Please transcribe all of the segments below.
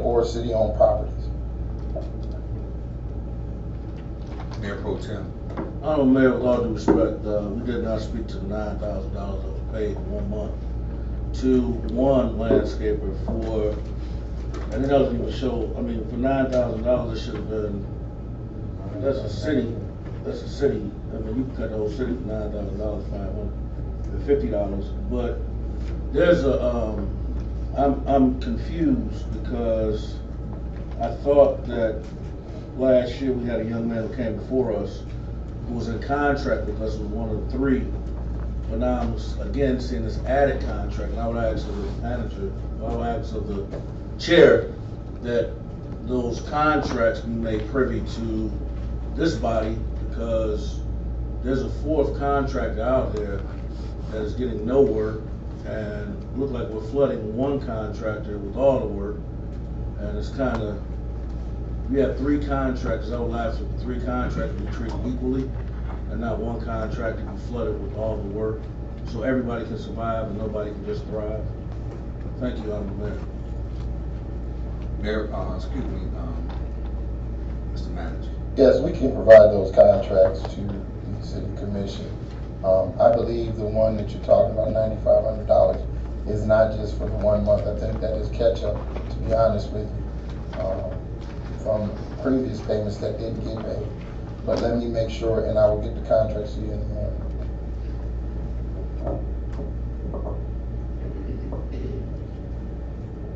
or city-owned properties. Mayor Pro Tem. Mayor, with all due respect, we did not speak to the $9,000 that was paid in 1 month to one landscaper for, and it doesn't even show, I mean, for $9,000, it should have been, that's a city, I mean, you can cut the whole city for $9,000, $550, but there's I'm confused because I thought that last year we had a young man who came before us who was in contract with us, was one of the 3. But now I'm again seeing this added contract, and I would ask of the manager, I would ask of the chair that those contracts be made privy to this body, because there's a 4th contractor out there that is getting no work, and look like we're flooding one contractor with all the work, and it's kind of, we have 3 contractors. I would like for 3 contractors to be treated equally, and not one contractor be flooded with all the work, so everybody can survive and nobody can just thrive. Thank you, Honorable Mayor. Mayor, Mr. Manager. Yes, we can provide those contracts to the city commission. I believe the one that you're talking about, $9,500, is not just for the 1 month. I think that is catch up, to be honest with you, from previous payments that didn't get paid. But let me make sure, and I will get the contracts to you in the morning.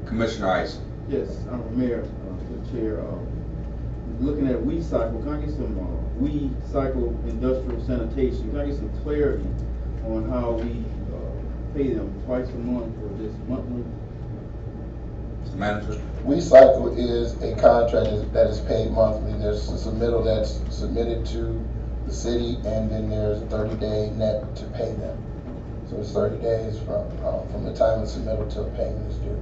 Commissioner Ice. Yes, Mayor, the Chair. Looking at weed cycle, can I get some weed cycle industrial sanitation? Can I get some clarity on how we pay them twice a month or just monthly? Mr. Manager. Weed cycle is a contract that is paid monthly. There's a submittal that's submitted to the city, and then there's a 30-day net to pay them. So it's 30 days from the time of submittal till payment is due.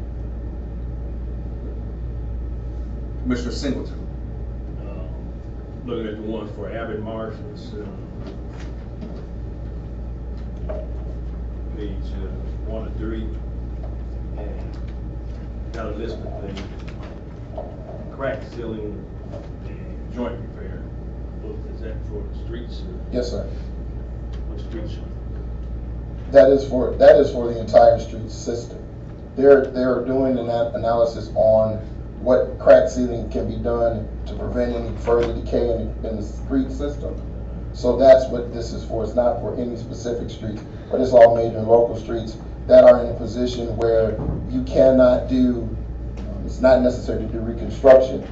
Commissioner Singleton. Looking at the ones for Abbott Marsh, it's page 1 and 3, and got a list of things: crack sealing and joint repair. Is that for the streets? Yes, sir. What streets? That is for the entire street system. They're doing an analysis on what crack sealing can be done to prevent any further decay in the street system. So that's what this is for. It's not for any specific streets, but it's all major and local streets that are in a position where you cannot do, it's not necessary to do reconstruction,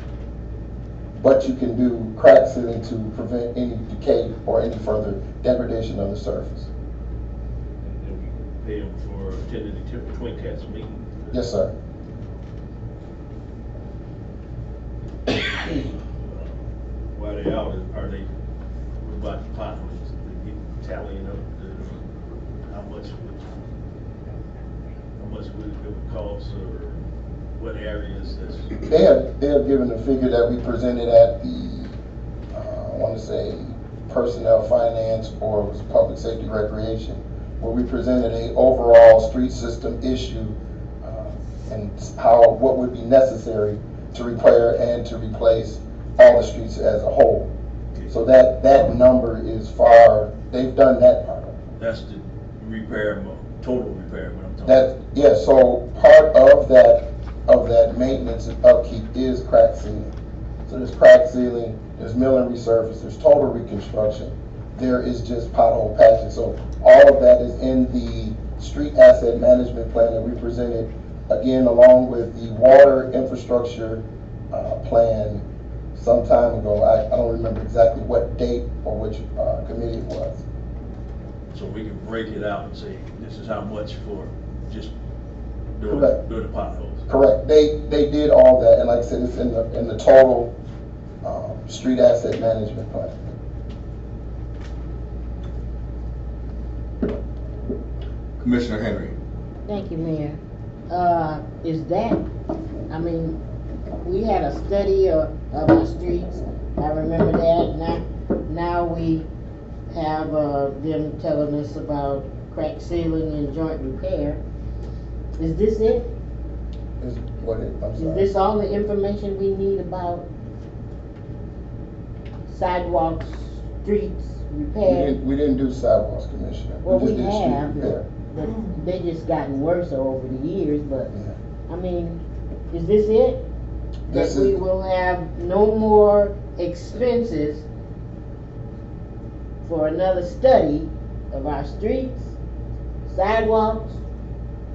but you can do crack sealing to prevent any decay or any further degradation of the surface. And then we pay them for attending the Twin Cats meeting. Yes, sir. While they out, are they, what about the potholes? They get tallying up how much would it cost, or what areas that's... They have given a figure that we presented at the, I want to say, personnel finance, or it was public safety recreation, where we presented a overall street system issue and what would be necessary to repair and to replace all the streets as a whole. So that number is far, they've done that part of it. That's the repair, total repair, what I'm talking about. Yeah, so part of that maintenance and upkeep is crack sealing. So there's crack sealing, there's mill and resurface, there's total reconstruction, there is just pothole patching. So all of that is in the street asset management plan that we presented, again, along with the water infrastructure plan some time ago. I don't remember exactly what date or which committee it was. So we can break it out and say, this is how much for just doing the potholes. Correct. They did all that, and like I said, it's in the total street asset management plan. Commissioner Henry. Thank you, Mayor. Is that, I mean, we had a study of our streets. I remember that. Now we have them telling us about crack sealing and joint repair. Is this it? I'm Is sorry. this all the information we need about sidewalks, streets, repair? We didn't do sidewalks, Commissioner. Well, just we did street have, repair. but they just gotten worse over the years, but, Yeah. I mean, is this it? This That we is- will have no more expenses for another study of our streets, sidewalks,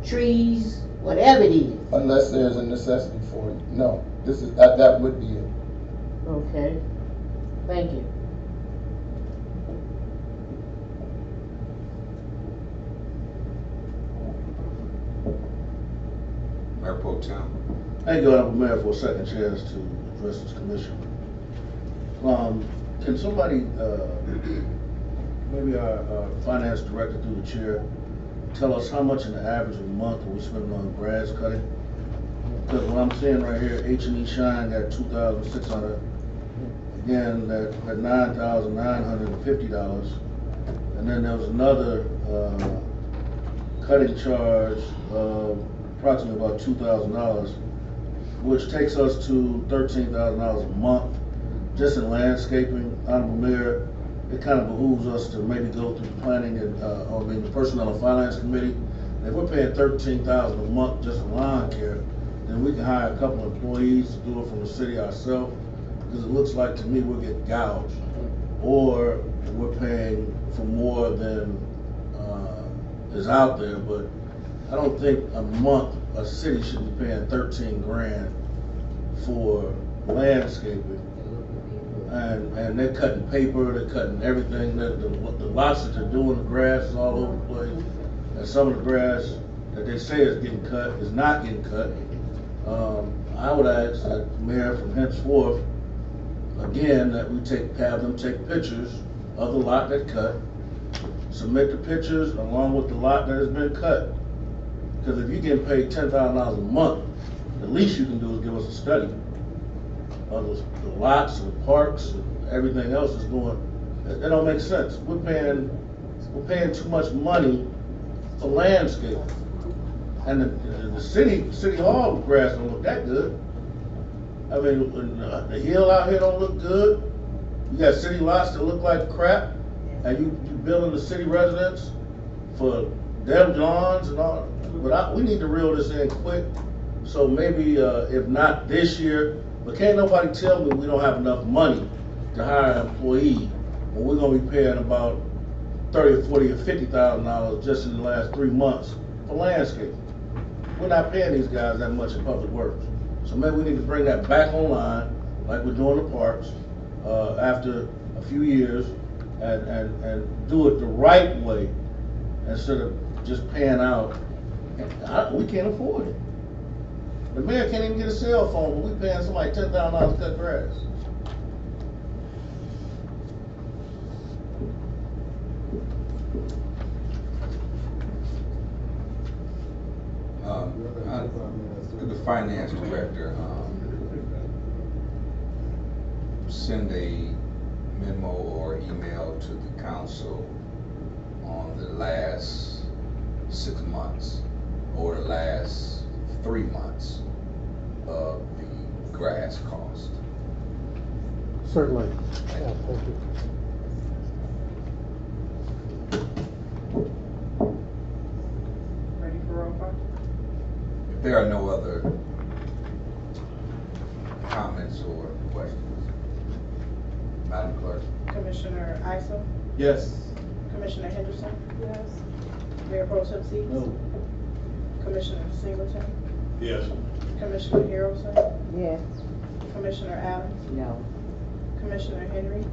trees, whatever it is? Unless there's a necessity for it. No, that would be it. Okay, thank you. Mayor Pro Tem. Thank you, Honorable Mayor, for a second chance to address this commission. Can somebody, maybe our finance director through the chair, tell us how much in the average a month we spend on grass cutting? Because what I'm seeing right here, H&E Shine got $2,600. Again, that $9,950. And then there was another cutting charge of approximately about $2,000, which takes us to $13,000 a month just in landscaping. Honorable Mayor, it kind of behooves us to maybe go through the planning and, the Personnel and Finance Committee. And if we're paying $13,000 a month just for lawn care, then we can hire a couple of employees to do it from the city ourselves, because it looks like to me we're getting gouged. Or we're paying for more than is out there, but I don't think a month a city should be paying 13 grand for landscaping. And they're cutting paper, they're cutting everything, the lots that they're doing, the grass is all over the place. And some of the grass that they say is getting cut is not getting cut. I would ask that the mayor from henceforth, again, that we have them take pictures of the lot that cut, submit the pictures along with the lot that has been cut. Because if you're getting paid $10,000 a month, the least you can do is give us a study of the lots and the parks and everything else is going. That don't make sense. We're paying too much money for landscape, and the city hall grass don't look that good. I mean, the hill out here don't look good. You got city lots that look like crap, and you building the city residents for them lawns and all. But we need to reel this in quick. So maybe if not this year, but can't nobody tell me we don't have enough money to hire an employee when we're gonna be paying about $30 or $40 or $50,000 just in the last 3 months for landscaping. We're not paying these guys that much in public works. So maybe we need to bring that back online, like we're doing the parks, after a few years, and do it the right way, instead of just paying out. We can't afford it. The mayor can't even get a cell phone, but we paying somebody $10,000 to cut grass. The finance director, send a memo or email to the council on the last 6 months or the last 3 months of the grass cost. Certainly. Yeah, thank you. Ready for roll call? If there are no other comments or questions, Madam Clerk. Commissioner Isa, Yes. Commissioner Henderson? Yes. Mayor Pro Tem Seats? No. Commissioner Singleton? Yes. Commissioner Harrelson? Yes. Commissioner Adams? No. Commissioner Henry?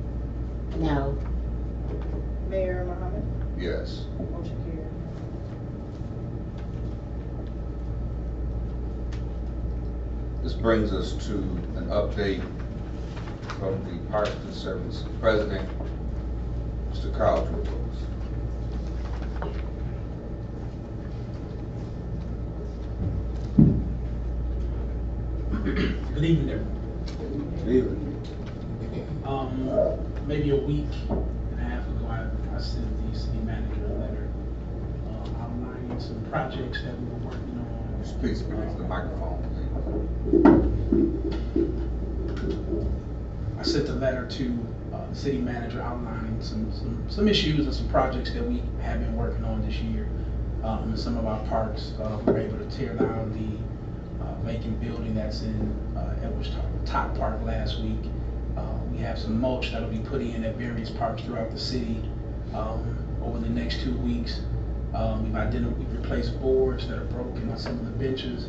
No. Mayor Muhammad? Yes. Motion carried. This brings us to an update from the Parks and Services President, Mr. Carl Brooks. Good evening, everyone. Good evening. Maybe a week and a half ago, I sent the city manager a letter outlining some projects that we were working on. Please speak into the microphone, please. I sent a letter to the city manager outlining some issues and some projects that we have been working on this year. In some of our parks, we were able to tear down the vacant building that's in Edwards Top Park last week. We have some mulch that'll be put in at various parks throughout the city over the next 2 weeks. We've replaced boards that are broken on some of the benches.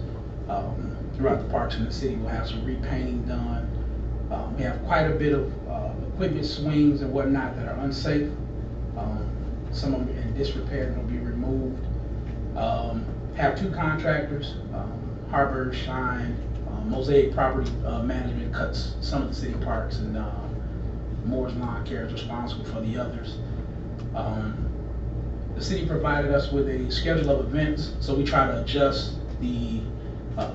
Throughout the parks in the city, we'll have some repainting done. We have quite a bit of equipment, swings and whatnot that are unsafe. Some of them in disrepair and will be removed. Have 2 contractors, Harbor Shine, Mosaic Property Management cuts some of the city parks, and Moore's Lawn Care is responsible for the others. The city provided us with a schedule of events, so we try to adjust the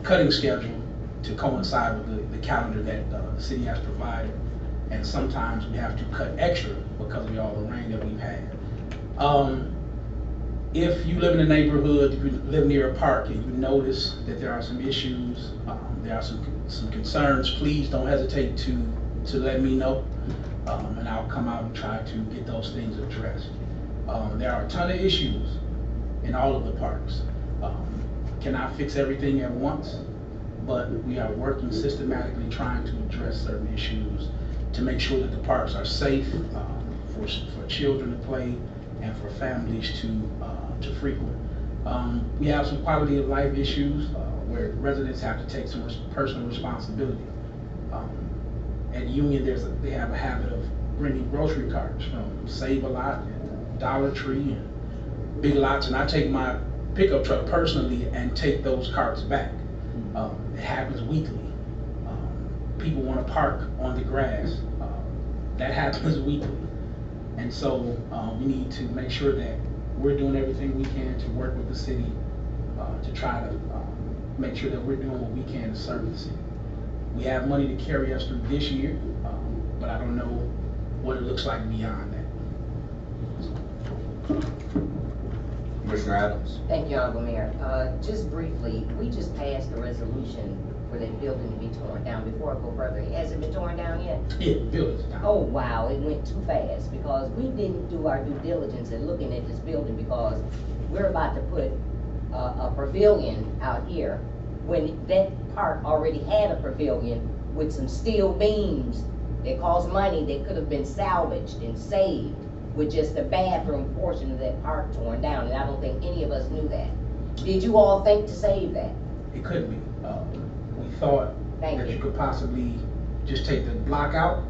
cutting schedule to coincide with the calendar that the city has provided. And sometimes we have to cut extra because of all the rain that we've had. If you live in a neighborhood, if you live near a park and you notice that there are some issues, there are some concerns, please don't hesitate to let me know, and I'll come out and try to get those things addressed. There are a ton of issues in all of the parks. Cannot fix everything at once, but we are working systematically trying to address certain issues to make sure that the parks are safe for children to play and for families to frequent. We have some quality of life issues where residents have to take some personal responsibility. At Union, they have a habit of bringing grocery carts from Save-A-Lot and Dollar Tree and Big Lots, and I take my pickup truck personally and take those carts back. It happens weekly. People want to park on the grass. That happens weekly. And so we need to make sure that we're doing everything we can to work with the city to try to make sure that we're doing what we can to serve the city. We have money to carry us through this year, but I don't know what it looks like beyond that. Commissioner Adams. Thank you, Honorable Mayor. Just briefly, we just passed a resolution for that building to be torn down. Before I go further, has it been torn down yet? Yeah, the building's down. Oh, wow, it went too fast because we didn't do our due diligence in looking at this building because we're about to put a pavilion out here when that park already had a pavilion with some steel beams that cost money that could have been salvaged and saved with just the bathroom portion of that park torn down, and I don't think any of us knew that. Did you all think to save that? It could be. We thought that you could possibly just take the block out,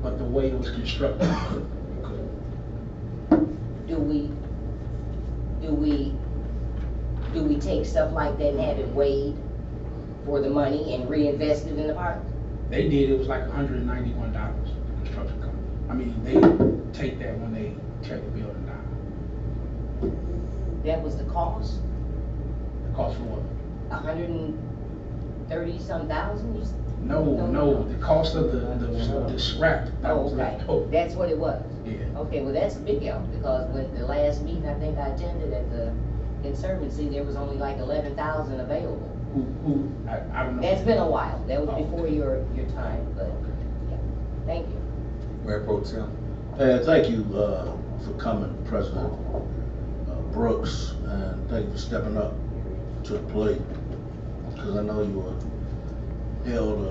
but the way it was constructed, you couldn't. Do we take stuff like that and have it weighed for the money and reinvest it in the park? They did. It was like $191, the construction company. I mean, they take that when they tear the building down. That was the cost? The cost for what? 130-some thousand? No, the cost of the scrap. Oh, okay. That's what it was? Yeah. Okay, well, that's a big help, because when the last meeting I think I attended at the Conservancy, there was only like 11,000 available. I don't know. That's been a while. That was before your time, but, yeah. Thank you. Mayor Pro Tem. Thank you for coming, President Brooks, and thank you for stepping up to the plate, because I know you held a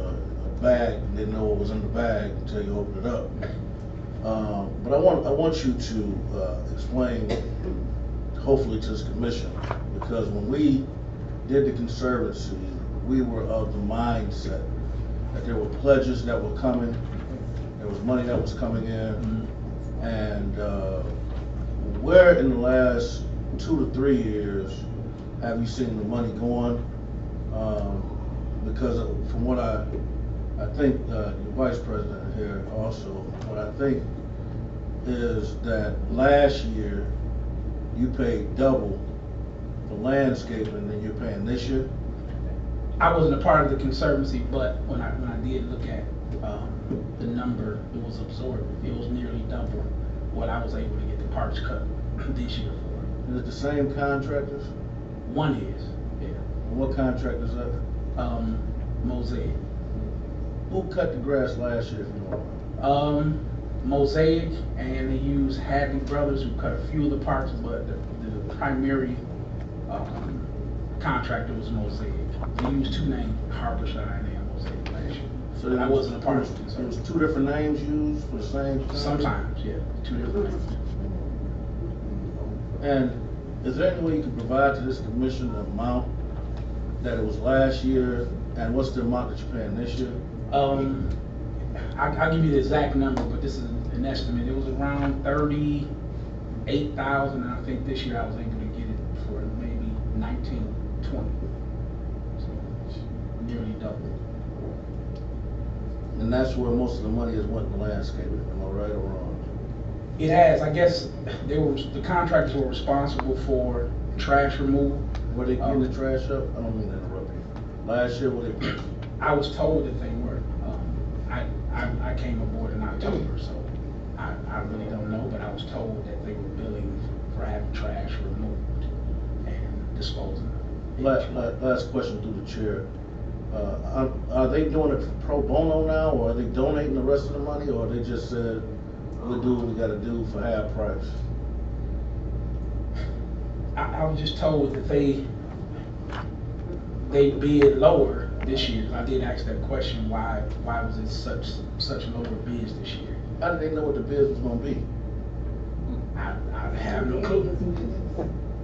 bag and didn't know what was in the bag until you opened it up. But I want you to explain, hopefully to this commission, because when we did the Conservancy, we were of the mindset that there were pledges that were coming, there was money that was coming in, and where in the last 2 to 3 years have you seen the money going? Because from what I think your Vice President here also, what I think is that last year you paid double for landscaping than you're paying this year. I wasn't a part of the Conservancy, but when I did look at the number, it was absorbed. It was nearly double what I was able to get the parts cut this year for. Is it the same contractors? One is, yeah. What contract is that? Mosaic. Who cut the grass last year, if you know? Mosaic, and they use Hadley Brothers, who cut a few of the parts, but the primary contractor was Mosaic. We used two names, Harborside and Mosaic last year. So I wasn't a part of it. There was two different names used for the same thing? Sometimes, yeah, two different names. And is there any way you can provide to this commission the amount that it was last year, and what's the amount that you're paying this year? I'll give you the exact number, but this is an estimate. It was around 38,000, and I think this year I was able to get it for maybe 19, 20. So it's nearly double. And that's where most of the money is went in landscaping, am I right or wrong? It has. I guess the contractors were responsible for trash removal. Were they getting the trash up? I don't mean to interrupt you. Last year, were they? I was told that they were. I came aboard in October, so I really don't know, but I was told that they were billing for having trash removed and disposing of it. Last question through the chair. Are they doing it for pro bono now, or are they donating the rest of the money, or they just said, we'll do what we gotta do for half price? I was just told that they bid lower this year. I did ask that question, why was it such lower bids this year? How did they know what the bids was gonna be? I have no clue.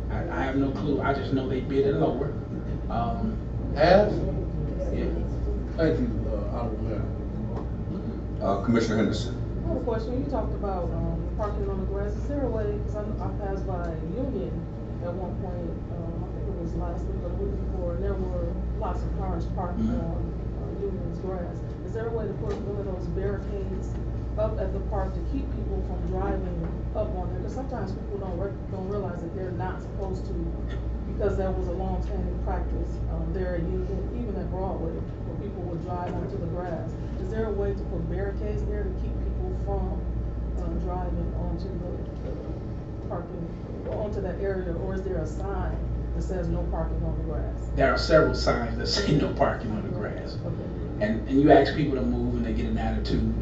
I have no clue. I just know they bid it lower. Half? Yeah. Thank you, Honorable Mayor. Commissioner Henderson. I have a question. You talked about parking on the grass. Is there a way, because I passed by Union at one point, I think it was last week or the week before, and there were lots of cars parked on Union's grass. Is there a way to put one of those barricades up at the park to keep people from driving up on there? Because sometimes people don't realize that they're not supposed to, because that was a long-standing practice there at Union, even at Broadway, where people would drive onto the grass. Is there a way to put barricades there to keep people from driving onto the parking, onto that area, or is there a sign that says no parking on the grass? There are several signs that say no parking on the grass. Okay. And you ask people to move and they get an attitude.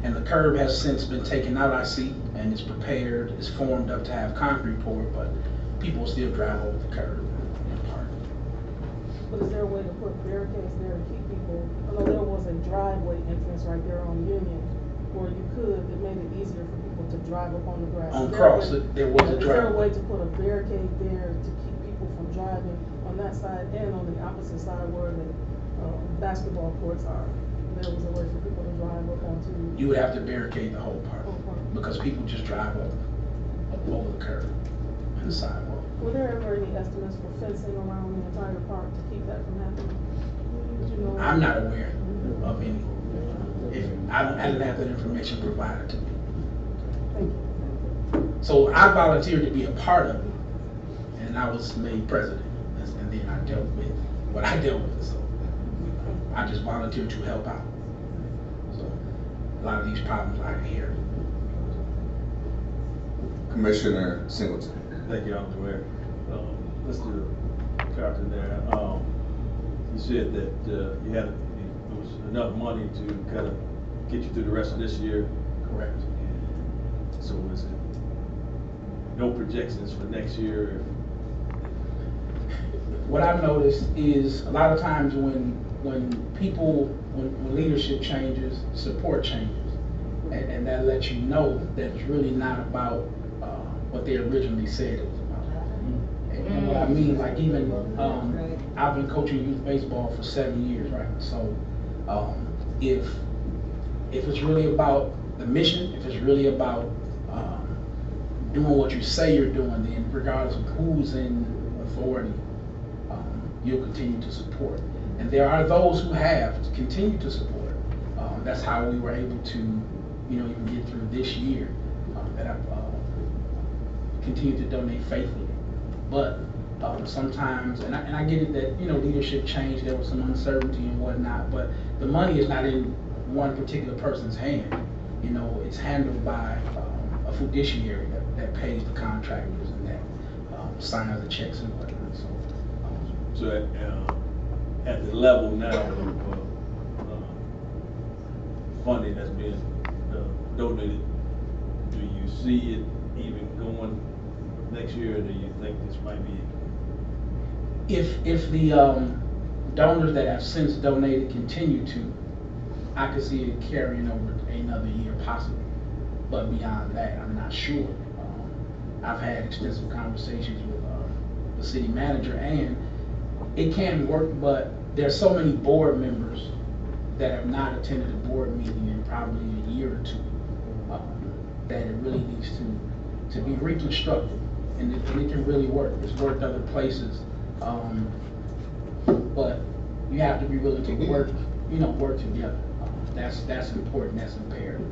And the curb has since been taken out, I see, and it's prepared, it's formed up to have concrete poured, but people still drive over the curb and park. But is there a way to put barricades there to keep people, I know there was a driveway entrance right there on Union, where you could, it made it easier for people to drive up on the grass. On Cross, there was a Is there a driveway. way to put a barricade there to keep people from driving on that side and on the opposite side where the basketball courts are? There was a way for people to drive up onto. You would have to barricade the whole park, whole park. because people just drive up over the curb and the sidewalk. Were there ever any estimates for fencing around the entire park to keep that from happening? Did you know? I'm not aware of any. I didn't have that information provided to me. Thank you. So I volunteered to be a part of it, and I was made president, and then I dealt with what I dealt with. So I just volunteered to help out. So a lot of these problems I inherited. Commissioner Singleton. Thank you, Honorable Mayor. Mr. Carter there, you said that you had, there was enough money to kind of get you through the rest of this year. Correct. And so is it no projections for next year? What I've noticed is a lot of times when leadership changes, support changes, and that lets you know that it's really not about what they originally said it was about. And what I mean, like even I've been coaching youth baseball for 7 years, right? So if it's really about the mission, if it's really about doing what you say you're doing, then regardless of who's in authority, you'll continue to support. And there are those who have continued to support. That's how we were able to, even get through this year, that I've continued to donate faithfully. But sometimes, and I get it that, leadership changed, there was some uncertainty and whatnot, but the money is not in one particular person's hand. It's handled by a fiduciary that pays the contractors and that signs the checks and whatnot. So at the level now of funding that's being donated, do you see it even going next year, or do you think this might be? If the donors that have since donated continue to, I could see it carrying over another year possibly. But beyond that, I'm not sure. I've had extensive conversations with the city manager, and it can work, but there's so many board members that have not attended a board meeting in probably a year or two, that it really needs to be reconstructed, and it can really work. It's worked other places, but you have to be willing to work, work together. That's important. That's imperative.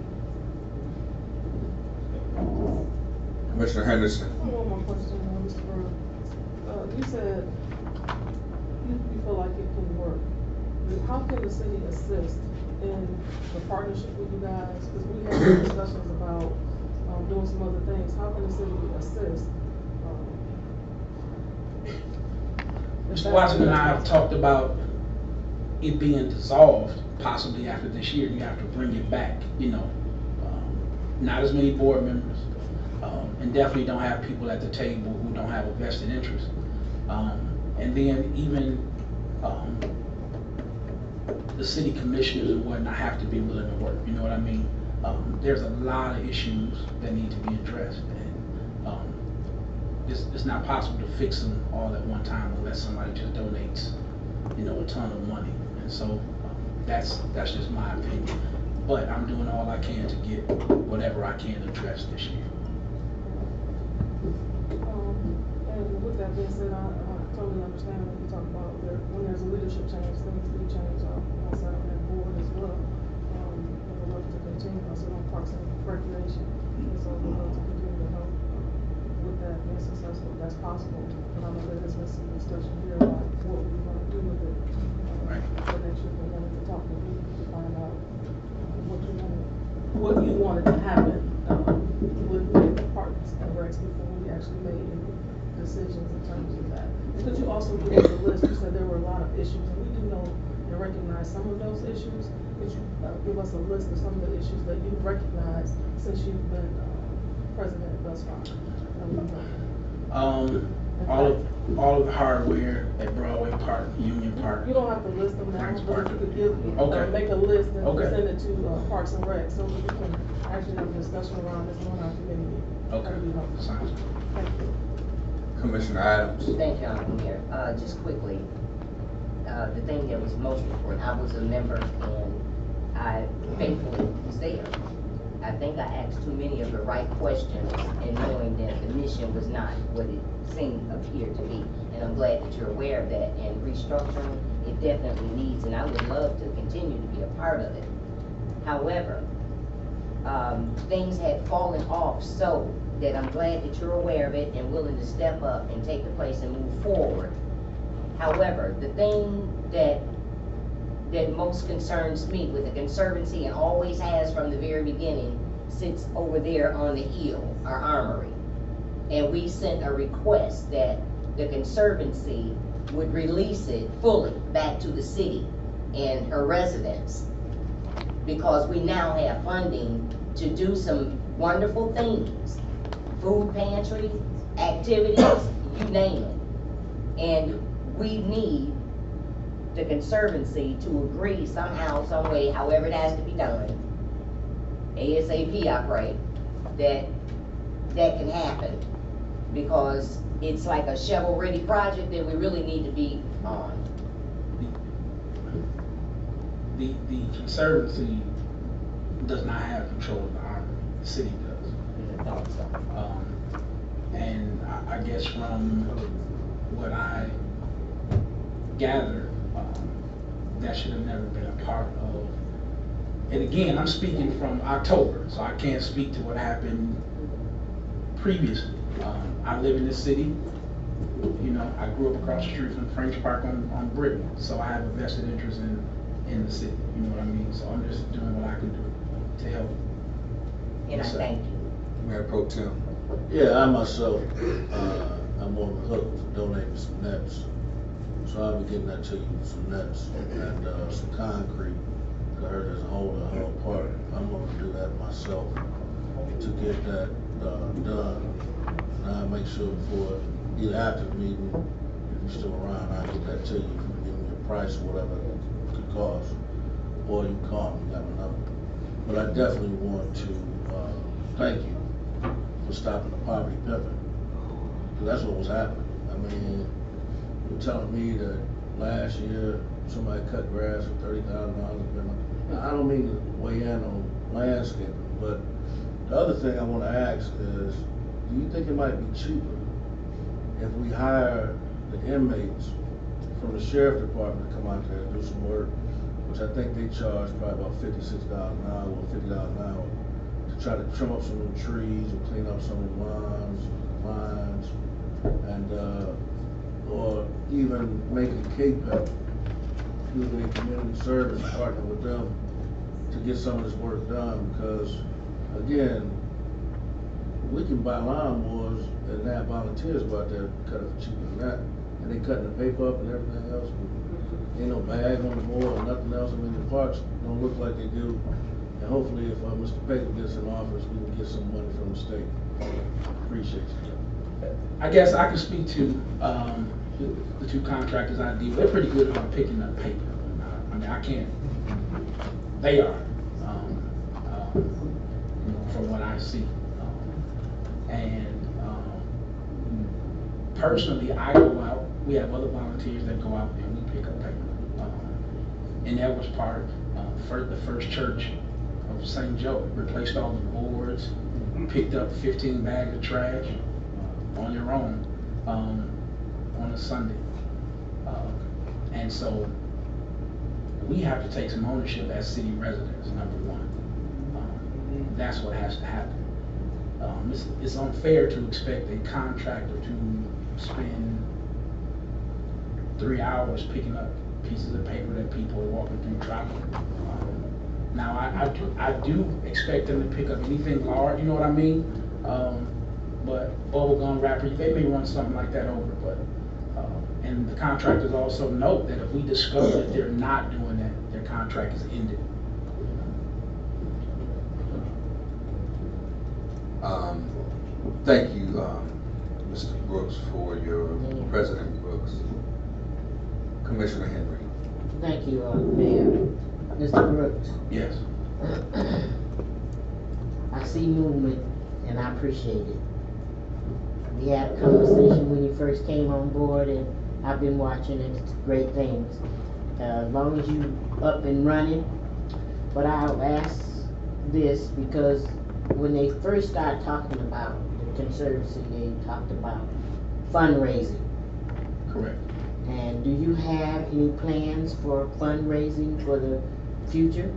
Commissioner Henderson. One more question, Mr. Burrow. You said you feel like it can work. How can the city assist in the partnership with you guys? Because we had some discussions about doing some other things. How can the city assist? Mr. Watson and I have talked about it being dissolved possibly after this year. You have to bring it back, not as many board members, and definitely don't have people at the table who don't have a vested interest. And then even the city commissioners and whatnot have to be willing to work, you know what I mean? There's a lot of issues that need to be addressed, and it's not possible to fix them all at one time unless somebody just donates, a ton of money. And so that's just my opinion. But I'm doing all I can to get whatever I can addressed this year. And with that being said, I totally understand when you talk about when there's a leadership change, things do change. I sat on that board as well. And we'd love to continue. I sit on Parks and Recreation. And so we'd love to continue to help with that being successful if that's possible. But I know there has been some discussion here about what we're going to do with it. So next year we wanted to talk with you to find out what you wanted to happen with the Parks and Recs before we actually made any decisions in terms of that. And could you also give us a list? You said there were a lot of issues, and we do know and recognize some of those issues. Could you give us a list of some of the issues that you've recognized since you've been president thus far? All of the hardware at Broadway Park, Union Park. You don't have to list them now, but if you could give, make a list and send it to Parks and Rec so that we can actually have a discussion around this on our committee meeting. Okay. Sounds good. Thank you. Commissioner Adams. Thank you, Honorable Mayor. Just quickly, the thing that was most important, I was a member and I faithfully was there. I think I asked too many of the right questions and knowing that the mission was not what it appeared to be. And I'm glad that you're aware of that, and restructuring, it definitely needs, and I would love to continue to be a part of it. However, things had fallen off so that I'm glad that you're aware of it and willing to step up and take the place and move forward. However, the thing that most concerns me with the Conservancy, and always has from the very beginning, sits over there on the hill, our armory. And we sent a request that the Conservancy would release it fully back to the city and her residents, because we now have funding to do some wonderful things, food pantry, activities, you name it. And we need the Conservancy to agree somehow, some way, however it has to be done, ASAP, I pray, that can happen. Because it's like a shovel-ready project that we really need to be on. The Conservancy does not have control of the armory. The city does. I thought so. And I guess from what I gathered, that should have never been a part of. And again, I'm speaking from October, so I can't speak to what happened previously. I live in this city. I grew up across the street from French Park on Britain, so I have a vested interest in the city. You know what I mean? So I'm just doing what I can do to help. And I thank you. Mayor Pro Tem. Yeah, I myself, I'm on the hook for donating some nets So I'll be getting that to you, some nets and some concrete. I heard there's a hole in the whole park. I'm gonna do that myself to get that done. And I'll make sure before, either after the meeting, if you're still around, I'll get that to you. If you can give me a price or whatever it could cost. Or you can call me, got my number. But I definitely want to thank you for stopping the poverty pimping. Because that's what was happening. I mean, you're telling me that last year somebody cut grass for $30,000. Now, I don't mean to weigh in on landscaping, but the other thing I want to ask is, do you think it might be cheaper if we hire the inmates from the sheriff department to come out there and do some work, which I think they charge probably about $56 an hour or $50 an hour, to try to trim up some of the trees and clean up some of the lines, and or even make a KPEP, using a community service, partner with them to get some of this work done, because again, we can buy lawnmowers and have volunteers go out there and cut it for cheaper than that, and they cutting the paper up and everything else. Ain't no bag on the board or nothing else. I mean, the parks don't look like they do. And hopefully if Mr. Baker gets in office, we can get some money from the state. Appreciate you. I guess I can speak to the two contractors I deal with. They're pretty good about picking up paper. I mean, I can't. They are, from what I see. Personally, I go out. We have other volunteers that go out and we pick up paper. And that was part of the first church of St. Joe. Replaced all the boards, picked up 15 bags of trash on their own on a Sunday. And so we have to take some ownership as city residents, number one. That's what has to happen. It's unfair to expect a contractor to spend 3 hours picking up pieces of paper that people are walking through traffic. Now I do expect them to pick up anything large, you know what I mean? But bubblegum wrapper, they may run something like that over, but and the contractors also note that if we discover that they're not doing that, their contract is ended. Thank you, Mr. Brooks, for your President Brooks. Commissioner Henry. Thank you, Mayor. Mr. Brooks. Yes. I see movement and I appreciate it. We had a conversation when you first came on board and I've been watching it. It's great things. As long as you up and running. But I'll ask this because when they first started talking about the Conservancy, they talked about fundraising. Correct. And do you have any plans for fundraising for the future?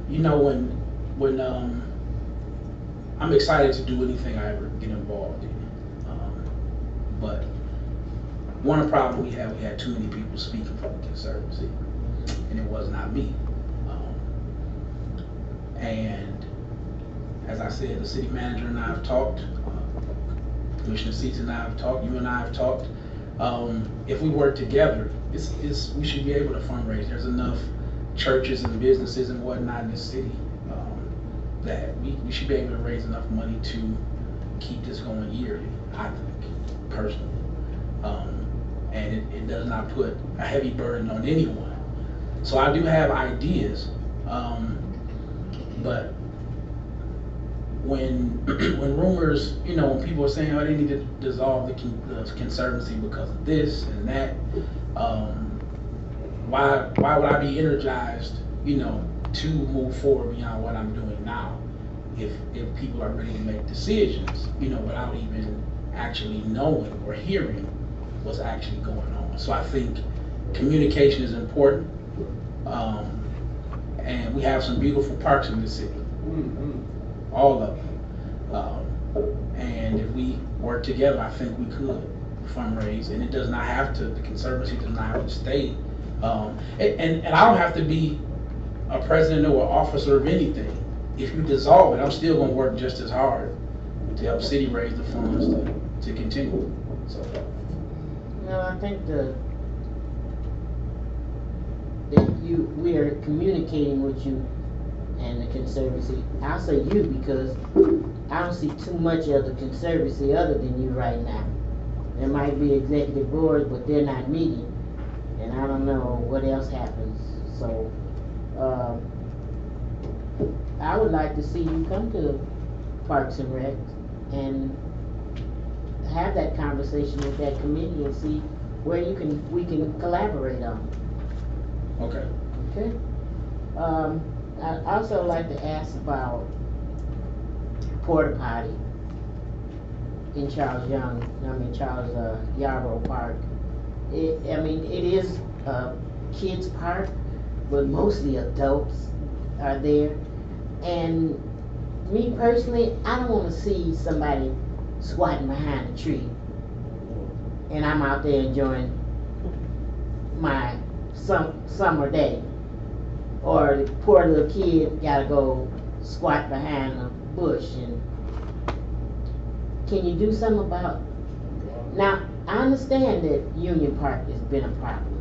You know, when I'm excited to do anything I ever get involved in. But one problem we had too many people speaking for the Conservancy, and it was not me. And as I said, the city manager and I have talked, Commissioner Seats and I have talked, you and I have talked. If we work together, we should be able to fundraise. There's enough churches and businesses and whatnot in the city that we should be able to raise enough money to keep this going yearly, I think, personally. And it does not put a heavy burden on anyone. So I do have ideas, but when rumors, you know, when people are saying, oh, they need to dissolve the Conservancy because of this and that, why would I be energized, you know, to move forward beyond what I'm doing now if people are ready to make decisions, you know, without even actually knowing or hearing what's actually going on. So I think communication is important, and we have some beautiful parks in the city. All of them. And if we work together, I think we could fundraise. And it does not have to, the Conservancy does not have to stay. And I don't have to be a president or an officer of anything. If you dissolve it, I'm still going to work just as hard to help city raise the funds to continue. So. No, I think we are communicating with you and the Conservancy. I'll say you because I don't see too much of the Conservancy other than you right now. There might be executive boards, but they're not meeting, and I don't know what else happens. So, I would like to see you come to Parks and Rec and have that conversation with that committee and see where we can collaborate on. Okay. Okay. I'd also like to ask about porta potty in Charles Yarborough Park. It is a kids park, but mostly adults are there. And me personally, I don't want to see somebody squatting behind a tree and I'm out there enjoying my summer day. Or the poor little kid gotta go squat behind a bush. And can you do something about? Now, I understand that Union Park has been a problem,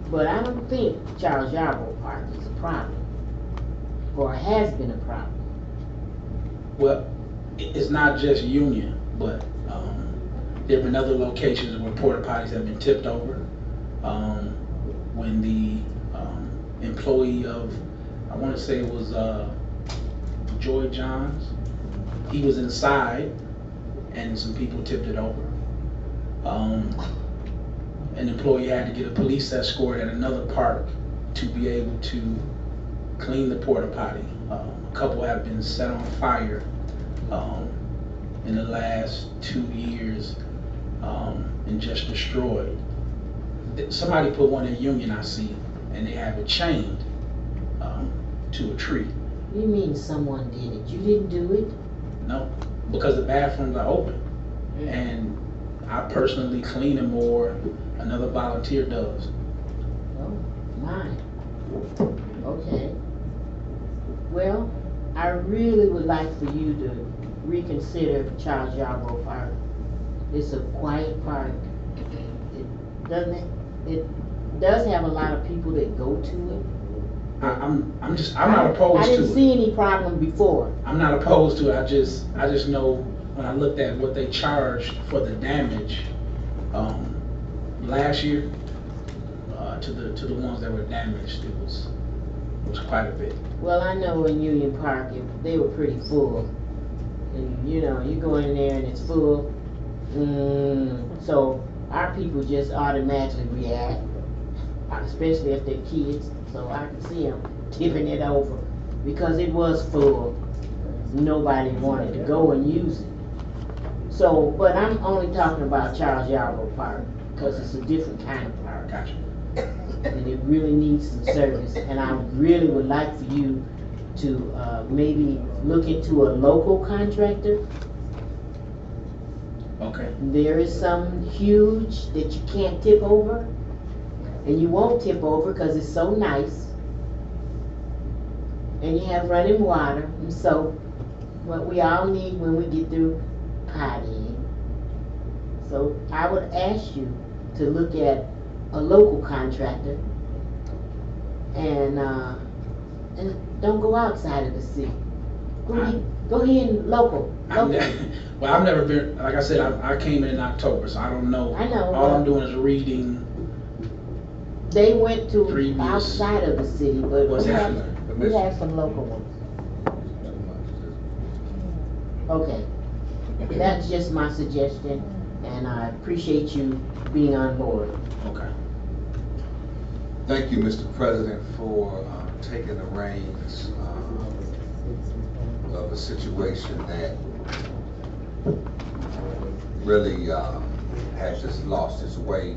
but I don't think Charles Yarborough Park is a problem, or has been a problem. Well, it's not just Union, but there have been other locations where porta potties have been tipped over. When the employee of, I want to say it was Joy Johns, he was inside and some people tipped it over. An employee had to get a police escort at another park to be able to clean the porta potty. A couple have been set on fire in the last 2 years and just destroyed. Somebody put one in Union, I see, and they have it chained to a tree. You mean someone did it? You didn't do it? No, because the bathrooms are open. And I personally clean them more, another volunteer does. Oh, my. Okay. Well, I really would like for you to reconsider Charles Yarborough Park. It's a quiet park. It does have a lot of people that go to it. I'm not opposed to it. I didn't see any problem before. I'm not opposed to it. I just know when I looked at what they charged for the damage last year to the ones that were damaged, it was quite a bit. Well, I know in Union Park they were pretty full, and you go in there and it's full. So our people just automatically react, especially if they're kids. So I can see them tipping it over because it was full. Nobody wanted to go and use it. So, but I'm only talking about Charles Yarborough Park because it's a different kind of park. Gotcha. And it really needs some service. And I really would like for you to maybe look into a local contractor. Okay. There is some huge that you can't tip over, and you won't tip over because it's so nice, and you have running water and soap, what we all need when we get through pottying. So I would ask you to look at a local contractor and don't go outside of the city. Go here in local. Well, I've never been, like I said, I came in October, so I don't know. I know. All I'm doing is reading. They went to Previous. outside of the city, but What's we happening? have some local ones. Okay, that's just my suggestion, and I appreciate you being on board. Okay. Thank you, Mr. President, for taking the reins of a situation that really has just lost its way.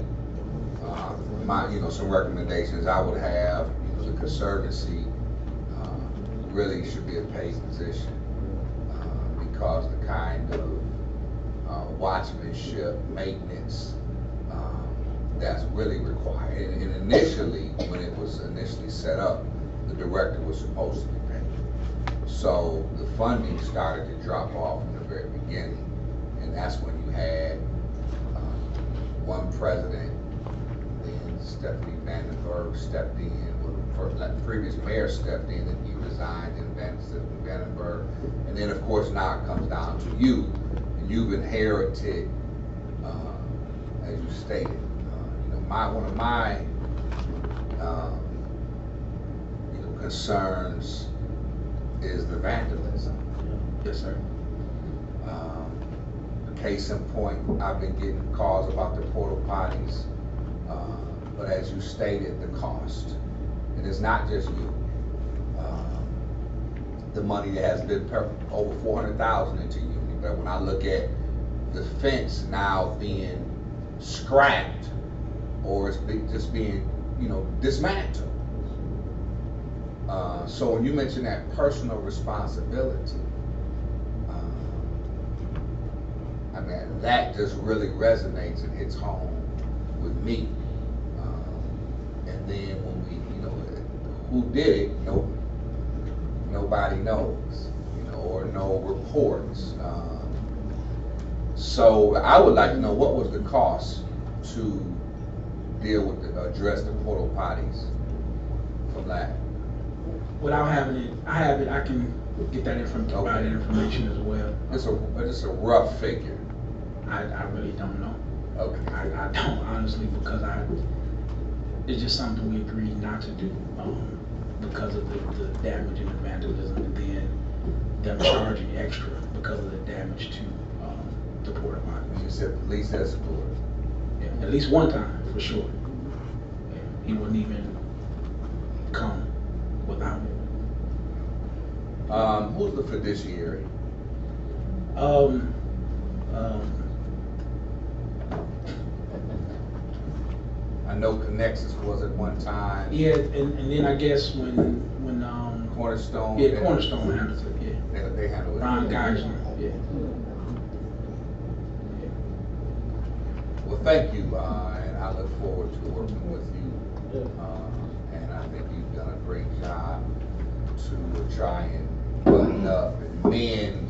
Some recommendations I would have, the Conservancy really should be a paid position because the kind of watchmanship, maintenance that's really required. And initially, when it was initially set up, the director was supposed to be paid. So the funding started to drop off from the very beginning, and that's when you had one president, then Stephanie Vandenberg stepped in, the previous mayor stepped in and he resigned, and Stephanie Vandenberg. And then of course now it comes down to you, and you've inherited, as you stated, one of my concerns is the vandalism. Yes, sir. Case in point, I've been getting calls about the porta potties, but as you stated, the cost. And it's not just you. The money that has been over $400,000 into Union, but when I look at the fence now being scrapped, or it's just being, dismantled. So when you mention that personal responsibility, I mean, that just really resonates and hits home with me. And then when we, who did it, nobody knows, or no reports. So I would like to know, what was the cost to deal with address the porta potties from that? Without having it, I can get that information, provide that information as well. It's a rough figure. I really don't know. Okay. I don't, honestly, because it's just something we agreed not to do, because of the damage and the vandalism, and then them charging extra because of the damage to the porta potties. You said police escort. Yeah, at least one time, for sure. Yeah, he wouldn't even come without it. Who's the fiduciary? I know Connexus was at one time. Yeah, and then I guess when Cornerstone. Yeah, Cornerstone handles it. Yeah. They handle it. Ron Geisler. Yeah. Well, thank you, and I look forward to working with you. And I think you've done a great job to try and button up and mend.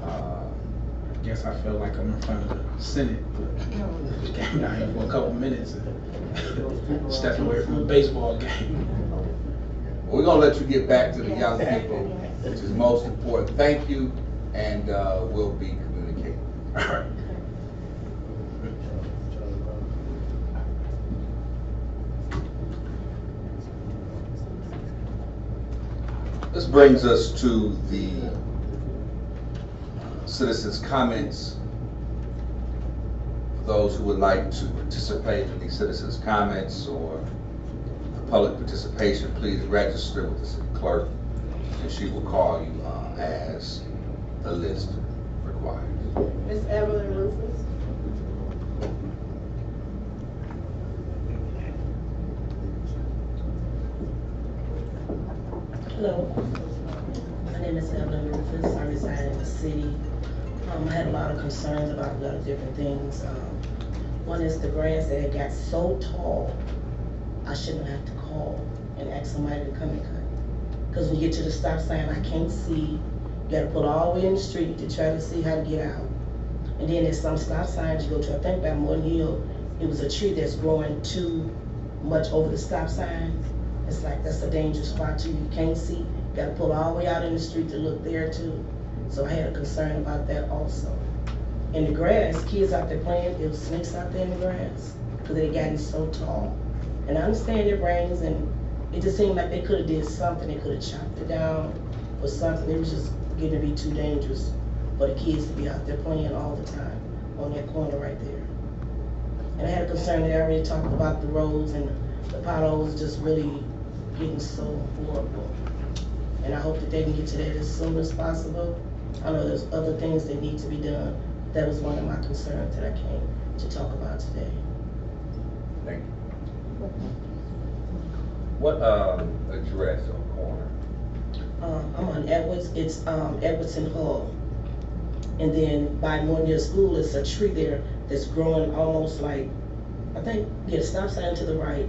I guess I feel like I'm in front of the Senate, but just came down here for a couple minutes and stepped away from a baseball game. We're gonna let you get back to the young people, which is most important. Thank you, and we'll be communicating. All right. This brings us to the citizens' comments. For those who would like to participate in the citizens' comments or the public participation, please register with the city clerk, and she will call you as the list requires. Miss Evelyn Rufus. Hello, my name is Evelyn Rufus. I reside in the city. I had a lot of concerns about a lot of different things. One is the grass that had got so tall, I shouldn't have to call and ask somebody to come and cut. Because when you get to the stop sign, I can't see. You gotta pull all the way in the street to try to see how to get out. And then there's some stop signs you go to, I think by Morton Hill, it was a tree that's growing too much over the stop sign. It's like, that's a dangerous spot too. You can't see. You gotta pull all the way out in the street to look there too. So I had a concern about that also. In the grass, kids out there playing, there was snakes out there in the grass because they gotten so tall. And I understand their brains, and it just seemed like they could have did something. They could have chopped it down or something. It was just getting to be too dangerous for the kids to be out there playing all the time on that corner right there. And I had a concern that I already talked about the roads and the potholes just really getting so horrible. And I hope that they can get to that as soon as possible. I know there's other things that need to be done. That was one of my concerns that I came to talk about today. Thank you. What address or corner? I'm on Edwards. It's Edwards and Hull. And then by Morton School, it's a tree there that's growing almost like, I think, get a stop sign to the right.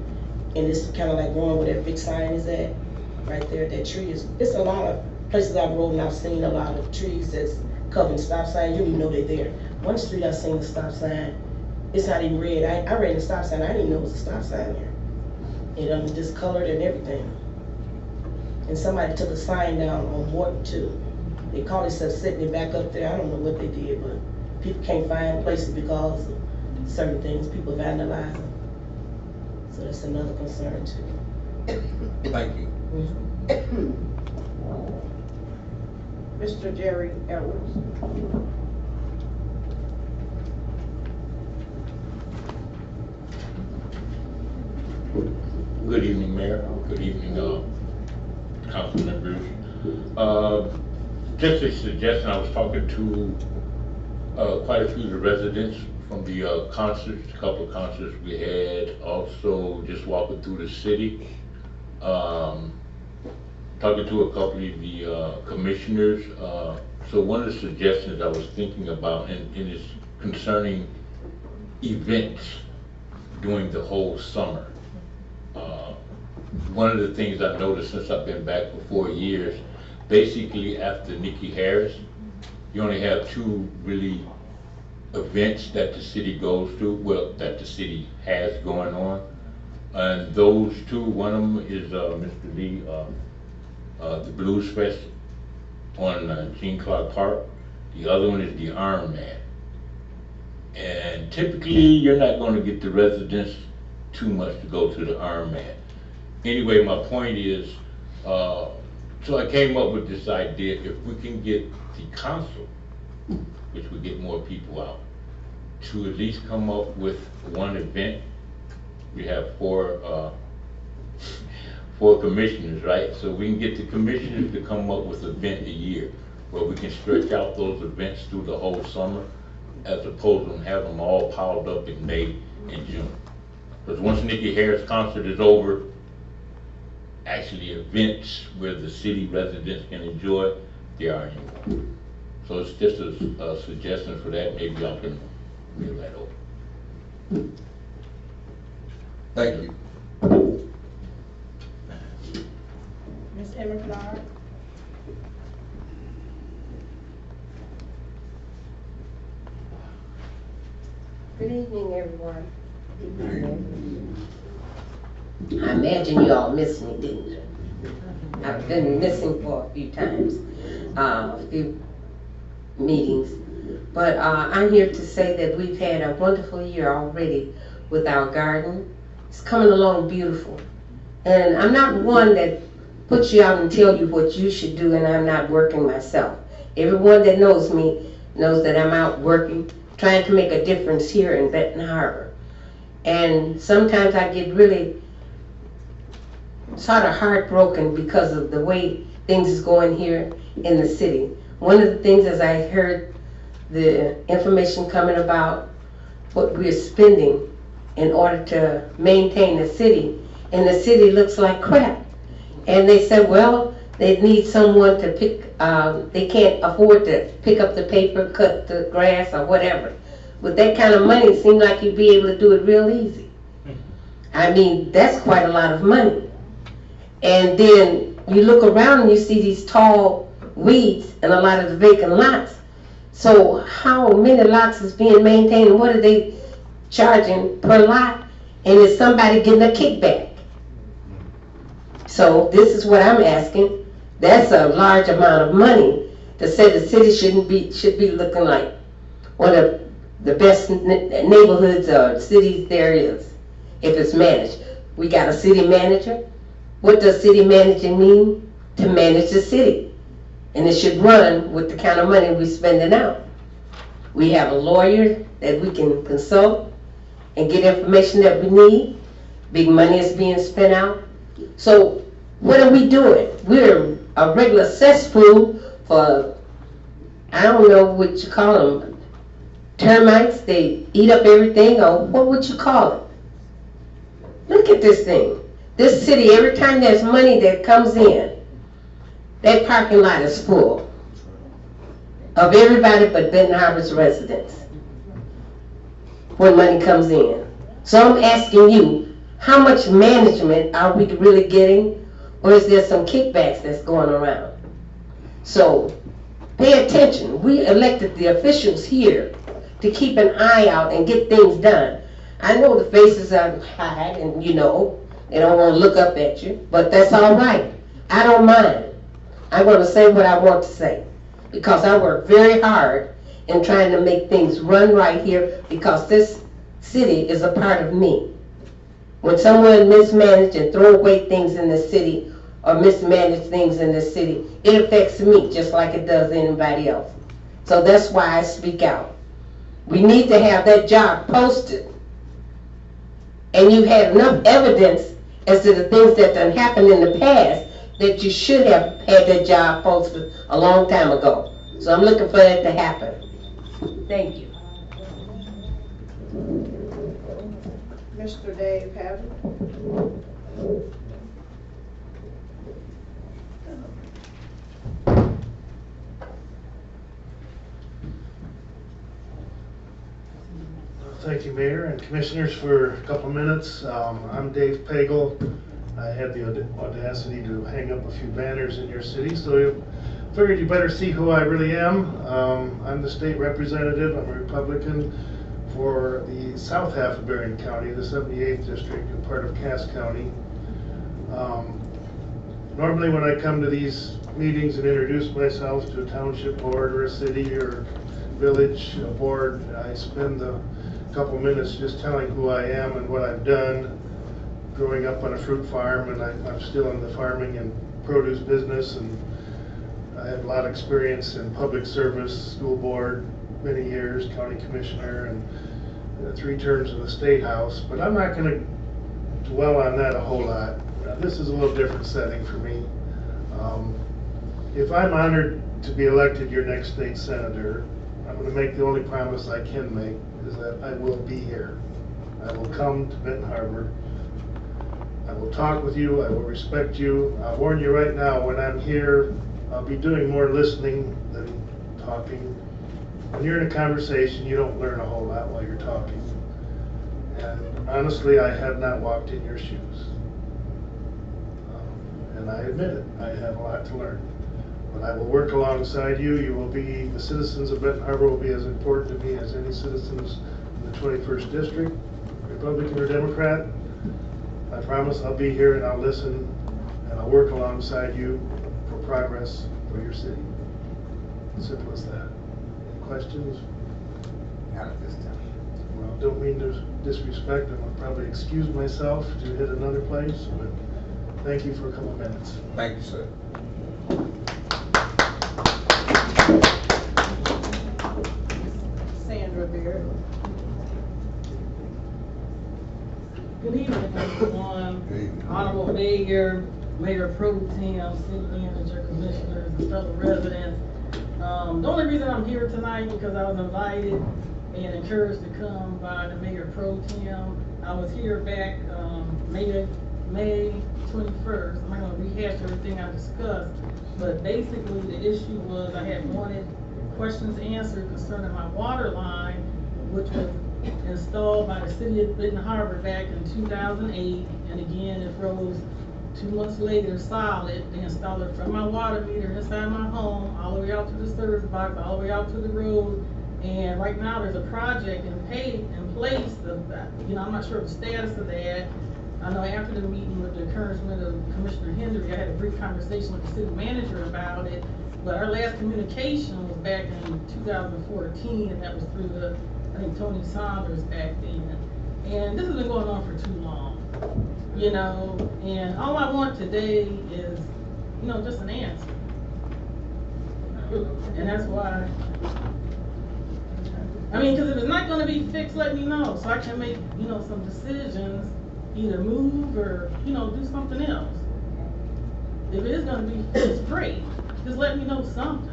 And it's kind of like growing where that big sign is at, right there. That tree is, it's a lot of places I've rode and I've seen a lot of trees that's covering stop signs. You don't even know they're there. One street I've seen the stop sign, It's not even red. I ran the stop sign. I didn't even know it was a stop sign there. It discolored and everything. And somebody took a sign down on Morton too. They called themselves setting it back up there. I don't know what they did, but people can't find places because of certain things. People vandalize them. So that's another concern too. Thank you. Mr. Jerry Edwards. Good evening, Mayor. Good evening, council members. Just a suggestion, I was talking to quite a few of the residents from the concerts, a couple of concerts we had, also just walking through the city. Talking to a couple of the commissioners. So one of the suggestions I was thinking about, and is concerning events during the whole summer. One of the things I've noticed since I've been back for 4 years, basically after Nikki Harris, you only have 2 really events that the city goes to, well, that the city has going on. And those 2, one of them is Mr. Lee, the Blues Fest on Gene Clark Park. The other one is the Iron Man. And typically, you're not going to get the residents too much to go to the Iron Man. Anyway, my point is, so I came up with this idea, if we can get the council, which would get more people out, to at least come up with one event. We have 4 commissioners, right? So we can get the commissioners to come up with an event a year, where we can stretch out those events through the whole summer, as opposed to have them all piled up in May and June. Because once Nikki Harris concert is over, actually events where the city residents can enjoy, there aren't anymore. So it's just a suggestion for that. Maybe y'all can reel that over. Thank you. Ms. Emma Clark. Good evening, everyone. I imagine you all missed me, didn't you? I've been missing for a few times, a few meetings. But I'm here to say that we've had a wonderful year already with our garden. It's coming along beautiful. And I'm not one that puts you out and tell you what you should do, and I'm not working myself. Everyone that knows me knows that I'm out working, trying to make a difference here in Benton Harbor. And sometimes I get really sort of heartbroken because of the way things is going here in the city. One of the things, as I heard the information coming about what we're spending in order to maintain the city, and the city looks like crap. And they said, well, they need someone to pick, they can't afford to pick up the paper, cut the grass, or whatever. With that kind of money, it seemed like you'd be able to do it real easy. I mean, that's quite a lot of money. And then you look around and you see these tall weeds and a lot of the vacant lots. So how many lots is being maintained, and what are they charging per lot? And is somebody getting a kickback? So this is what I'm asking. That's a large amount of money to say the city should be looking like one of the best neighborhoods or cities there is, if it's managed. We got a city manager. What does city managing mean? To manage the city. And it should run with the kind of money we're spending out. We have a lawyer that we can consult and get information that we need. Big money is being spent out. So what are we doing? We're a regular cesspool for, I don't know what you call them, termites. They eat up everything, or what would you call it? Look at this thing. This city, every time there's money that comes in, that parking lot is full of everybody but Benton Harbor's residents when money comes in. So I'm asking you, how much management are we really getting, or is there some kickbacks that's going around? So pay attention. We elected the officials here to keep an eye out and get things done. I know the faces are high and they don't want to look up at you, but that's all right. I don't mind. I'm going to say what I want to say because I work very hard in trying to make things run right here because this city is a part of me. When someone mismanaged and throw away things in the city or mismanage things in the city, it affects me just like it does anybody else. So that's why I speak out. We need to have that job posted. And you had enough evidence as to the things that done happened in the past that you should have had that job posted a long time ago. So I'm looking for that to happen. Thank you. Mr. Dave Pavitt. Thank you, Mayor and Commissioners, for a couple minutes. I'm Dave Pagel. I had the audacity to hang up a few banners in your city, so you figured you better see who I really am. I'm the state representative. I'm a Republican for the south half of Berrien County, the 78th district, and part of Cass County. Normally when I come to these meetings and introduce myself to a township board or a city or village board, I spend a couple minutes just telling who I am and what I've done. Growing up on a fruit farm, and I'm still in the farming and produce business, and I have a lot of experience in public service, school board, many years, county commissioner, and 3 terms in the state house. But I'm not going to dwell on that a whole lot. This is a little different setting for me. If I'm honored to be elected your next state senator, I'm going to make the only promise I can make is that I will be here. I will come to Benton Harbor. I will talk with you. I will respect you. I'll warn you right now, when I'm here, I'll be doing more listening than talking. When you're in a conversation, you don't learn a whole lot while you're talking. And honestly, I have not walked in your shoes. And I admit it, I have a lot to learn. But I will work alongside you. You will be, the citizens of Benton Harbor will be as important to me as any citizens in the 21st District, Republican or Democrat. I promise I'll be here and I'll listen and I'll work alongside you for progress for your city. Simple as that. Any questions? Not at this time. Well, don't mean to disrespect. I'm gonna probably excuse myself to hit another place, but thank you for a couple minutes. Thank you, sir. Sandra Beard. Good evening, everyone. Good evening. Honorable Mayor, Mayor Pro Tem, City Manager, Commissioners, and fellow residents. The only reason I'm here tonight because I was invited and encouraged to come by the Mayor Pro Tem. I was here back May 21st. I'm not gonna rehash everything I discussed, but basically the issue was I had wanted questions answered concerning my water line, which was installed by the city of Benton Harbor back in 2008, and again it froze 2 months later solid. They installed it from my water meter inside my home, all the way out to the service box, all the way out to the road. And right now there's a project in place of that. I'm not sure of the status of that. I know after the meeting with the encouragement of Commissioner Hendry, I had a brief conversation with the city manager about it. But our last communication was back in 2014, and that was through I think Tony Saunders back then. And this has been going on for too long, and all I want today is, just an answer. And that's why, because if it's not gonna be fixed, let me know, so I can make, some decisions, either move or, do something else. If it is gonna be fixed, great, just let me know something.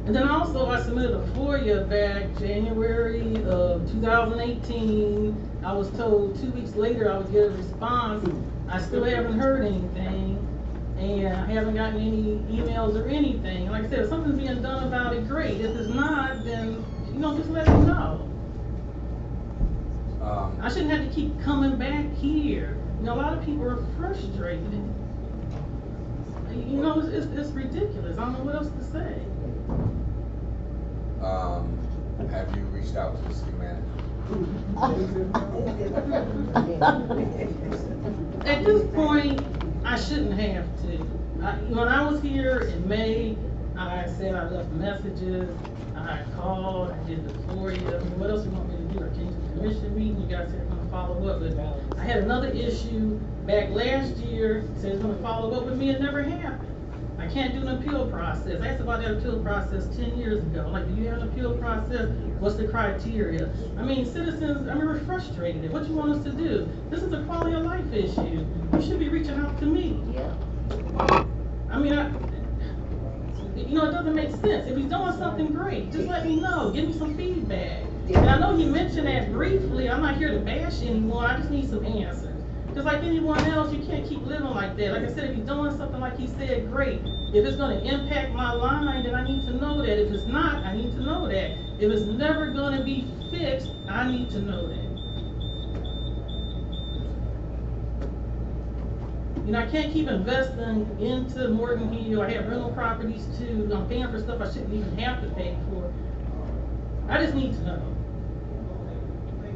And then also I submitted a FOIA back January of 2018. I was told 2 weeks later I would get a response. I still haven't heard anything, and I haven't gotten any emails or anything. Like I said, if something's being done about it, great. If it's not, then, just let me know. I shouldn't have to keep coming back here. You know, a lot of people are frustrated. You know, it's ridiculous. I don't know what else to say. Have you reached out to the city manager? At this point, I shouldn't have to. When I was here in May, I said I left messages, I called, I did the floor. I mean, what else you want me to do? I came to the commission meeting, you guys said you're gonna follow up, but I had another issue back last year, said it's gonna follow up with me, it never happened. I can't do an appeal process. I asked about that appeal process 10 years ago. Like, do you have an appeal process? What's the criteria? I mean, citizens, I mean, we're frustrated. What you want us to do? This is a quality of life issue. You should be reaching out to me. Yeah. I mean, you know, it doesn't make sense. If he's doing something great, just let me know. Give me some feedback. And I know he mentioned that briefly. I'm not here to bash anymore. I just need some answers. Just like anyone else, you can't keep living like that. Like I said, if he's doing something like he said, great. If it's gonna impact my line, then I need to know that. If it's not, I need to know that. If it's never gonna be fixed, I need to know that. You know, I can't keep investing into Morgan Hill. I have rental properties too. I'm paying for stuff I shouldn't even have to pay for. I just need to know.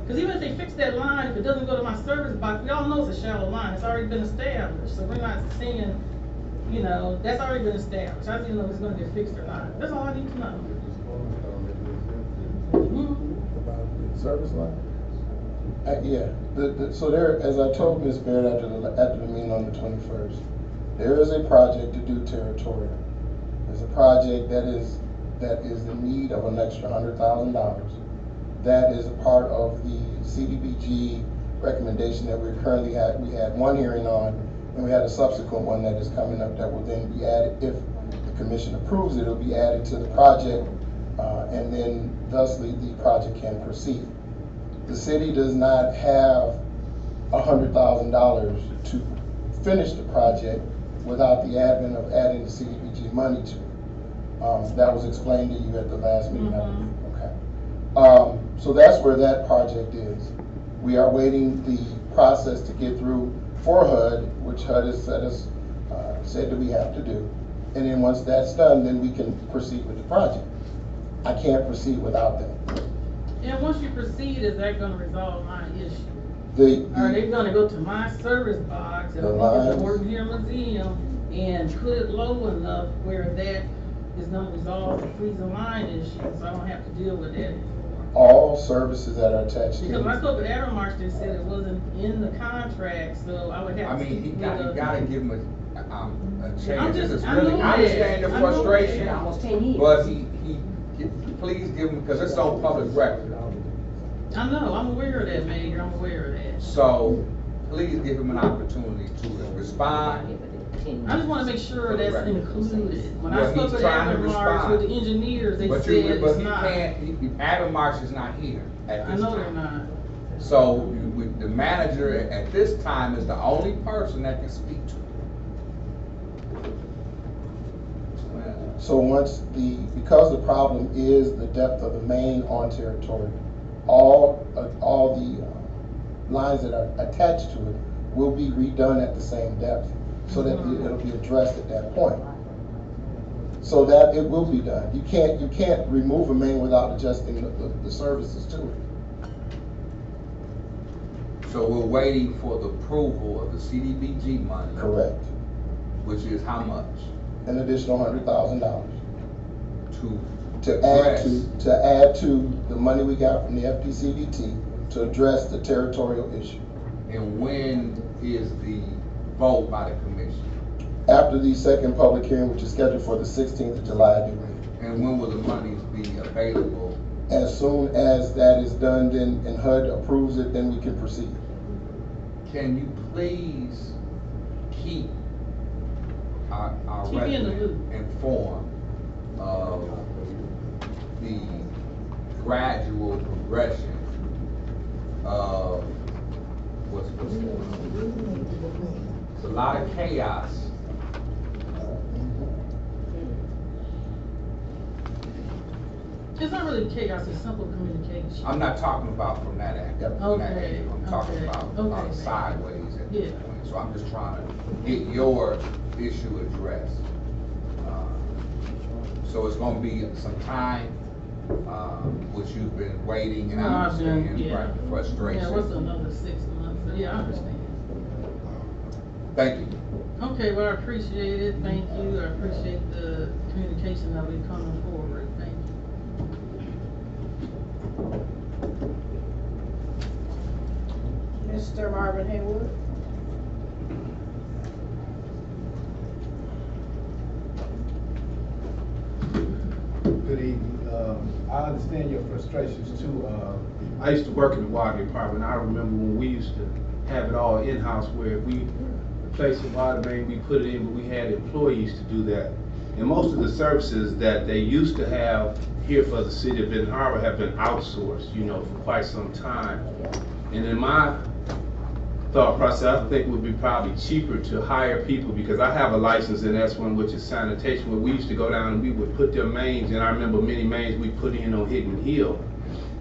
Because even if they fix that line, if it doesn't go to my service box, we all know it's a shallow line. It's already been established. So we're not saying, you know, that's already been established. I just need to know if it's going to get fixed or not. That's all I need to know. About the service line? Yeah, so there, as I told Ms. Baird after the meeting on the 21st, there is a project to do territorial. There's a project that is in need of an extra $100,000. That is a part of the CDBG recommendation that we're currently at. We had one hearing on, and we had a subsequent one that is coming up that will then be added. If the commission approves it, it'll be added to the project, and then thusly the project can proceed. The city does not have $100,000 to finish the project without the advent of adding the CDBG money to it. That was explained to you at the last meeting, I believe. Okay. So that's where that project is. We are waiting the process to get through for HUD, which HUD has said that we have to do. And then once that's done, then we can proceed with the project. I can't proceed without that. And once you proceed, is that going to resolve my issue? Are they going to go to my service box and look at the Morgan Hill Museum and put it low enough where that is going to resolve the freezing line issue, so I don't have to deal with that anymore? All services that are attached to it. Because when I spoke with Aramarch, they said it wasn't in the contract, so I would have to. I mean, you gotta give him a chance. I understand the frustration, Almost 10 years. but please give him, because it's on public record. I know, I'm aware of that, Mayor, I'm aware of that. So, please give him an opportunity to respond. I just want to make sure that's included. When Well, I spoke he's with trying to Aramarch, respond. with the engineers, they But said it's not. Adam Marks is not here at I this know they're time. not. So, the manager at this time is the only person that can speak to him. So because the problem is the depth of the main on territory, all the lines that are attached to it will be redone at the same depth, so that it'll be addressed at that point. So that it will be done. You can't remove a main without adjusting the services to it. So we're waiting for the approval of the CDBG money. Correct. Which is how much? An additional $100,000 To add to the money we got from the FDCDT to address the territorial issue. And when is the vote by the commission? After the second public hearing, which is scheduled for the 16th of July, I believe. And when will the monies be available? As soon as that is done, then, and HUD approves it, then we can proceed. Can you please keep our resident informed of the gradual progression of what's going on? It's a lot of chaos. It's not really chaos, it's simple communication. I'm not talking about from that angle, from that Okay, angle. I'm talking okay, about okay. sideways at this Yeah. point. So I'm just trying to get your issue addressed. So it's gonna be some time, which you've been waiting, and I I've been- understand, yeah. right, the frustration. Yeah, what's another 6 months? So, yeah, I understand. Thank you. Okay, well, I appreciate it, thank you, I appreciate the communication that we coming forward, thank you. Mr. Marvin Haywood. Good evening. I understand your frustrations too. I used to work in the water department. I remember when we used to have it all in-house where we replaced the water main, we put it in, but we had employees to do that. And most of the services that they used to have here for the city of Benton Harbor have been outsourced, you know, for quite some time. And in my thought process, I think it would be probably cheaper to hire people, because I have a license in S1, which is sanitation, where we used to go down and we would put their mains, and I remember many mains we put in on Hidden Hill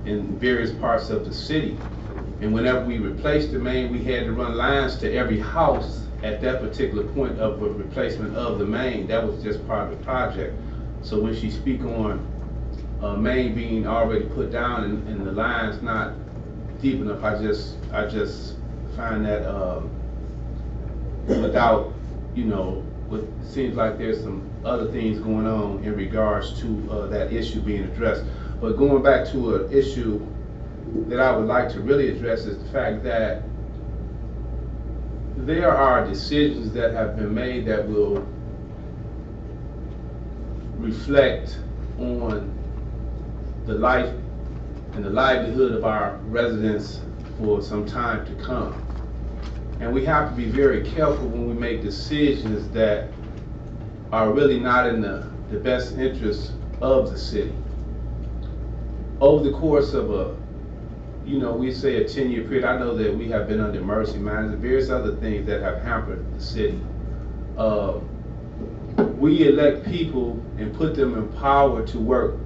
in various parts of the city. And whenever we replaced the main, we had to run lines to every house at that particular point of a replacement of the main. That was just part of the project. So when she speak on main being already put down and the lines not deep enough, I just find that without, you know, what seems like there's some other things going on in regards to that issue being addressed. But going back to an issue that I would like to really address is the fact that there are decisions that have been made that will reflect on the life and the livelihood of our residents for some time to come. And we have to be very careful when we make decisions that are really not in the best interest of the city. Over the course of we say a 10-year period, I know that we have been under emergency management and various other things that have hampered the city. We elect people and put them in power to work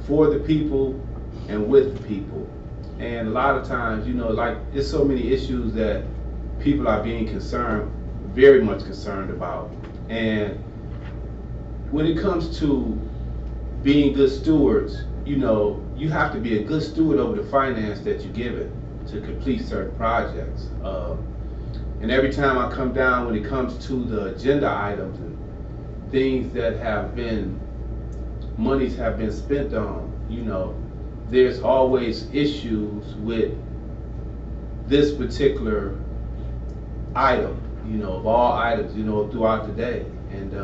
for the people and with the people. And a lot of times, like, there's so many issues that people are being very much concerned about. And when it comes to being good stewards, you have to be a good steward over the finance that you give it to complete certain projects. And every time I come down, when it comes to the agenda items and things that monies have been spent on, there's always issues with this particular item, of all items, throughout the day. And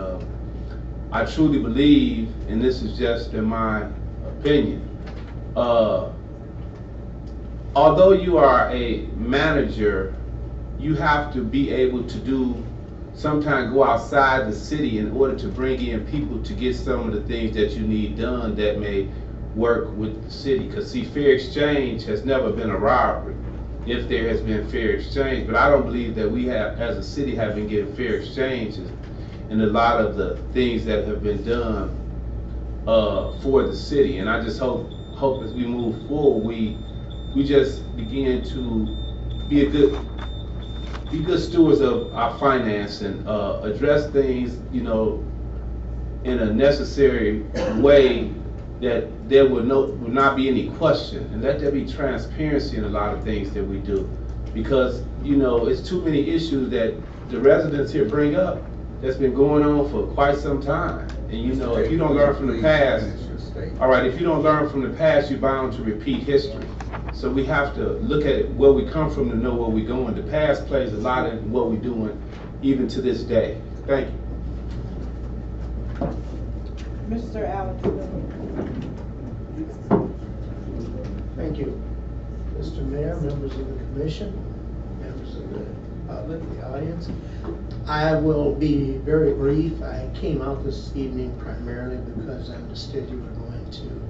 I truly believe, and this is just in my opinion, although you are a manager, you have to be able to sometimes go outside the city in order to bring in people to get some of the things that you need done that may work with the city. Because see, fair exchange has never been a robbery if there has been fair exchange, but I don't believe that we have, as a city, have been getting fair exchanges in a lot of the things that have been done for the city. And I just hope as we move forward, we just begin to be good stewards of our finance and address things, in a necessary way, that there will not be any question, and let there be transparency in a lot of things that we do. Because, it's too many issues that the residents here bring up that's been going on for quite some time. And if you don't learn from the past, all right, if you don't learn from the past, you're bound to repeat history. So we have to look at where we come from to know where we're going. The past plays a lot in what we're doing, even to this day. Thank you. Mr. Alex. Thank you. Mr. Mayor, members of the commission, members of the public, the audience. I will be very brief. I came out this evening primarily because I understood you were going to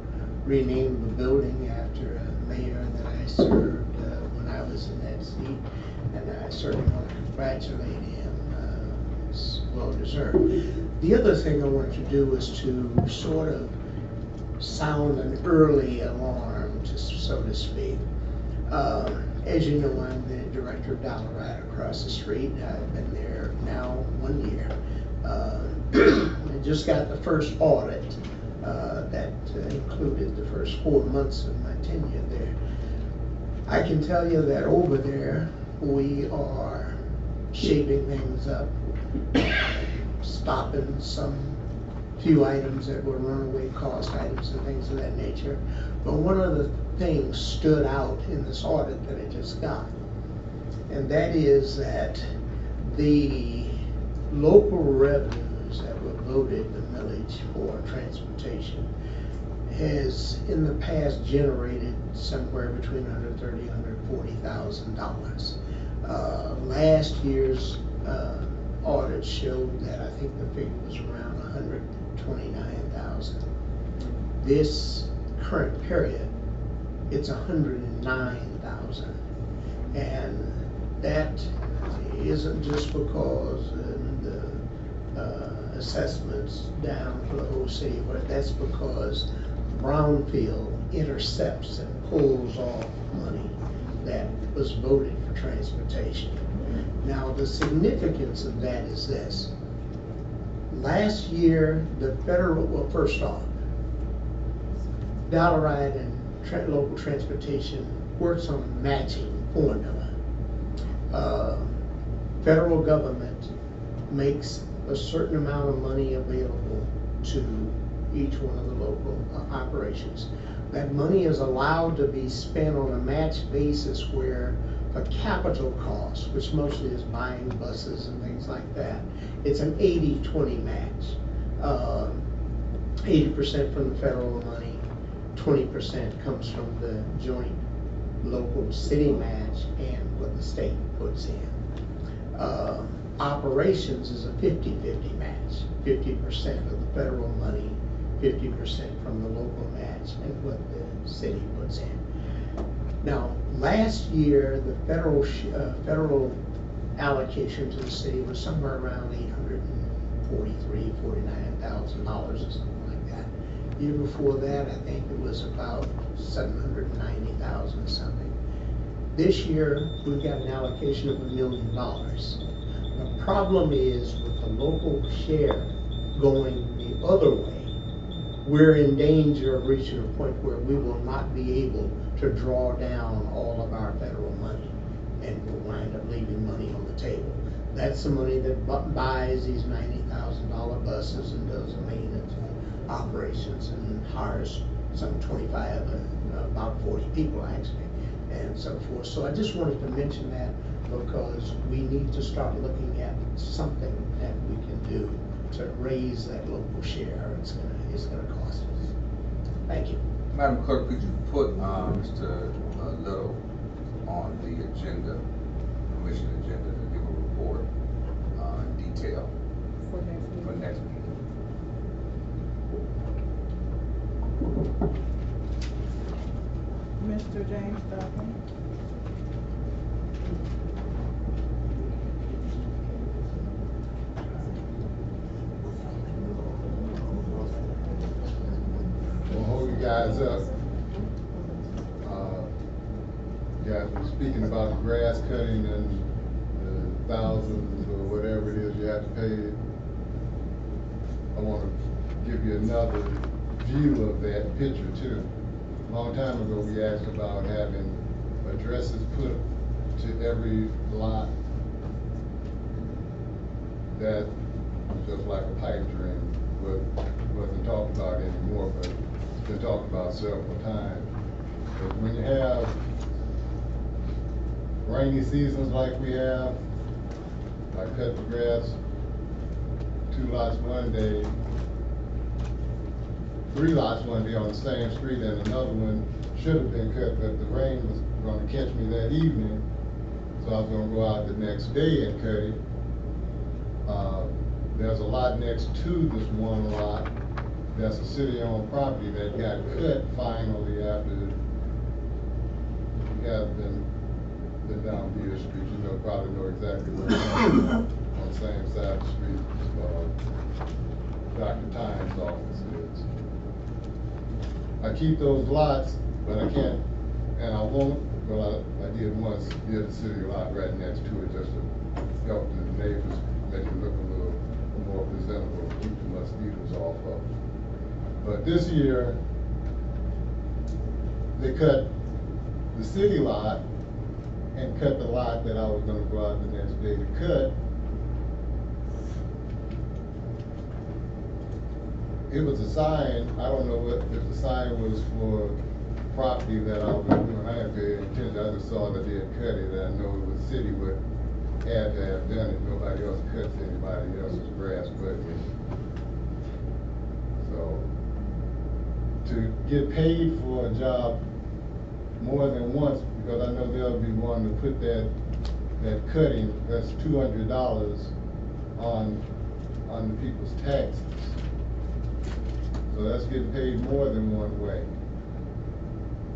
rename the building after a mayor that I served when I was in that seat, and I certainly want to congratulate him. It's well deserved. The other thing I want to do is to sort of sound an early alarm, so to speak. As you know, I'm the director of Dollar Ride across the street. I've been there now 1 year. I just got the first audit that included the first 4 months of my tenure there. I can tell you that over there, we are shaping things up, stopping some few items that were runaway cost items and things of that nature. But one of the things stood out in this audit that I just got, and that is that the local revenues that were voted the millage for transportation has in the past generated somewhere between $130,000 and $140,000. Last year's audit showed that I think the figure was around 129,000. This current period, it's 109,000, and that isn't just because the assessments down for the whole city, but that's because Brownfield intercepts and pulls off money that was voted for transportation. Now, the significance of that is this. Last year, the federal, well, first off, Dollar Ride and local transportation works on a matching formula. Federal government makes a certain amount of money available to each one of the local operations. That money is allowed to be spent on a match basis where the capital cost, which mostly is buying buses and things like that, it's an 80-20 match. 80% from the federal money, 20% comes from the joint local city match and what the state puts in. Operations is a 50-50 match, 50% of the federal money, 50% from the local match and what the city puts in. Now, last year, the federal allocation to the city was somewhere around $849,000 or something like that. The year before that, I think it was about $790,000 something. This year, we've got an allocation of $1 million. The problem is with the local share going the other way, we're in danger of reaching a point where we will not be able to draw down all of our federal money, and we'll wind up leaving money on the table. That's the money that buys these $90,000 buses and does the maintenance and operations and hires some 25, about 40 people actually, and so forth. So I just wanted to mention that because we need to start looking at something that we can do to raise that local share. It's gonna cost us. Thank you. Madam Clerk, could you put Mr. Little on the agenda, commission agenda, to give a report in detail For next meeting. Mr. James Duncan. Hold you guys up. You guys were speaking about the grass cutting and the thousands or whatever it is you have to pay. I want to give you another view of that picture too. A long time ago, we asked about having addresses put to every lot. That was just like a pipe dream, but wasn't talked about anymore, but it's been talked about several times. But when you have rainy seasons like we have, I cut the grass 2 lots one day, 3 lots one day on the same street, and another one should have been cut, but the rain was going to catch me that evening, so I was going to go out the next day and cut it. There's a lot next to this one lot that's a city-owned property that got cut finally after you have been down Beer Street. You know, probably know exactly where it's on the same side of the street Dr. Tynes' office is. I keep those lots, but I can't, and I won't, well, I did once, did a city lot right next to it, just to help the neighbors, make it look a little more presentable, keep the mosquitoes off of it. But this year, they cut the city lot and cut the lot that I was gonna go out the next day to cut. It was a sign, I don't know if the sign was for property that I was doing. I had the intention, I just saw that they had cut it, and I know the city would had to have done it. Nobody else cuts anybody else's grass but me. So, to get paid for a job more than once, because I know they'll be wanting to put that cutting, that's $200 on the people's taxes. So that's getting paid more than one way.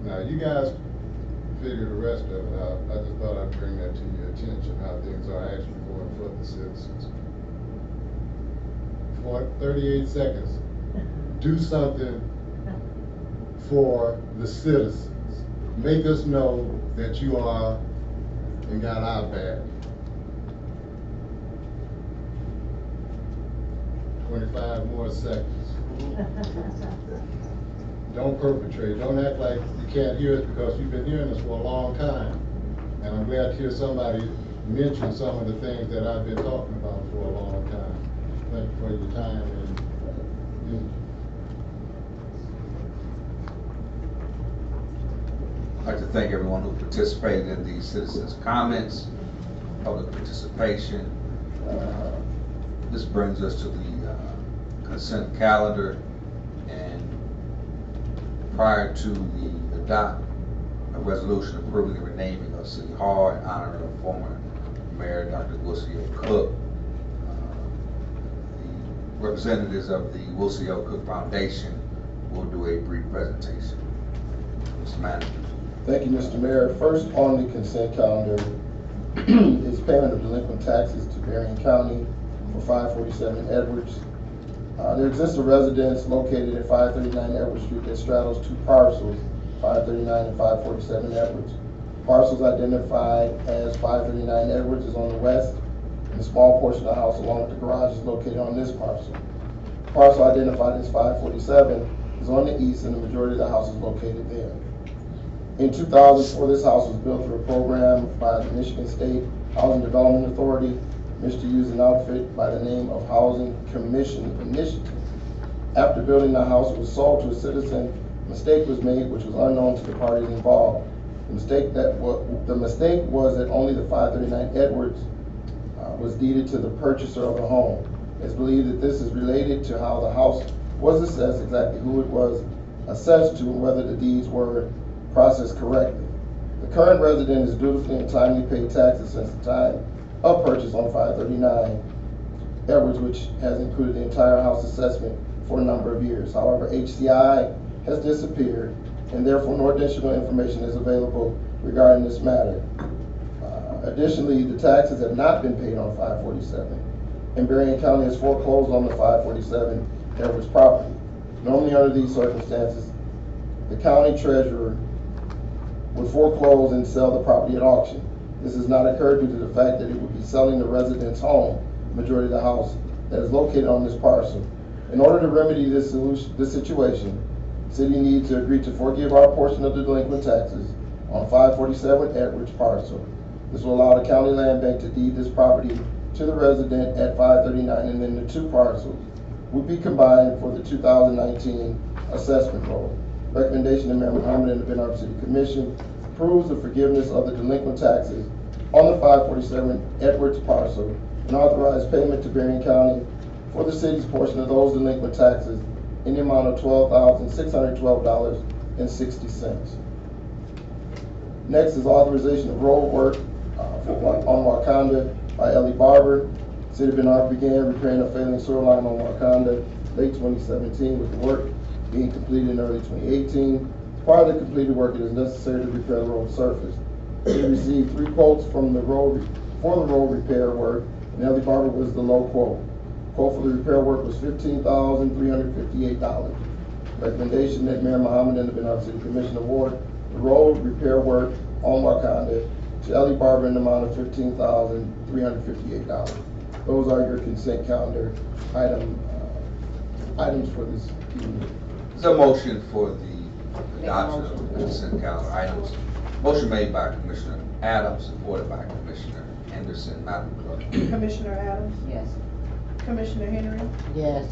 Now, you guys figure the rest of it out. I just thought I'd bring that to your attention, how things are actually going for the citizens. For 38 seconds, do something for the citizens. Make us know that you are and got our back. 25 more seconds. Don't perpetrate. Don't act like you can't hear us, because you've been hearing us for a long time. And I'm glad to hear somebody mention some of the things that I've been talking about for a long time. Thank you for your time. I'd like to thank everyone who participated in the citizens' comments, public participation. This brings us to the consent calendar, and prior to the adopt a resolution approving the renaming of City Hall in honor of former Mayor Dr. Wilsie O. Cook, the representatives of the Wilsie O. Cook Foundation will do a brief presentation. Mr. Manager. Thank you, Mr. Mayor. First on the consent calendar is payment of delinquent taxes to Berrien County for 547 Edwards. There exists a residence located at 539 Edwards Street that straddles two parcels, 539 and 547 Edwards. Parcels identified as 539 Edwards is on the west, and a small portion of the house along with the garage is located on this parcel. The parcel identified as 547 is on the east, and the majority of the house is located there. In 2004, this house was built through a program by the Michigan State Housing Development Authority, to use an outfit by the name of Housing Commission Initiative. After building the house, it was sold to a citizen. A mistake was made, which was unknown to the parties involved. The mistake was that only the 539 Edwards was deeded to the purchaser of the home. It's believed that this is related to how the house was assessed, exactly who it was assessed to, and whether the deeds were processed correctly. The current resident is dutifully and timely paid taxes since the time of purchase on 539 Edwards, which has included the entire house assessment for a number of years. However, HCI has disappeared, and therefore no additional information is available regarding this matter. Additionally, the taxes have not been paid on 547, and Berrien County has foreclosed on the 547 Edwards property. Normally, under these circumstances, the county treasurer would foreclose and sell the property at auction. This has not occurred due to the fact that it would be selling the resident's home, the majority of the house, that is located on this parcel. In order to remedy this situation, the city needs to agree to forgive our portion of the delinquent taxes on 547 Edwards parcel. This will allow the county land bank to deed this property to the resident at 539, and then the two parcels would be combined for the 2019 assessment roll. Recommendation of Mayor Muhammad and the Ben Arbor City Commission approves the forgiveness of the delinquent taxes on the 547 Edwards parcel and authorize payment to Berrien County for the city's portion of those delinquent taxes in the amount of $12,612.60. Next is authorization of road work on Wakanda by Ellie Barber. City of Ben Arbor began repairing a failing sewer line on Wakanda late 2017, with the work being completed in early 2018. As part of the completed work, it is necessary to repair the road surface. We received 3 quotes from the road for the road repair work, and Ellie Barber was the low quote. Quote for the repair work was $15,358. Recommendation that Mayor Muhammad and the Benton City Commission award the road repair work on Wakanda to Ellie Barber in the amount of $15,358. Those are your consent calendar items for this evening. There's a motion for the adoption of the consent calendar items. Motion made by Commissioner Adams, supported by Commissioner Henderson. Madam Clerk. Commissioner Adams? Yes. Commissioner Henry? Yes.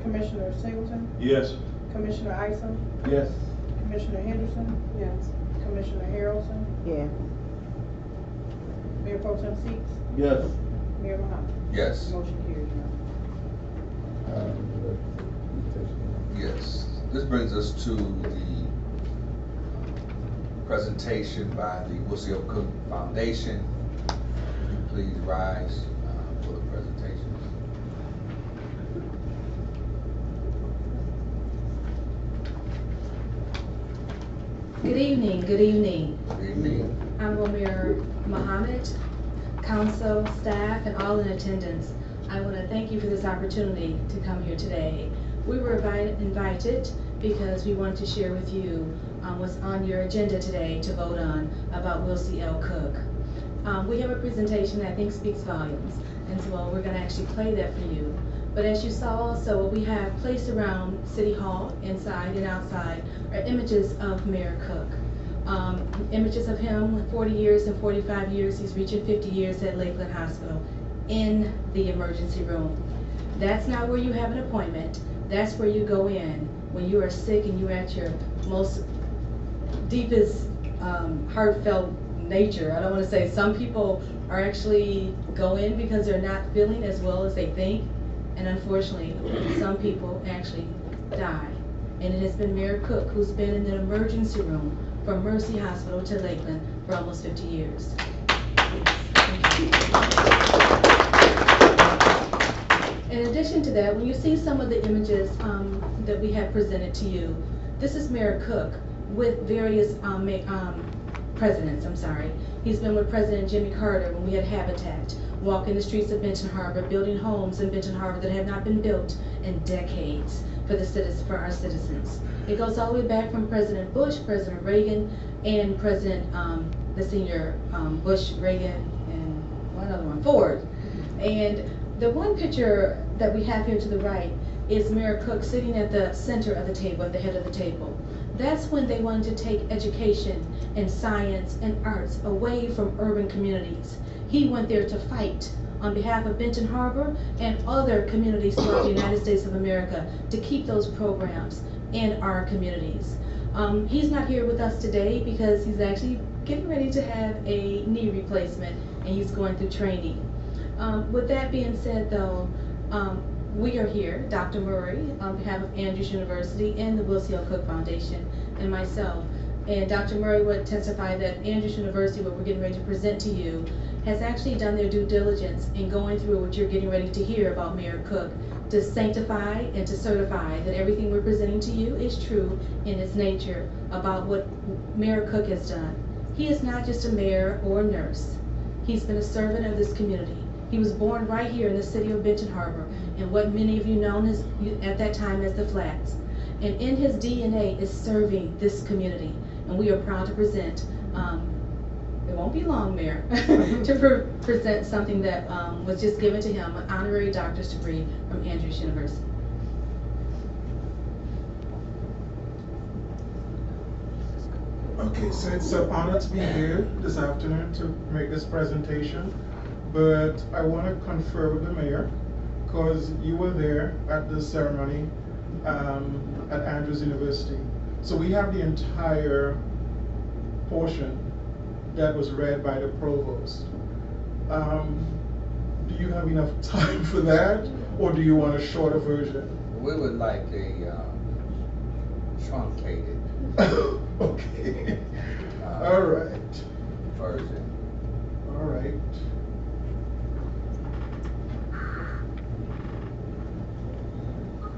Commissioner Singleton? Yes. Commissioner Isom? Yes. Commissioner Henderson? Yes. Commissioner Harrelson? Yeah. Mayor Pro Tem Seats? Yes. Mayor Muhammad? Yes. Motion carries, Your Honor. Yes. This brings us to the presentation by the Wilsie L. Cook Foundation. Would you please rise for the presentation? Good evening, good evening. Good evening. Honorable Mayor Muhammad, council, staff, and all in attendance. I want to thank you for this opportunity to come here today. We were invited because we want to share with you what's on your agenda today to vote on about Wilsie L. Cook. We have a presentation that I think speaks volumes, and so we're going to actually play that for you. But as you saw also, we have placed around City Hall, inside and outside, are images of Mayor Cook. Images of him, 40 years and 45 years, he's reaching 50 years at Lakeland Hospital in the emergency room. That's not where you have an appointment. That's where you go in when you are sick and you're at your most deepest heartfelt nature. I don't want to say some people are actually go in because they're not feeling as well as they think, and unfortunately some people actually die. And it has been Mayor Cook who's been in the emergency room from Mercy Hospital to Lakeland for almost 50 years. In addition to that, when you see some of the images that we have presented to you, this is Mayor Cook with various presidents, He's been with President Jimmy Carter when we had Habitat, walking the streets of Benton Harbor, building homes in Benton Harbor that have not been built in decades for our citizens. It goes all the way back from President Bush, President Reagan, and President, the senior Bush, Reagan, and one other one, Ford. And the one picture that we have here to the right is Mayor Cook sitting at the center of the table, at the head of the table. That's when they wanted to take education and science and arts away from urban communities. He went there to fight on behalf of Benton Harbor and other communities throughout the United States of America to keep those programs in our communities. He's not here with us today because he's actually getting ready to have a knee replacement and he's going through training. With that being said though, we are here, Dr. Murray, on behalf of Andrews University and the Wilsie L. Cook Foundation, and myself. And Dr. Murray would testify that Andrews University, what we're getting ready to present to you, has actually done their due diligence in going through what you're getting ready to hear about Mayor Cook, to sanctify and to certify that everything we're presenting to you is true in its nature about what Mayor Cook has done. He is not just a mayor or a nurse. He's been a servant of this community. He was born right here in the city of Benton Harbor, in what many of you known as, at that time as the Flats. And in his DNA is serving this community. And we are proud to present, it won't be long, Mayor, to present something that was just given to him, an honorary doctor's degree from Andrews University. Okay, so it's an honor to be here this afternoon to make this presentation, but I want to confer with the mayor, because you were there at the ceremony at Andrews University. So we have the entire portion that was read by the provost. Do you have enough time for that, or do you want a shorter version? We would like a truncated okay. All right. version. All right.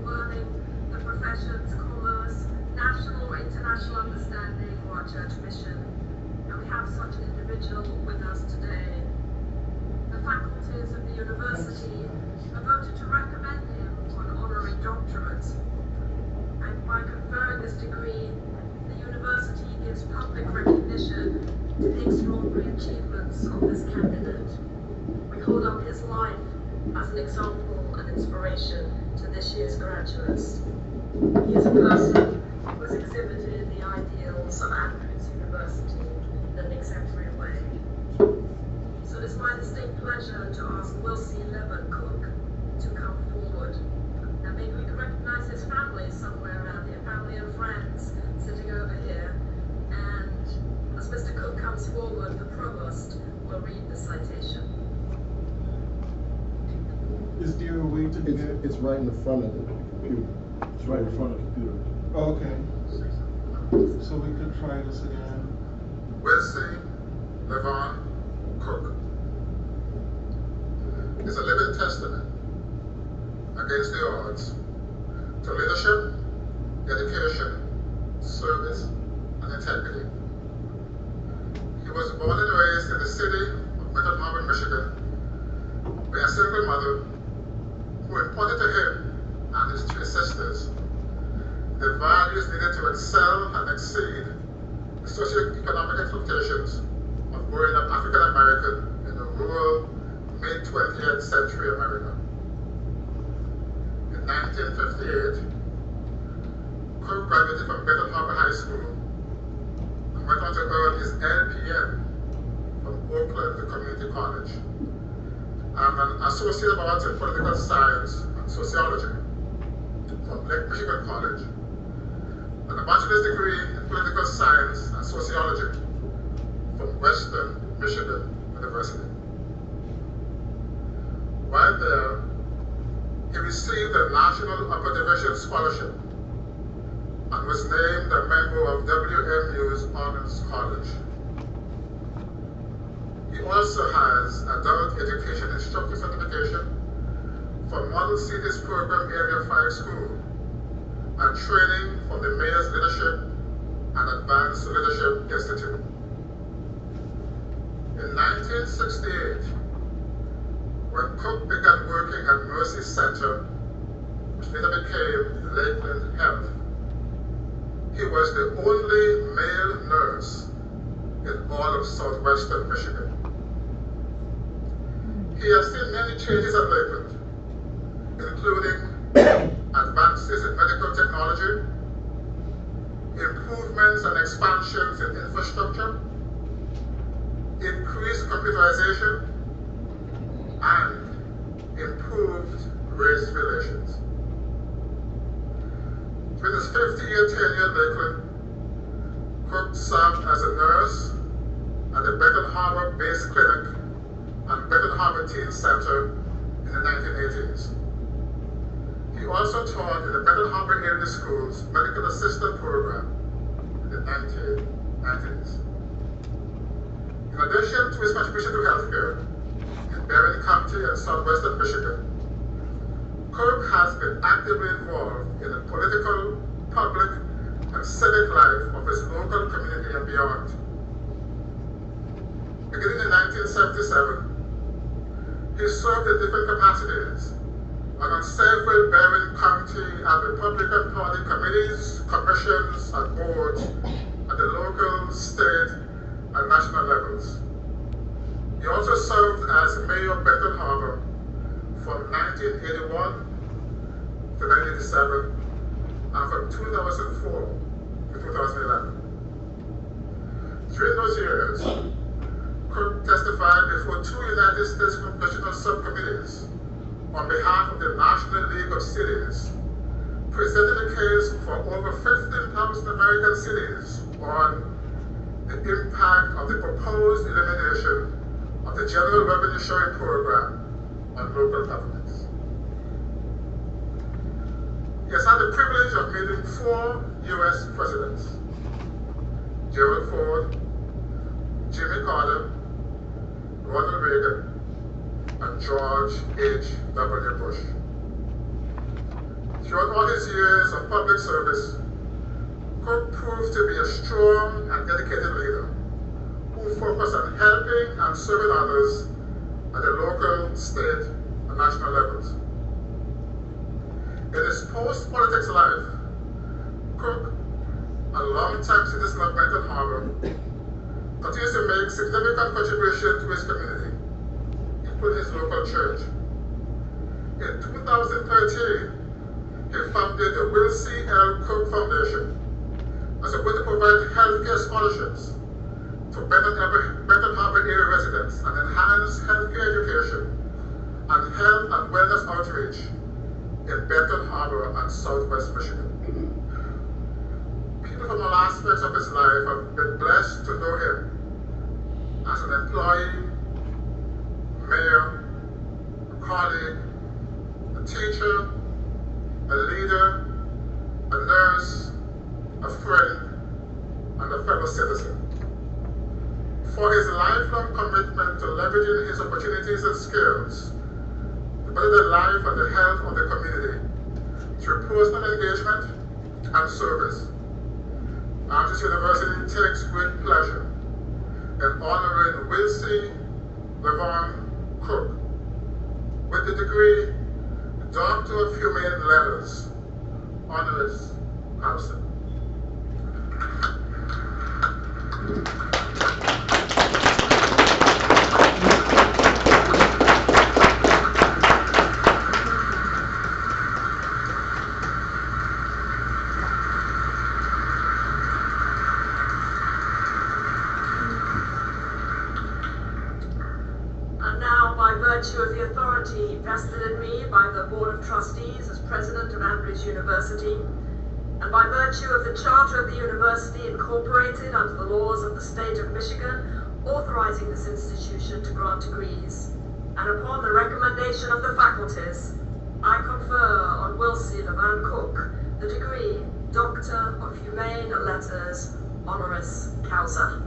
Learning the profession, scholars, national or international understanding or our church mission. And we have such an individual with us today. The faculties of the university have voted to recommend him for an honorary doctorate. And by as an example and inspiration to this year's graduates. He is a person who has exhibited the ideals of Andrews University in an exemplary way. So it is my distinct pleasure to ask Will C. Levin Cook to come forward. And maybe we can recognize his family somewhere around here, family and friends sitting over here. And as Mr. Cook comes forward, the provost will read the citation. Is there a way to do that? It's right in the front of the computer. It's right in front of the computer. Okay. So we could try this again. Will C. Levin Cook is a living testament against the odds to leadership, dedication, service, and integrity. He was born and raised in the city of Benton, Michigan, by a single mother who imparted to him and his three sisters the values needed to excel and exceed the socioeconomic expectations of growing up African American in the rural mid-20th century America. In 1958, Cook graduated from Benton Harbor High School and went on to earn his LPN from Oakland Community College and an Associate of Arts in Political Science and Sociology from Lake Michigan College, and a bachelor's degree in Political Science and Sociology from Western Michigan University. While there, he received a National Upper Division Scholarship and was named a member of WMU's Honors College. He also has Adult Education Instructor Certification from Model Cities Program Area 5 School and training from the Mayor's Leadership and Advanced Leadership Institute. In 1968, when Cook began working at Mercy Center, which later became Lakeland Health, he was the only male nurse in all of southwestern Michigan. He has seen many changes at Lakeland, including advances in medical technology, improvements and expansions in infrastructure, increased computerization, and improved race relations. During his 50-year tenure at Lakeland, Cook served as a nurse at the Benton Harbor Base Clinic and Benton Harbor Teen Center in the 1980s. He also taught in the Benton Harbor Area School's Medical Assistant Program in the 1990s. In addition to his contribution to healthcare in Berrien County and southwestern Michigan, Cook has been actively involved in the political, public, and civic life of his local community and beyond. Beginning in 1977, he served in different capacities and on several Berrien County and Republican Party committees, commissions, and boards at the local, state, and national levels. He also served as Mayor of Benton Harbor from 1981 to 1987 and from 2004 to 2011. During those years, Cook testified before two United States congressional subcommittees on behalf of the National League of Cities, presenting a case for over 15,000 American cities on the impact of the proposed elimination of the General Revenue Sharing Program on local governments. He has had the privilege of meeting 4 U.S. presidents: Gerald Ford, Jimmy Carter, Ronald Reagan, and George H.W. Bush. Throughout all his years of public service, Cook proved to be a strong and dedicated leader who focused on helping and serving others at the local, state, and national levels. In his post-politics life, Cook, a long-time citizen of Benton Harbor, continues to make significant contribution to his community, including his local church. In 2013, he founded the Will C. L. Cook Foundation as a way to provide healthcare scholarships to Benton Harbor area residents and enhance healthcare education and health and wellness outreach in Benton Harbor and Southwest Michigan. People from all aspects of his life have been blessed to know him as an employee, mayor, a colleague, a teacher, a leader, a nurse, a friend, and a fellow citizen. For his lifelong commitment to leveraging his opportunities and skills to better the life and the health of the community through personal engagement and service, Artist University takes great pleasure in honoring Will C. LeVon Cook with the degree Doctor of Humane Letters, honoris causa. And now, by virtue of the authority vested in me by the Board of Trustees as President of Ambridge University, and by virtue of the Charter of the University incorporated under the laws of the State of Michigan, authorizing this institution to grant degrees, and upon the recommendation of the faculties, I confer on Will C. LeVon Cook the degree Doctor of Humane Letters, honoris causa.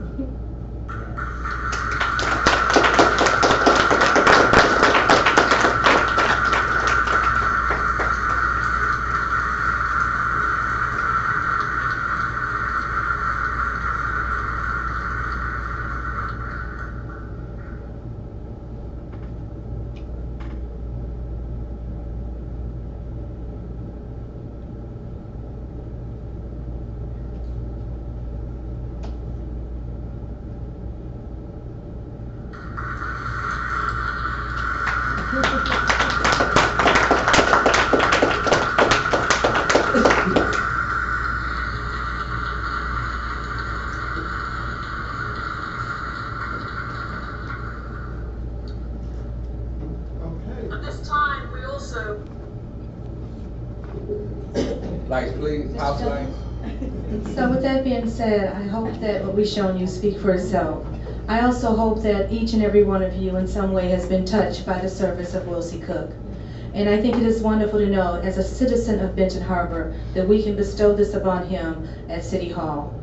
At this time, we also... Lights, please, house lights. So with that being said, I hope that what we've shown you speak for itself. I also hope that each and every one of you in some way has been touched by the service of Will C. Cook. And I think it is wonderful to know, as a citizen of Benton Harbor, that we can bestow this upon him at City Hall.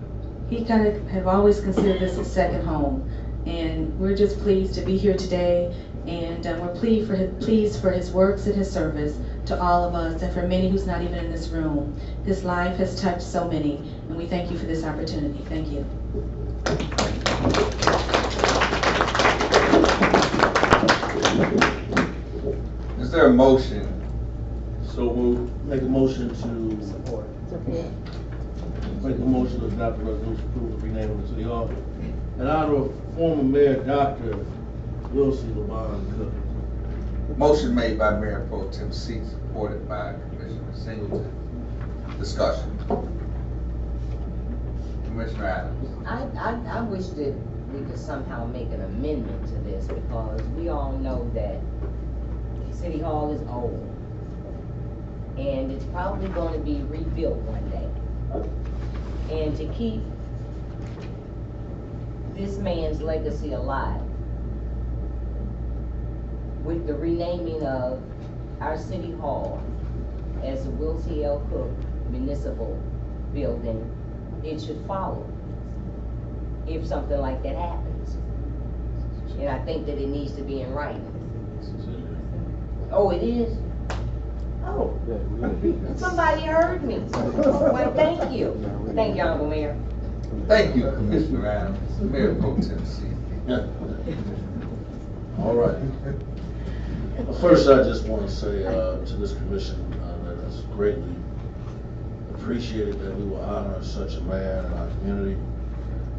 He kind of have always considered this his second home. And we're just pleased to be here today, and we're pleased for his works and his service to all of us, and for many who's not even in this room. His life has touched so many, and we thank you for this opportunity. Thank you. Is there a motion? So we'll make a motion to support. Make a motion to adopt the resolution approving the renaming of City Hall in honor of former Mayor Dr. Will C. LeVon Cook. Motion made by Mayor Pro Tem C, supported by Commissioner Singleton. Discussion. Commissioner Adams. I wish that we could somehow make an amendment to this, because we all know that City Hall is old. And it's probably going to be rebuilt one day. And to keep this man's legacy alive, with the renaming of our City Hall as the Will C. L. Cook Municipal Building, it should follow if something like that happens. And I think that it needs to be in writing. Oh, it is? Oh, somebody heard me. Well, thank you. Thank you, Honorable Mayor. Thank you, Commissioner Adams. Mayor Pro Tem C. All right. First, I just want to say to this commission that it's greatly appreciated that we will honor such a man in our community.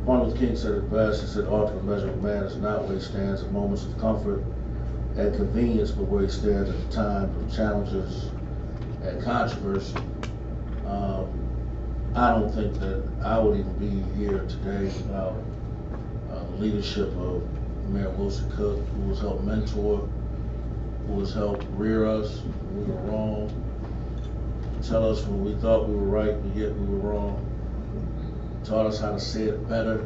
Martin Luther King said it best. He said, "The ultimate measure of man is not what he stands in moments of comfort, and convenience, but where he stands at the time of challenges and controversy. I don't think that I would even be here today without the leadership of Mayor Wilson Cook, who has helped mentor, who has helped rear us when we were wrong, tell us when we thought we were right, but yet we were wrong, taught us how to say it better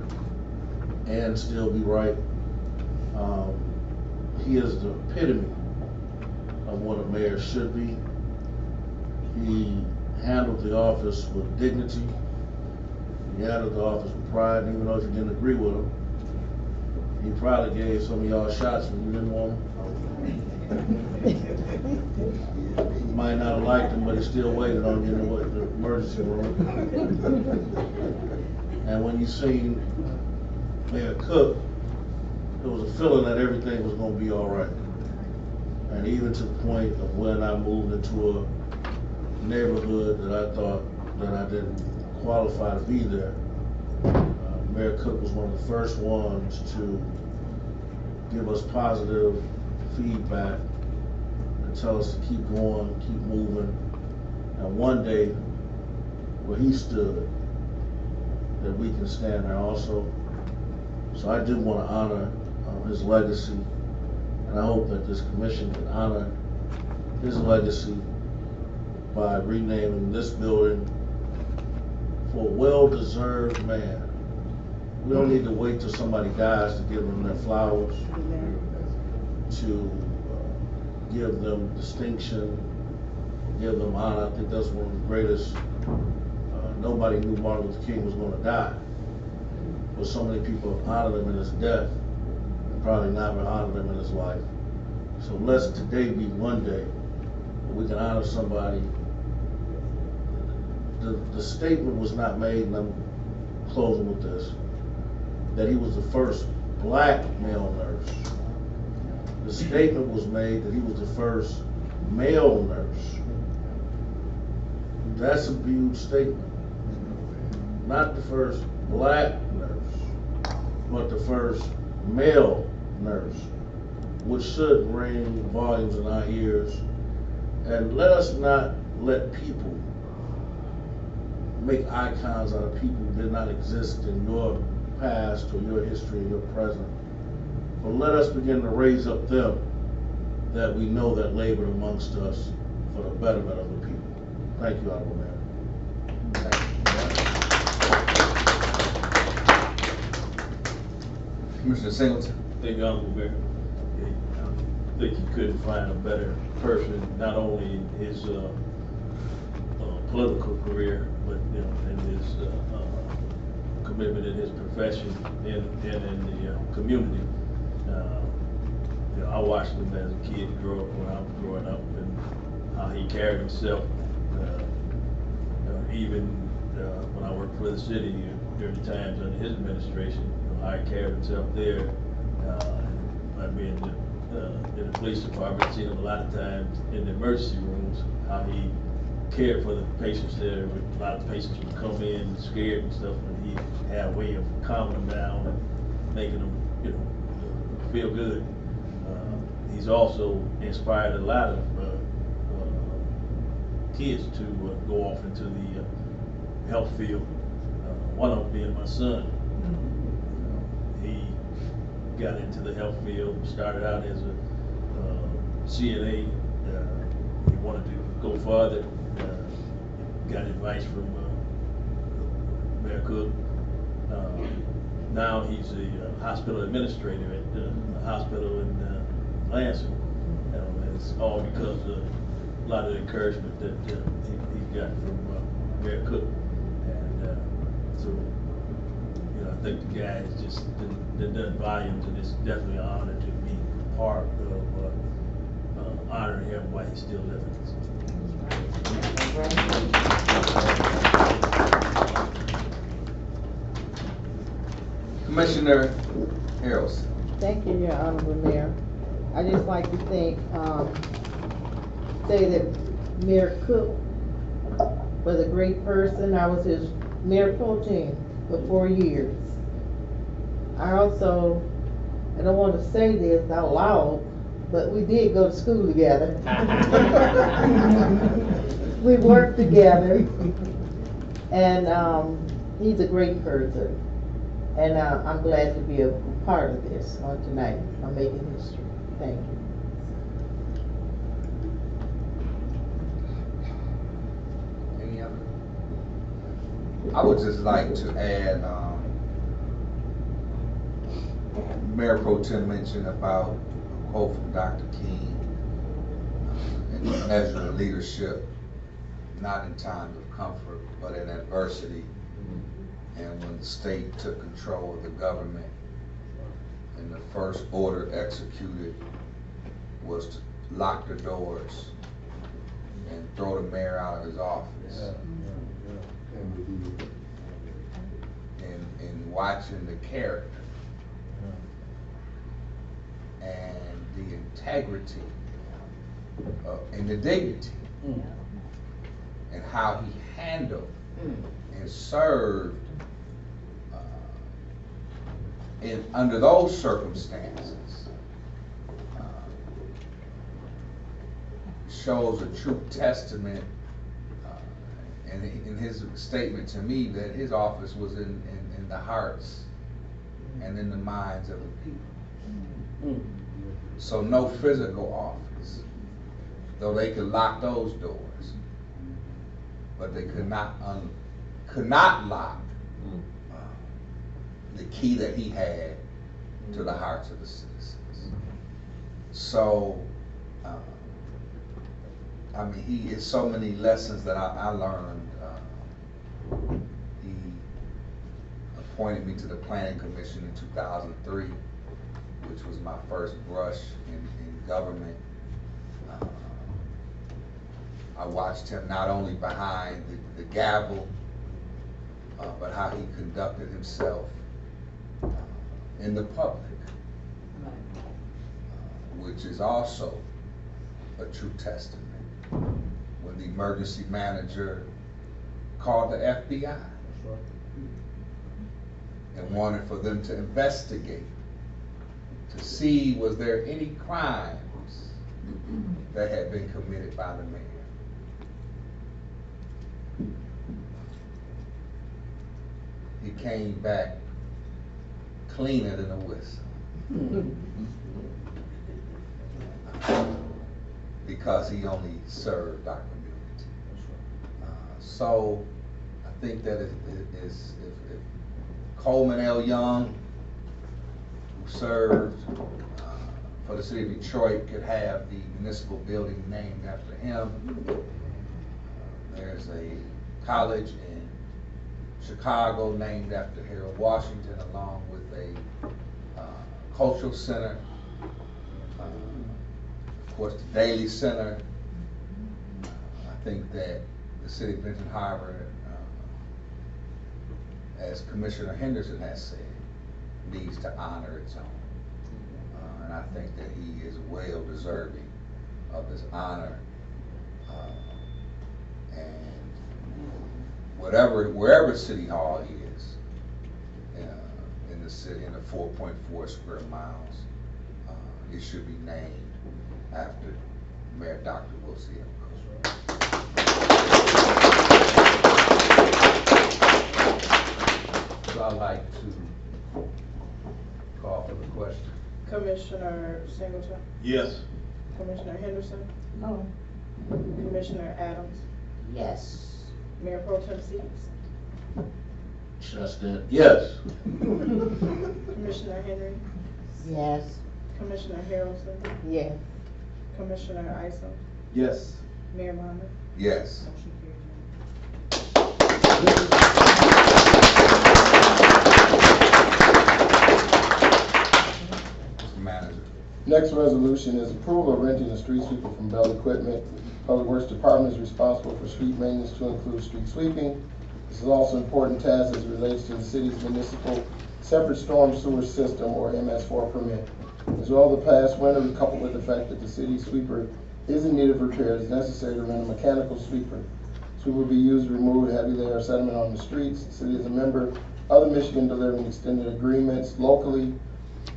and still be right. He is the epitome of what a mayor should be. He handled the office with dignity. He handled the office with pride, and even though you didn't agree with him, he probably gave some of y'all shots when you didn't want them. You might not have liked him, but he still waited on you in the emergency room. And when you seen Mayor Cook, there was a feeling that everything was going to be all right. And even to the point of when I moved into a neighborhood that I thought that I didn't qualify to be there, Mayor Cook was one of the first ones to give us positive feedback and tell us to keep going, keep moving. And one day, where he stood, that we can stand there also. So I do want to honor his legacy, and I hope that this commission can honor his legacy by renaming this building for a well-deserved man. We don't need to wait till somebody dies to give them their flowers, to give them distinction, give them honor. I think that's one of the greatest. Nobody knew Martin Luther King was going to die, but so many people honored him in his death and probably never honored him in his life. So let's today be one day that we can honor somebody. The statement was not made, and I'm closing with this, that he was the first black male nurse. The statement was made that he was the first male nurse. That's a huge statement. Not the first black nurse, but the first male nurse, which should ring volumes in our ears. And let us not let people make icons out of people who did not exist in your past or your history or your present. But let us begin to raise up them that we know that labored amongst us for the betterment of the people. Thank you, Honorable Mayor. Commissioner Singleton. Thank you, Honorable Mayor. I think you couldn't find a better person, not only in his political career, but in his commitment in his profession and in the community. I watched him as a kid grow up when I was growing up, and how he carried himself. Even when I worked for the city during the times under his administration, how he carried himself there. I've been in the police department, seen him a lot of times in the emergency rooms, how he cared for the patients there. A lot of patients would come in scared and stuff, and he had a way of calming them down and making them, feel good. He's also inspired a lot of kids to go off into the health field. One of them being my son. He got into the health field, started out as a CNA. He wanted to go farther. Got advice from Mayor Cook. Now he's a hospital administrator at the hospital in Lansing. And it's all because of a lot of the encouragement that he got from Mayor Cook. And so, I think the guy has just done volumes, and it's definitely an honor to be part of honoring him while he's still living. Commissioner Harrelson. Thank you, Your Honorable Mayor. I just like to say that Mayor Cook was a great person. I was his mayor pro tem for 4 years. I don't want to say this out loud, but we did go to school together. We worked together, and he's a great person. And I'm glad to be a part of this on tonight. I'm making history. Thank you. Any other? I would just like to add, Mayor Pro Tem mentioned about a quote from Dr. King, and the measure of leadership, not in times of comfort, but in adversity. And when the state took control of the government, and the first order executed was to lock the doors and throw the mayor out of his office. And watching the character and the integrity and the dignity and how he handled and served under those circumstances shows a true testament in his statement to me that his office was in the hearts and in the minds of the people. So no physical office, though they could lock those doors, but they could not lock the key that he had to the hearts of the citizens. So, I mean, he is so many lessons that I learned. He appointed me to the Planning Commission in 2003, which was my first brush in government. I watched him not only behind the gavel, but how he conducted himself in the public, which is also a true testament. When the emergency manager called the FBI and wanted for them to investigate to see was there any crimes that had been committed by the mayor. He came back cleaner than a whistle. Because he only served our community. So I think that if Coleman L. Young, who served for the city of Detroit, could have the municipal building named after him, there's a college in Chicago named after Harold Washington, along with a cultural center. Of course, the Daily Center. I think that the city of Benton Harbor, as Commissioner Henderson has said, needs to honor its own. And I think that he is well deserving of this honor. And wherever City Hall is in the city, in the 4.4 square miles, it should be named after Mayor Dr. Wilson. So I'd like to call for the question. Commissioner Singleton? Yes. Commissioner Henderson? No. Commissioner Adams? Yes. Mayor Pro Tem Seats? Justin, yes. Commissioner Henry? Yes. Commissioner Harrelson? Yes. Commissioner Isom? Yes. Mayor Muhammad? Yes. Motion carries. Mr. Manager. Next resolution is approval of renting a street sweeper from Bell Equipment. Public Works Department is responsible for street maintenance to include street sweeping. This is also an important task as it relates to the city's municipal separate storm sewer system, or MS4 permit. As well, the past winter, coupled with the fact that the city sweeper is in need of repair, it is necessary to rent a mechanical sweeper. Sweeper will be used to remove heavy layer sediment on the streets. The city is a member of the Michigan Delivering Extended Agreements locally,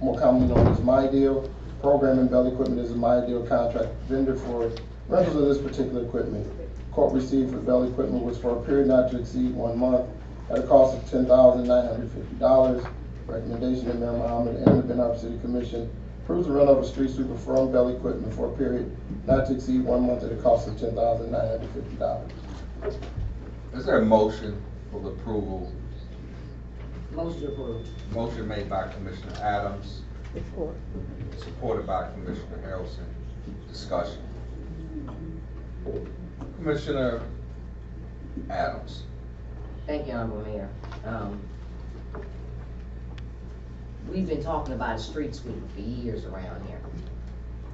more commonly known as My Deal. Program and Bell Equipment is a My Deal contract vendor for rentals of this particular equipment. Quote received for Bell Equipment was for a period not to exceed 1 month at a cost of $10,950. Recommendation of Mayor Muhammad and the Ben Arbor City Commission approves the rental of a street sweeper from Bell Equipment for a period not to exceed 1 month at a cost of $10,950. Is there a motion for the approval? Motion approved. Motion made by Commissioner Adams, Support. supported by Commissioner Harrelson. Discussion. Commissioner Adams. Thank you, Honorable Mayor. We've been talking about a street sweeper for years around here.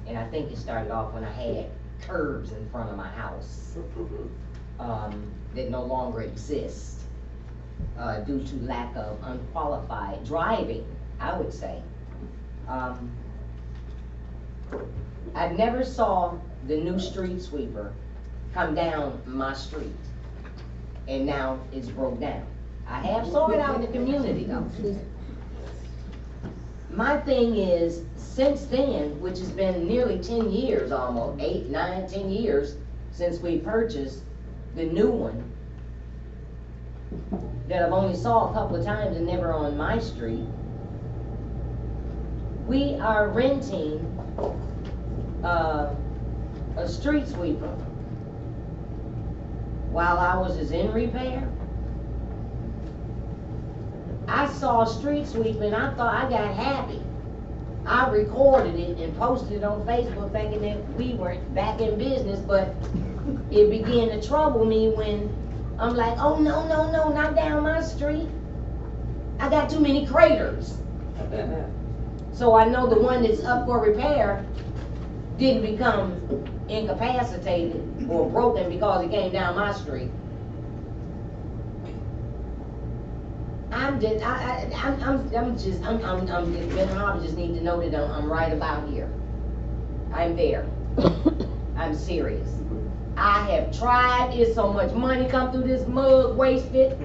And I think it started off when I had curbs in front of my house that no longer exist due to lack of unqualified driving, I would say. I never saw the new street sweeper come down my street, and now it's broke down. I have saw it out in the community though. My thing is, since then, which has been nearly 10 years, almost 8, 9, 10 years since we purchased the new one, that I've only saw a couple of times and never on my street, we are renting a street sweeper while ours is in repair. I saw street sweeping, I thought I got happy. I recorded it and posted it on Facebook thinking that we were back in business, but it began to trouble me when I'm like, oh no, no, no, not down my street. I got too many craters. So I know the one that's up for repair didn't become incapacitated or broken because it came down my street. I'm just need to know that I'm right about here. I'm there. I'm serious. I have tried. It's so much money come through this mug wasted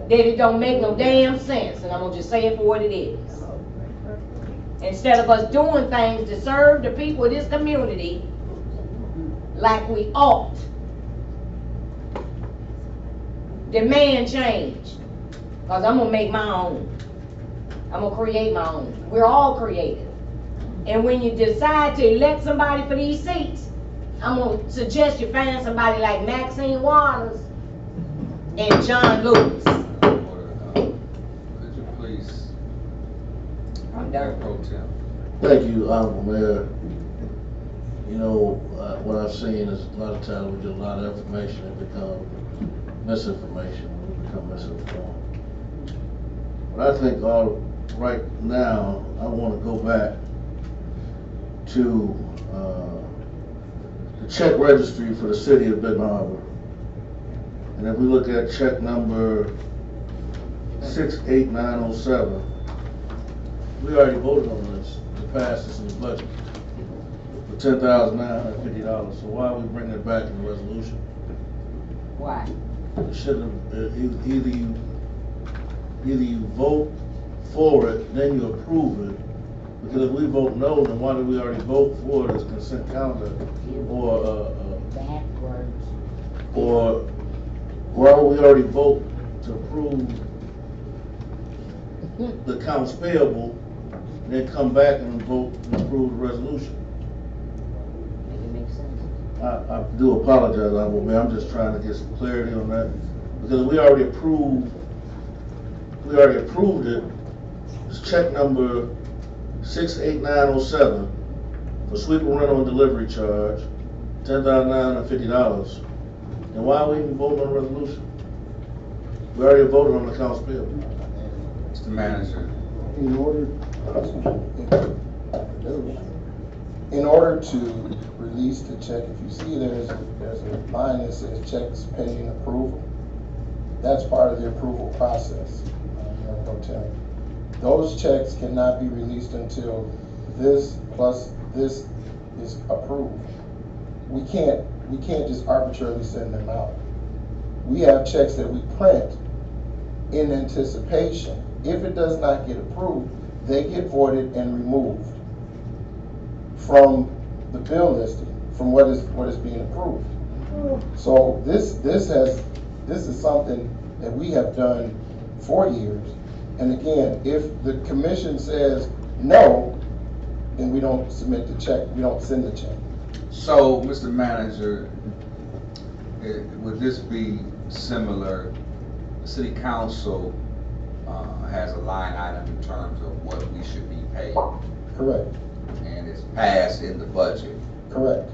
that it don't make no damn sense. And I'm gonna just say it for what it is. Instead of us doing things to serve the people of this community like we ought, demand change. Because I'm going to make my own. I'm going to create my own. We're all creative. And when you decide to elect somebody for these seats, I'm going to suggest you find somebody like Maxine Waters and John Lewis. Could you please? I'm done. Pro Tem. Thank you, Honorable Mayor. You know, what I've seen is a lot of times we get a lot of information and become misinformation. We become misinformed. But I think right now, I want to go back to the check registry for the city of Benton Harbor. And if we look at check number 68907, we already voted on this to pass this in the budget for $10,950. So why are we bringing it back in the resolution? Why? It should have, either you vote for it, then you approve it. Because if we vote no, then why did we already vote for it as consent calendar? Or why would we already vote to approve the accounts payable, then come back and vote and approve the resolution? Make it make sense. I do apologize, Honorable Mayor. I'm just trying to get some clarity on that. Because we already approved it. It's check number 68907 for sweeper rental and delivery charge, $10,950. And why are we even voting on the resolution? We already voted on the accounts payable. Mr. Manager. In order to release the check, if you see there's a line that says checks pending approval. That's part of the approval process. Those checks cannot be released until this plus this is approved. We can't just arbitrarily send them out. We have checks that we print in anticipation. If it does not get approved, they get voided and removed. from the bill listing, from what is being approved. So this is something that we have done for years. And again, if the commission says no, then we don't submit the check, we don't send the check. So, Mr. Manager, would this be similar? The city council has a line item in terms of what we should be paid. Correct. And it's passed in the budget. Correct.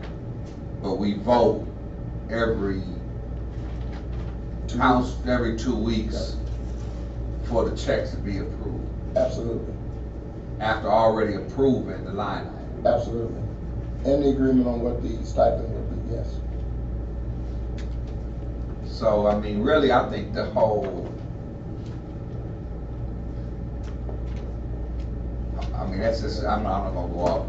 But we vote every 2 weeks for the checks to be approved. Absolutely. After already approving the line item. Absolutely. And the agreement on what the stipend would be, yes. So, I mean, really, I think the whole, I mean, that's just, I'm not gonna go off.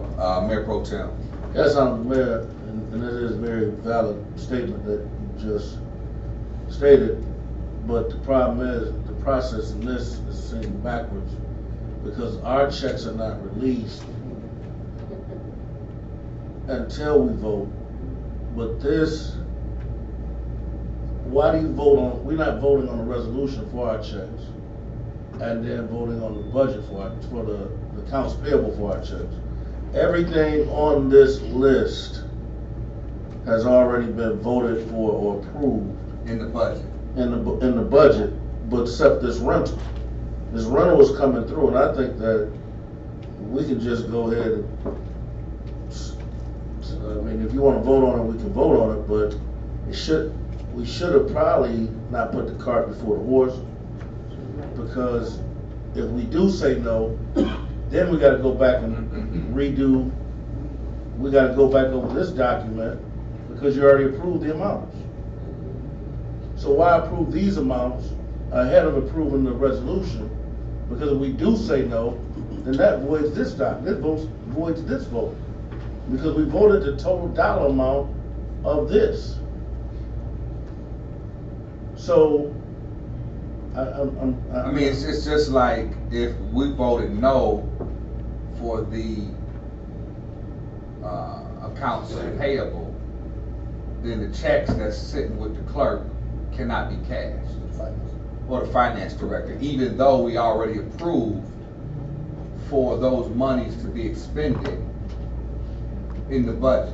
Mayor Pro Tem. Yes, Mayor, and it is a very valid statement that you just stated, but the problem is, the process in this is seen backwards, because our checks are not released until we vote. But this, why do you vote on, we're not voting on a resolution for our checks, and then voting on the budget for the accounts payable for our checks. Everything on this list has already been voted for or approved. In the budget. In the budget, but except this rental. This rental is coming through, and I think that we can just go ahead and, I mean, if you want to vote on it, we can vote on it, but we should have probably not put the cart before the horse, because if we do say no, then we gotta go back and redo, we gotta go back over this document, because you already approved the amounts. So why approve these amounts ahead of approving the resolution? Because if we do say no, then that voids this document, voids this vote. Because we voted the total dollar amount of this. So, I mean, it's just like if we voted no for the accounts payable, then the checks that's sitting with the clerk cannot be cashed, or the finance director, even though we already approved for those monies to be expended in the budget.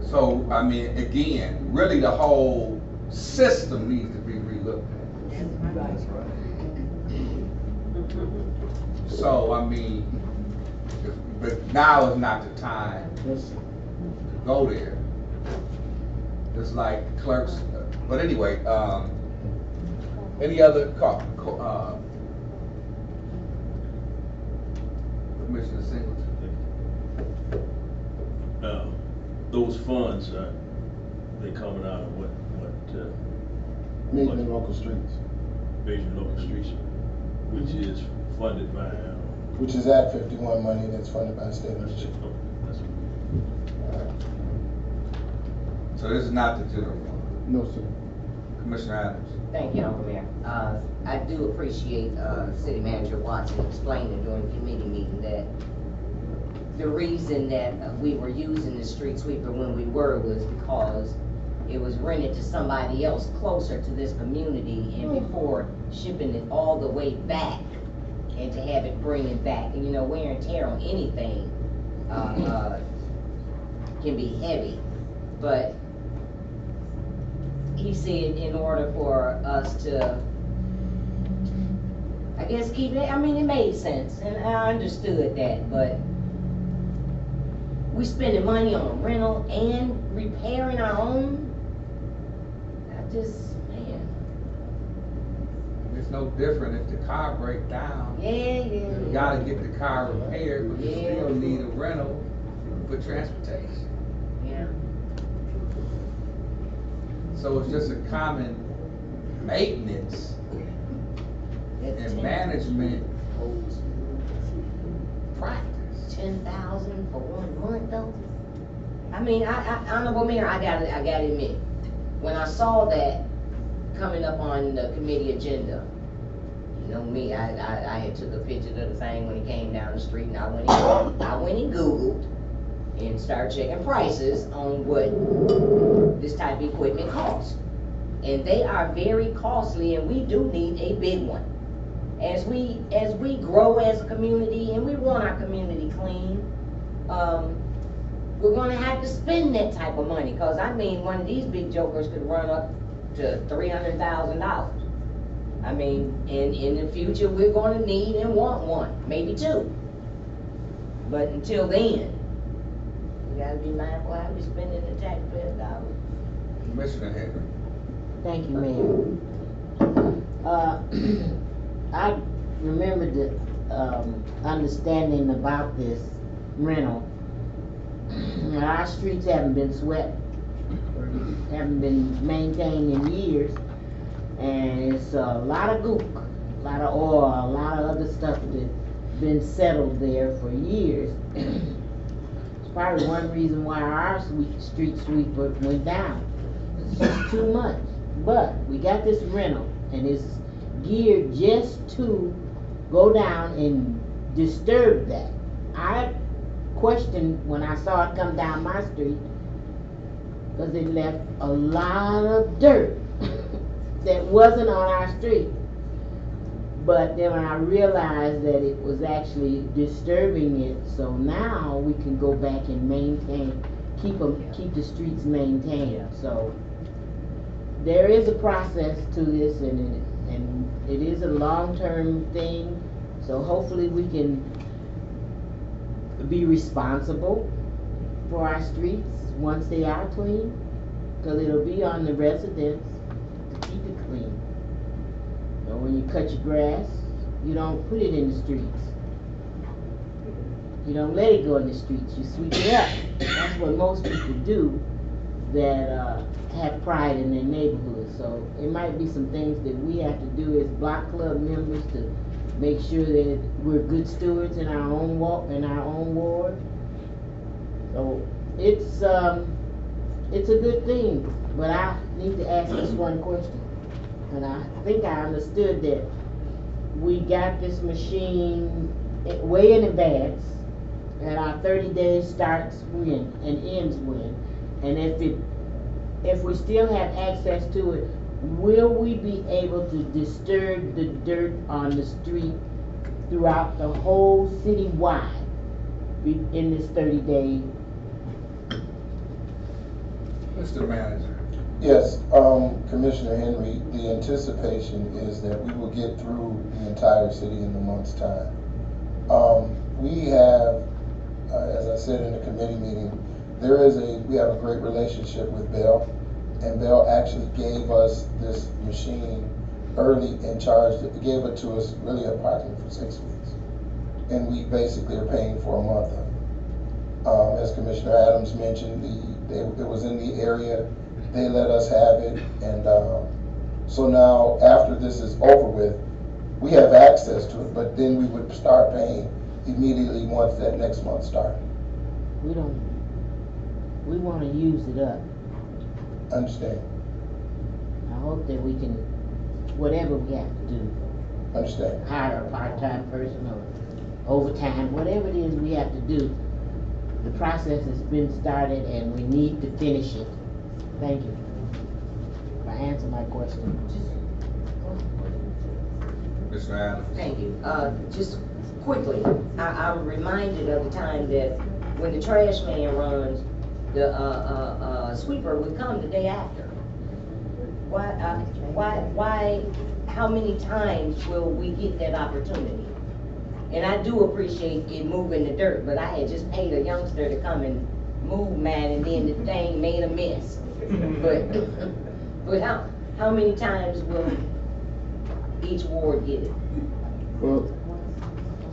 So, I mean, again, really the whole system needs to be relooked at. So, I mean, but now is not the time to go there. It's like clerks, but anyway, any other Commissioner Singleton? Those funds, they coming out of what? Major local streets. Major local streets, which is funded by. Which is Act 51 money that's funded by the state legislature. So this is not the general fund? No, sir. Commissioner Adams. Thank you, Uncle Mayor. I do appreciate City Manager Watson explaining during the committee meeting that the reason that we were using the street sweeper when we were was because it was rented to somebody else closer to this community, and before shipping it all the way back and to have it bring it back, and you know, wear and tear on anything can be heavy. But he said in order for us to, I guess, keep it, I mean, it made sense, and I understood that, but we spending money on rental and repairing our own. I just, man. It's no different if the car breaks down. Yeah. You gotta get the car repaired, but you still need a rental for transportation. Yeah. So it's just a common maintenance and management practice. 10,000 for 1 month though. I mean, I Honorable Mayor, I gotta admit, when I saw that, coming up on the committee agenda. You know me, I had took a picture of the thing when it came down the street, and I went and Googled and started checking prices on what this type of equipment costs. And they are very costly, and we do need a big one. As we grow as a community and we want our community clean, we're gonna have to spend that type of money, cause I mean, one of these big jokers could run up to $300,000. I mean, in the future, we're gonna need and want one, maybe two. But until then, we gotta be mindful how we spending the taxpayer dollars. Commissioner Henry. Thank you, Mayor. I remember the understanding about this rental. Our streets haven't been swept or haven't been maintained in years, and it's a lot of gook, a lot of oil, a lot of other stuff that's been settled there for years. It's probably one reason why our street sweeper went down. It's just too much. But we got this rental, and it's geared just to go down and disturb that. I questioned when I saw it come down my street, because it left a lot of dirt that wasn't on our street. But then when I realized that it was actually disturbing it, so now we can go back and maintain, keep the streets maintained. So there is a process to this, and it is a long-term thing. So hopefully we can be responsible for our streets once they are clean, because it'll be on the residents to keep it clean. You know, when you cut your grass, you don't put it in the streets. You don't let it go in the streets, you sweep it up. That's what most people do that have pride in their neighborhood. So it might be some things that we have to do as block club members to make sure that we're good stewards in our own ward. So it's a good thing, but I need to ask this one question. And I think I understood that we got this machine way in advance, and our 30 days starts when and ends when. And if we still have access to it, will we be able to disturb the dirt on the street throughout the whole city wide in this 30-day? Mr. Manager. Yes, Commissioner Henry, the anticipation is that we will get through the entire city in a month's time. We have, as I said in the committee meeting, we have a great relationship with Bell, and Bell actually gave us this machine early and gave it to us really approximately for 6 weeks. And we basically are paying for a month of it. As Commissioner Adams mentioned, it was in the area. They let us have it, and so now after this is over with, we have access to it, but then we would start paying immediately once that next month started. We want to use it up. Understand. I hope that we can, whatever we have to do. Understand. Hire a part-time person or overtime, whatever it is we have to do. The process has been started and we need to finish it. Thank you. If I answer my question. Mr. Adams. Thank you. Just quickly, I'm reminded of the time that when the trash man runs, the sweeper would come the day after. Why, how many times will we get that opportunity? And I do appreciate it moving the dirt, but I had just paid a youngster to come and move mine, and then the thing made a mess. But how many times will each ward get it? Well,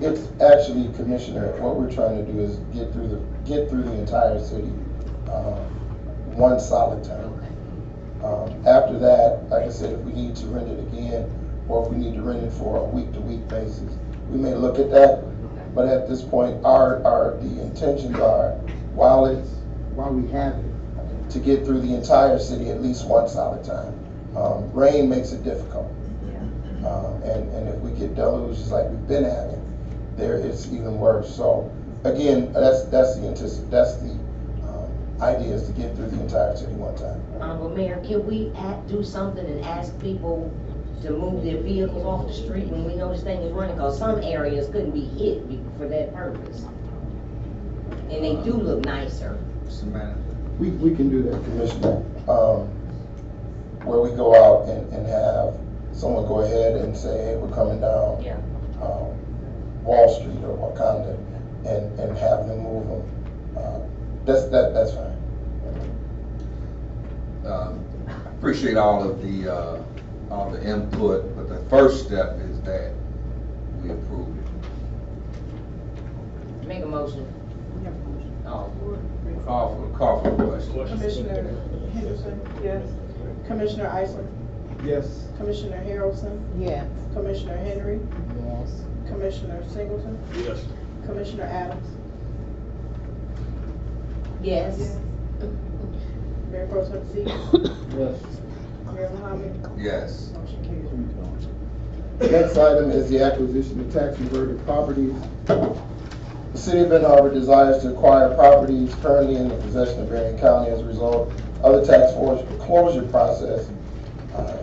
it's actually, Commissioner, what we're trying to do is get through the entire city one solid time. After that, like I said, if we need to rent it again, or if we need to rent it for a week-to-week basis, we may look at that. But at this point, the intentions are, while we have it, to get through the entire city at least one solid time. Rain makes it difficult. And if we get deluges like we've been having, there it's even worse. So again, that's the idea is to get through the entire city one time. Honorable Mayor, can we do something and ask people to move their vehicles off the street when we know this thing is running? Because some areas couldn't be hit for that purpose. And they do look nicer. We can do that, Commissioner. Where we go out and have someone go ahead and say, hey, we're coming down Wall Street or Wakanda and have them move them. That's fine. Appreciate all the input, but the first step is that we approve it. Make a motion. Call for the question. Commissioner Henderson? Yes. Commissioner Iceland? Yes. Commissioner Harrelson? Yes. Commissioner Henry? Yes. Commissioner Singleton? Yes. Commissioner Adams? Yes. Mayor Pro Tem Seats? Yes. Mayor Muhammad? Yes. Motion carries. Next item is the acquisition of tax reverted properties. The city of Benton Harbor desires to acquire properties currently in the possession of Berrien County as a result of the tax foreclosure process,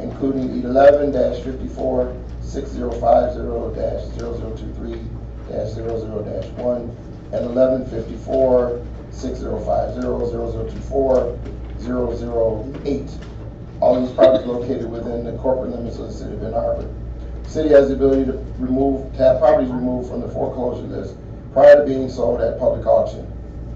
including 11-54-6050-0023-00-1 and 11-54-6050-0024-008. All these properties located within the corporate limits of the city of Benton Harbor. The city has the ability to have properties removed from the foreclosure list prior to being sold at public auction.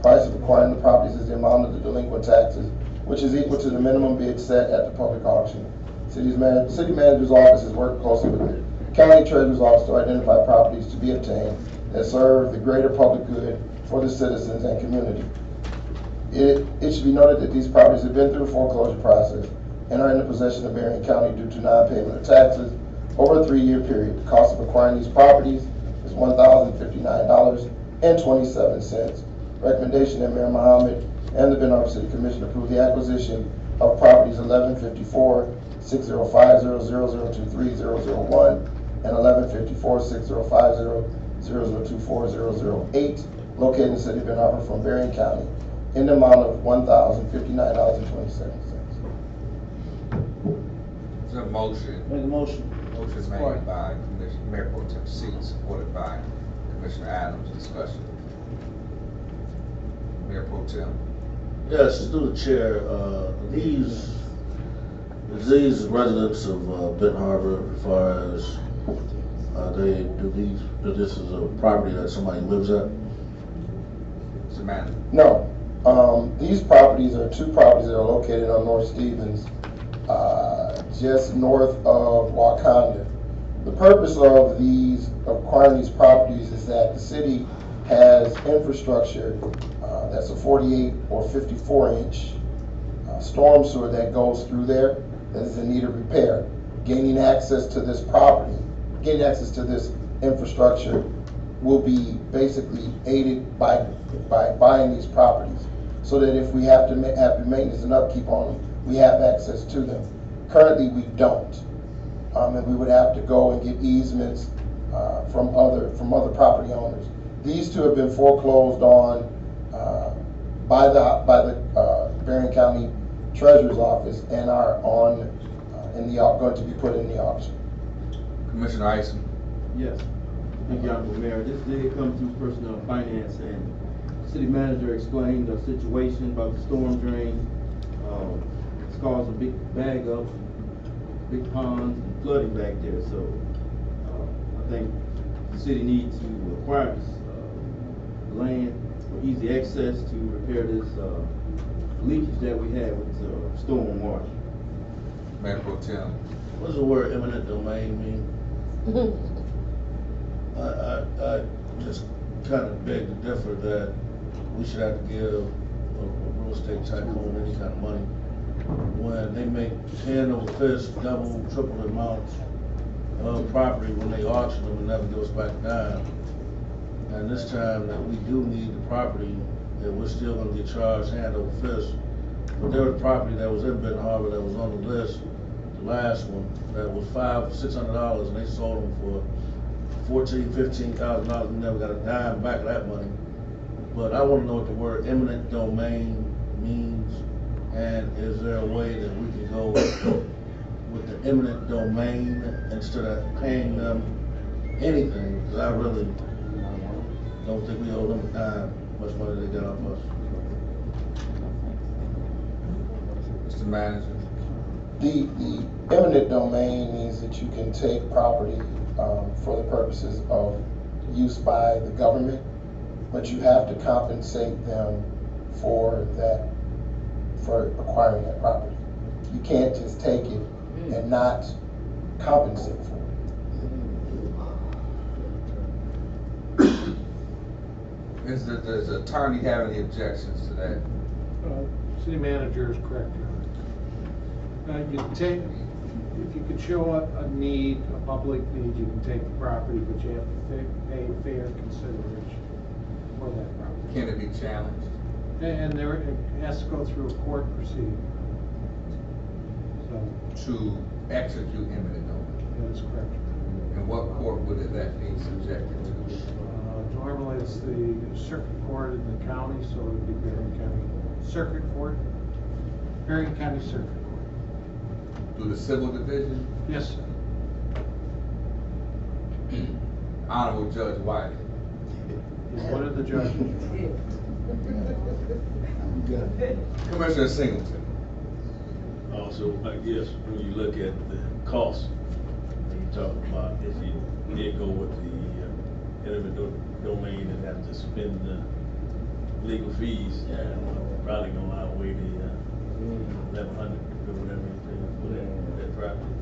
Price of acquiring the properties is the amount of the delinquent taxes, which is equal to the minimum bid set at the public auction. City manager's office has worked closely with the county treasurer's office to identify properties to be obtained that serve the greater public good for the citizens and community. It should be noted that these properties have been through the foreclosure process and are in the possession of Berrien County due to non-payment of taxes over a 3-year period. The cost of acquiring these properties is $1,059.27. Recommendation that Mayor Muhammad and the Benton Harbor City Commission approve the acquisition of properties 11-54-6050-0023-001 and 11-54-6050-0024-008 located in the city of Benton Harbor from Berrien County in the amount of $1,059.27. Is there a motion? Make a motion. Motion made by Mayor Pro Tem Seats, supported by Commissioner Adams. Discussion. Mayor Pro Tem. Yes, through the chair, these residents of Benton Harbor, as far as this is a property that somebody lives at? Samantha. No. These properties are 2 properties that are located on North Stevens, just north of Wakanda. The purpose of acquiring these properties is that the city has infrastructure that's a 48 or 54-inch storm sewer that goes through there that is in need of repair. Gaining access to this property, gaining access to this infrastructure will be basically aided by buying these properties, so that if we have to have maintenance and upkeep on them, we have access to them. Currently, we don't, and we would have to go and get easements from other property owners. These 2 have been foreclosed on by the Berrien County Treasurer's Office and are going to be put in the auction. Commissioner Iceland. Yes. Thank you, Honorable Mayor. This did come through personnel and finance, and city manager explained the situation about the storm drain. It's caused a big bag up, big ponds, and flooding back there. So I think the city needs to acquire this land for easy access to repair this leakage that we have with storm water. Mayor Pro Tem. What does the word eminent domain mean? I just kind of beg to differ that we should have to give a real estate tycoon any kind of money when they make hand over fist, double, triple the amounts of property when they auction them and never give us back a dime. And this time that we do need the property, that we're still gonna get charged hand over fist. But there was property that was in Benton Harbor that was on the list to the last one, that was $600, and they sold them for $14,000-15,000. We never got a dime back of that money. But I wanna know what the word eminent domain means, and is there a way that we can go with the eminent domain instead of paying them anything? Because I really don't think we owe them a dime, much money they got off us. Mr. Manager. The eminent domain means that you can take property for the purposes of use by the government, but you have to compensate them for acquiring that property. You can't just take it and not compensate for it. Does the attorney have any objections to that? City manager is correct, Your Honor. You take, if you could show a need, a public need, you can take the property, but you have to pay fair consideration for that property. Can it be challenged? And there, it has to go through a court proceeding. So, To execute eminent domain? that's correct. And what court would that be subjected to? Normally it's the circuit court in the county, so it would be Benton County Circuit Court. Benton County Circuit Court. Through the civil division? Yes, sir. Honorable Judge Wiley. He's one of the judges. Commissioner Singleton. Also, I guess when you look at the cost, when you talk about if you did go with the eminent domain and have to spend the legal fees, probably gonna outweigh the $1,100 or whatever for that property.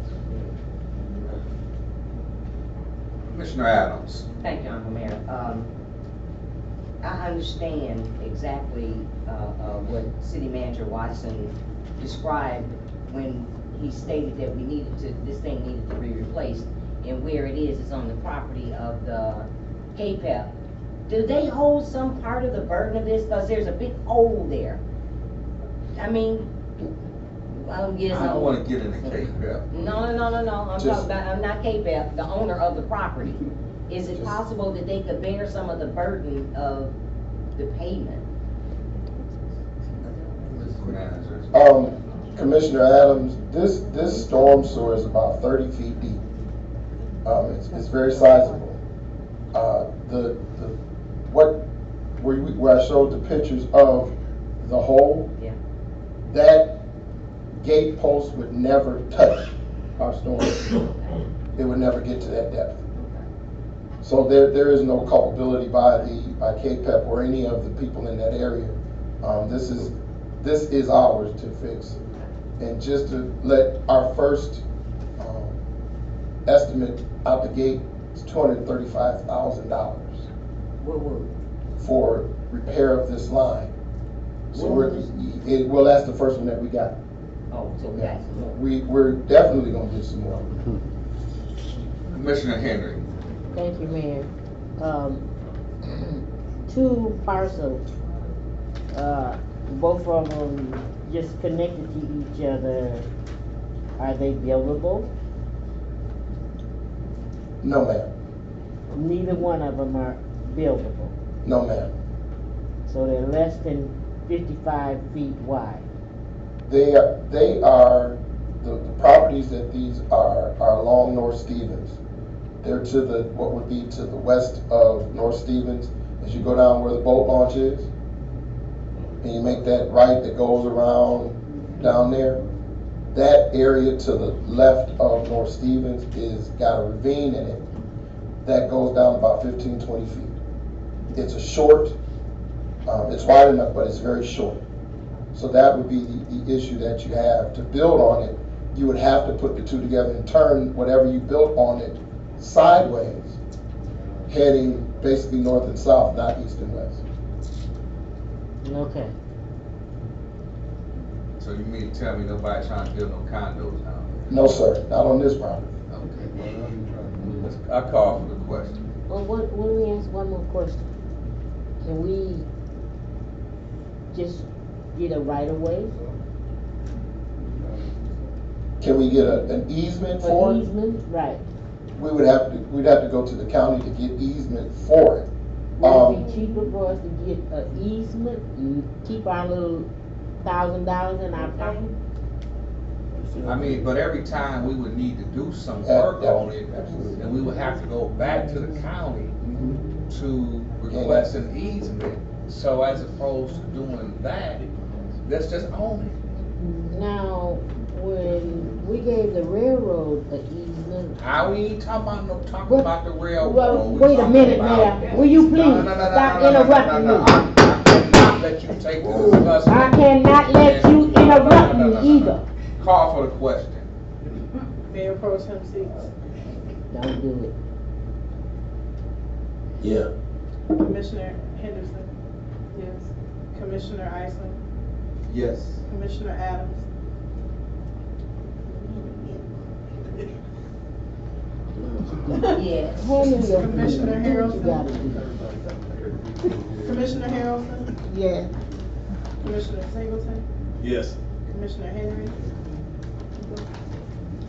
Commissioner Adams. Thank you, Honorable Mayor. I understand exactly what City Manager Watson described when he stated that this thing needed to be replaced, and where it is on the property of the KPEP. Do they hold some part of the burden of this? Because there's a big hole there. I mean, yes. I don't want to get into KPEP. No. I'm talking about, I'm not KPEP, the owner of the property. Is it possible that they could bear some of the burden of the payment? Commissioner Adams, this storm sewer is about 30 feet deep. It's very sizable. Where I showed the pictures of the hole, that gate post would never touch our storm sewer. It would never get to that depth. So there is no culpability by KPEP or any of the people in that area. This is ours to fix. And just to let our first estimate out the gate is $235,000 for repair of this line. So that's the first one that we got. Oh, so we got some more. We're definitely gonna get some more. Commissioner Henry. Thank you, Mayor. Two parcels, both of them just connected to each other. Are they buildable? No, ma'am. Neither one of them are buildable. No, ma'am. So they're less than 55 feet wide. They are the properties that these are along North Stevens. They're to what would be to the west of North Stevens. As you go down where the boat launch is, and you make that right that goes around down there, that area to the left of North Stevens is got a ravine in it that goes down about 15-20 feet. It's a short, it's wide enough, but it's very short. So that would be the issue that you have. To build on it, you would have to put the two together and turn whatever you built on it sideways, heading basically north and south, not east and west. Okay. So you mean to tell me nobody trying to build no condos down there? No, sir, not on this property. Okay. I call for the question. Well, let me ask one more question. Can we just get a right of way? Can we get an easement for it? Easement, right. We'd have to go to the county to get easement for it. Would it be cheaper for us to get an easement and keep our little $1,000 in our pocket? I mean, but every time we would need to do some work on it, and we would have to go back to the county to request an easement. So as opposed to doing that, let's just own it. Now, when we gave the railroad an easement. How we ain't talking about the railroad. Well, wait a minute, Mayor. Will you please stop interrupting me? I cannot let you take this discussion. I cannot let you interrupt me either. Call for the question. Mayor Pro Tem Seats. Don't do it. Yeah. Commissioner Henderson. Yes. Commissioner Iceland. Yes. Commissioner Adams. Yes. Commissioner Harrelson. Commissioner Harrelson. Yeah. Commissioner Singleton. Yes. Commissioner Henry.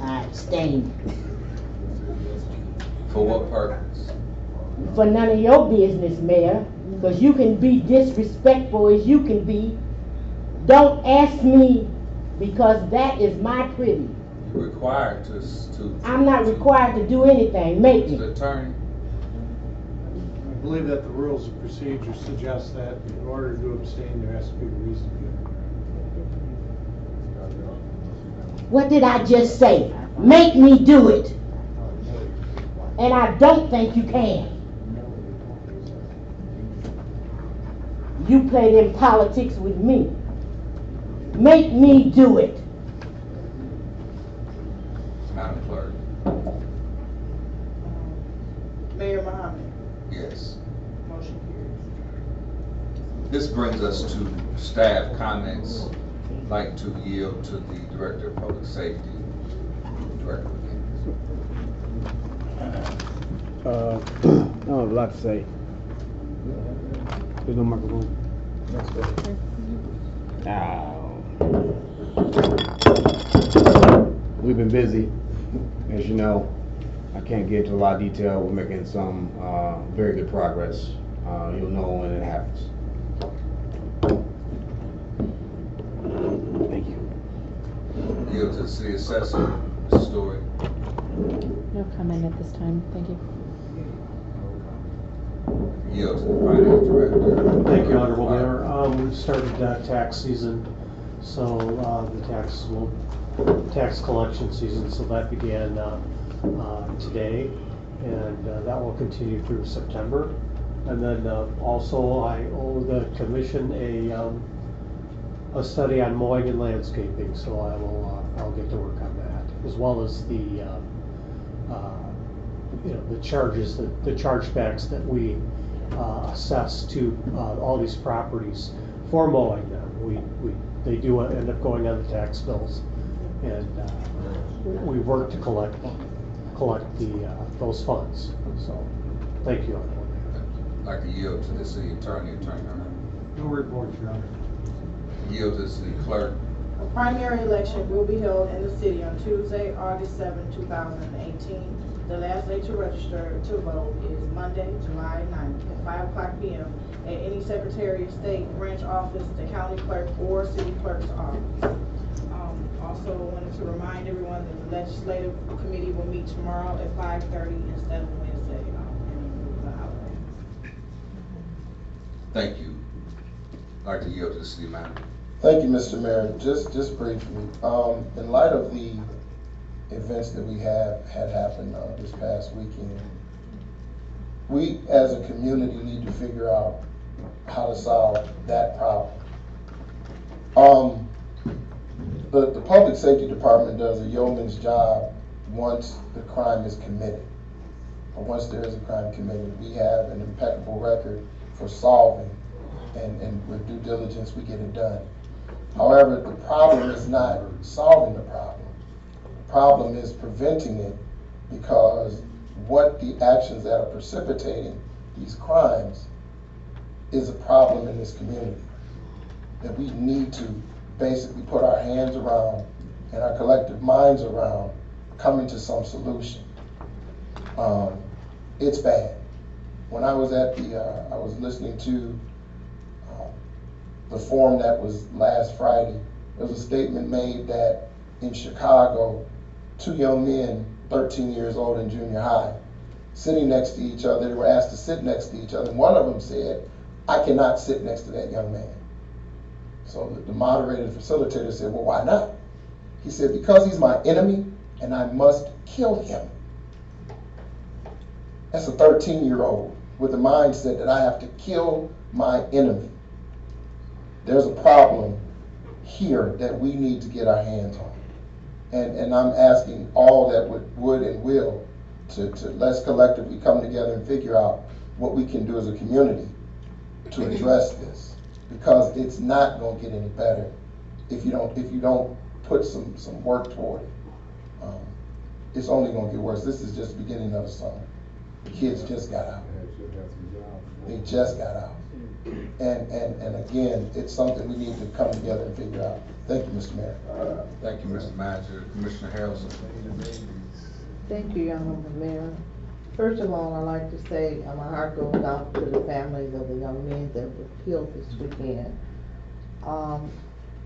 I abstain. For what purpose? For none of your business, Mayor, because you can be disrespectful as you can be. Don't ask me, because that is my privy. You're required to. I'm not required to do anything. Make me. Mr. Attorney. I believe that the rules of procedure suggest that in order to abstain, there has to be a reason given. What did I just say? Make me do it. And I don't think you can. You play them politics with me. Make me do it. Madam Clerk. Mayor Muhammad. Yes. Motion carries. This brings us to staff comments. I'd like to yield to the Director of Public Safety. Director McGinnis. I don't have a lot to say. There's no microphone. We've been busy, as you know. I can't get into a lot of detail. We're making some very good progress. You'll know when it happens. Thank you. Yield to the City Assessor, Mr. Story. No comment at this time, thank you. Yield to the Finance Director. Thank you, Honorable Mayor. We've started tax season, so the tax collection season, so that began today, and that will continue through September. And then also I owe the commission a study on mowing and landscaping, so I'll get to work on that, as well as the the charges, the chargebacks that we assess to all these properties for mowing them. They do end up going on the tax bills, and we work to collect those funds. So, thank you. I'd like to yield to the City Attorney, Attorney Hunter. No report, Your Honor. Yield to the City Clerk. A primary election will be held in the city on Tuesday, August 7, 2018. The last day to register to vote is Monday, July 9th at 5 o'clock p.m. at any Secretary of State branch office, the county clerk, or city clerk's office. Also wanted to remind everyone that the legislative committee will meet tomorrow at 5:30 instead of Wednesday in the holiday. Thank you. I'd like to yield to the City Manager. Thank you, Mr. Mayor. Just briefly, in light of the events that we had happened this past weekend, we as a community need to figure out how to solve that problem. The Public Safety Department does a yeoman's job once the crime is committed, or once there is a crime committed. We have an impeccable record for solving, and with due diligence we get it done. However, the problem is not solving the problem. The problem is preventing it, because what the actions that are precipitating these crimes is a problem in this community that we need to basically put our hands around and our collective minds around coming to some solution. It's bad. When I was at I was listening to the forum that was last Friday, there was a statement made that in Chicago, 2 young men, 13 years old in junior high, sitting next to each other, they were asked to sit next to each other, and one of them said, "I cannot sit next to that young man." So the moderator, the facilitator said, "Well, why not?" He said, "Because he's my enemy and I must kill him." That's a 13-year-old with the mindset that I have to kill my enemy. There's a problem here that we need to get our hands on. And I'm asking all that would and will to let's collectively come together and figure out what we can do as a community to address this. Because it's not going to get any better if you don't put some work toward it. It's only going to get worse. This is just the beginning of the summer. The kids just got out. They just got out. And again, it's something we need to come together and figure out. Thank you, Mr. Mayor. Thank you, Mr. Manager. Commissioner Harrelson. Thank you, Honorable Mayor. First of all, I'd like to say my heart goes out to the families of the young men that were killed this weekend.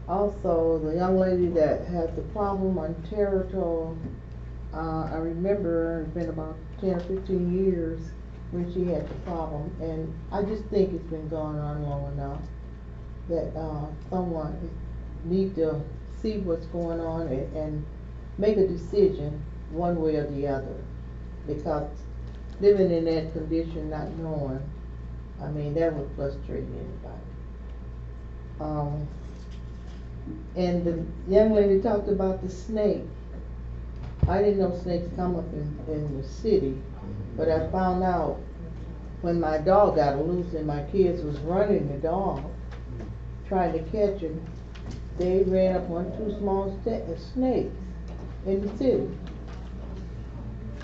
Also, the young lady that had the problem on Territorial, I remember it's been about 10 or 15 years when she had the problem, and I just think it's been going on long enough that someone need to see what's going on and make a decision one way or the other, because living in that condition, not knowing, I mean, that would frustrate anybody. And the young lady talked about the snake. I didn't know snakes come up in the city, but I found out when my dog got loose and my kids was running the dog, trying to catch him, they ran up on 2 small snakes in the city.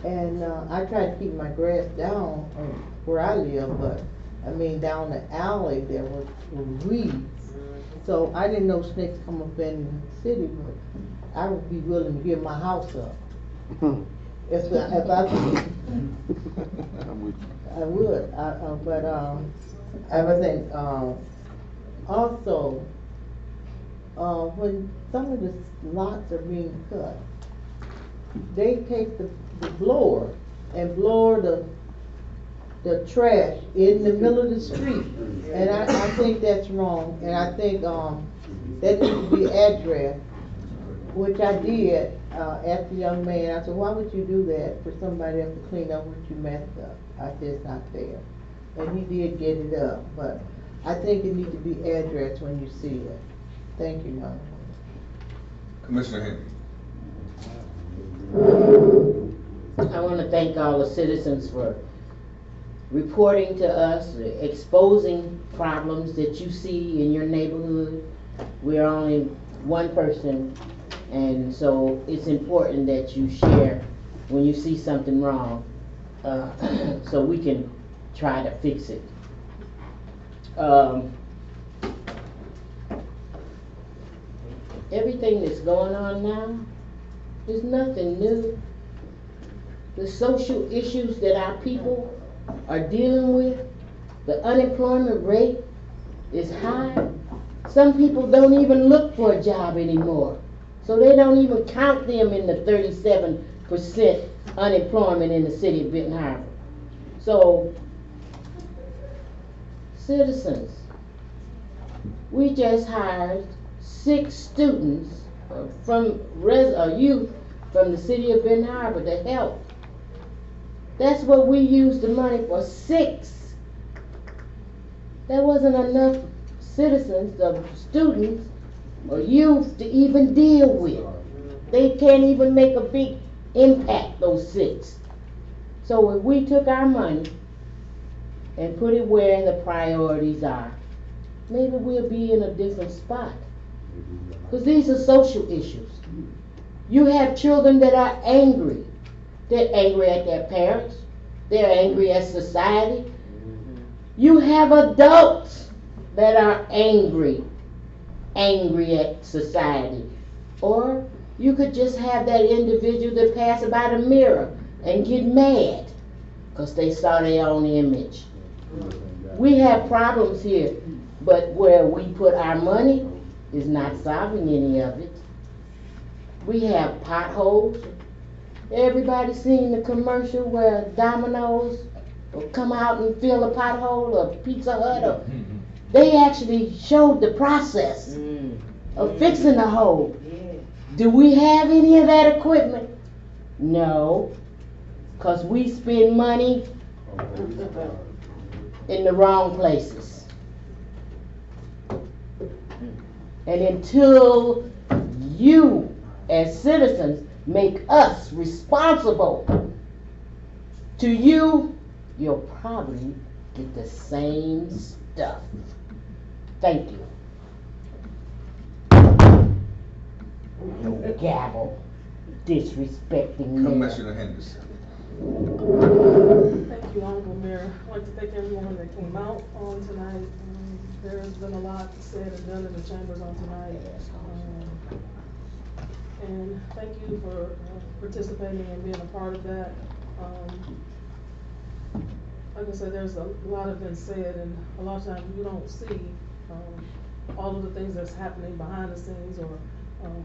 And I tried to keep my grass down where I live, but I mean down the alley there were weeds. So I didn't know snakes come up in the city, but I would be willing to give my house up. If I could. I would, but I was saying, also, when some of the lots are being cut, they take the blower and blow the trash in the middle of the street, and I think that's wrong, and I think that needs to be addressed, which I did. Asked the young man, I said, "Why would you do that for somebody else to clean up what you messed up?" I said, "It's not fair." And he did get it up, but I think it needs to be addressed when you see it. Thank you, Your Honor. Commissioner Henry. I want to thank all the citizens for reporting to us, exposing problems that you see in your neighborhood. We're only one person, and so it's important that you share when you see something wrong, so we can try to fix it. Everything that's going on now is nothing new. The social issues that our people are dealing with, the unemployment rate is high. Some people don't even look for a job anymore. So they don't even count them in the 37% unemployment in the city of Benton Harbor. So, citizens, we just hired 6 students from youth from the city of Benton Harbor to help. That's what we used the money for, 6. There wasn't enough citizens, of students, or youth to even deal with. They can't even make a big impact, those 6. So if we took our money and put it where the priorities are, maybe we'll be in a different spot. Because these are social issues. You have children that are angry. They're angry at their parents. They're angry at society. You have adults that are angry at society. Or You could just have that individual that pass by the mirror and get mad because they saw their own image. We have problems here, but where we put our money is not solving any of it. We have potholes. Everybody seen the commercial where Domino's will come out and fill a pothole, or Pizza Hut, or they actually showed the process of fixing the hole. Do we have any of that equipment? No, because we spend money in the wrong places. And until you, as citizens, make us responsible to you, you'll probably get the same stuff. Thank you. No gavel, disrespecting me. Commissioner Henderson. Thank you, Honorable Mayor. I'd like to thank everyone that came out on tonight. There's been a lot said and done in the chambers on tonight. And thank you for participating and being a part of that. Like I said, there's a lot of been said, and a lot of times you don't see all of the things that's happening behind the scenes, or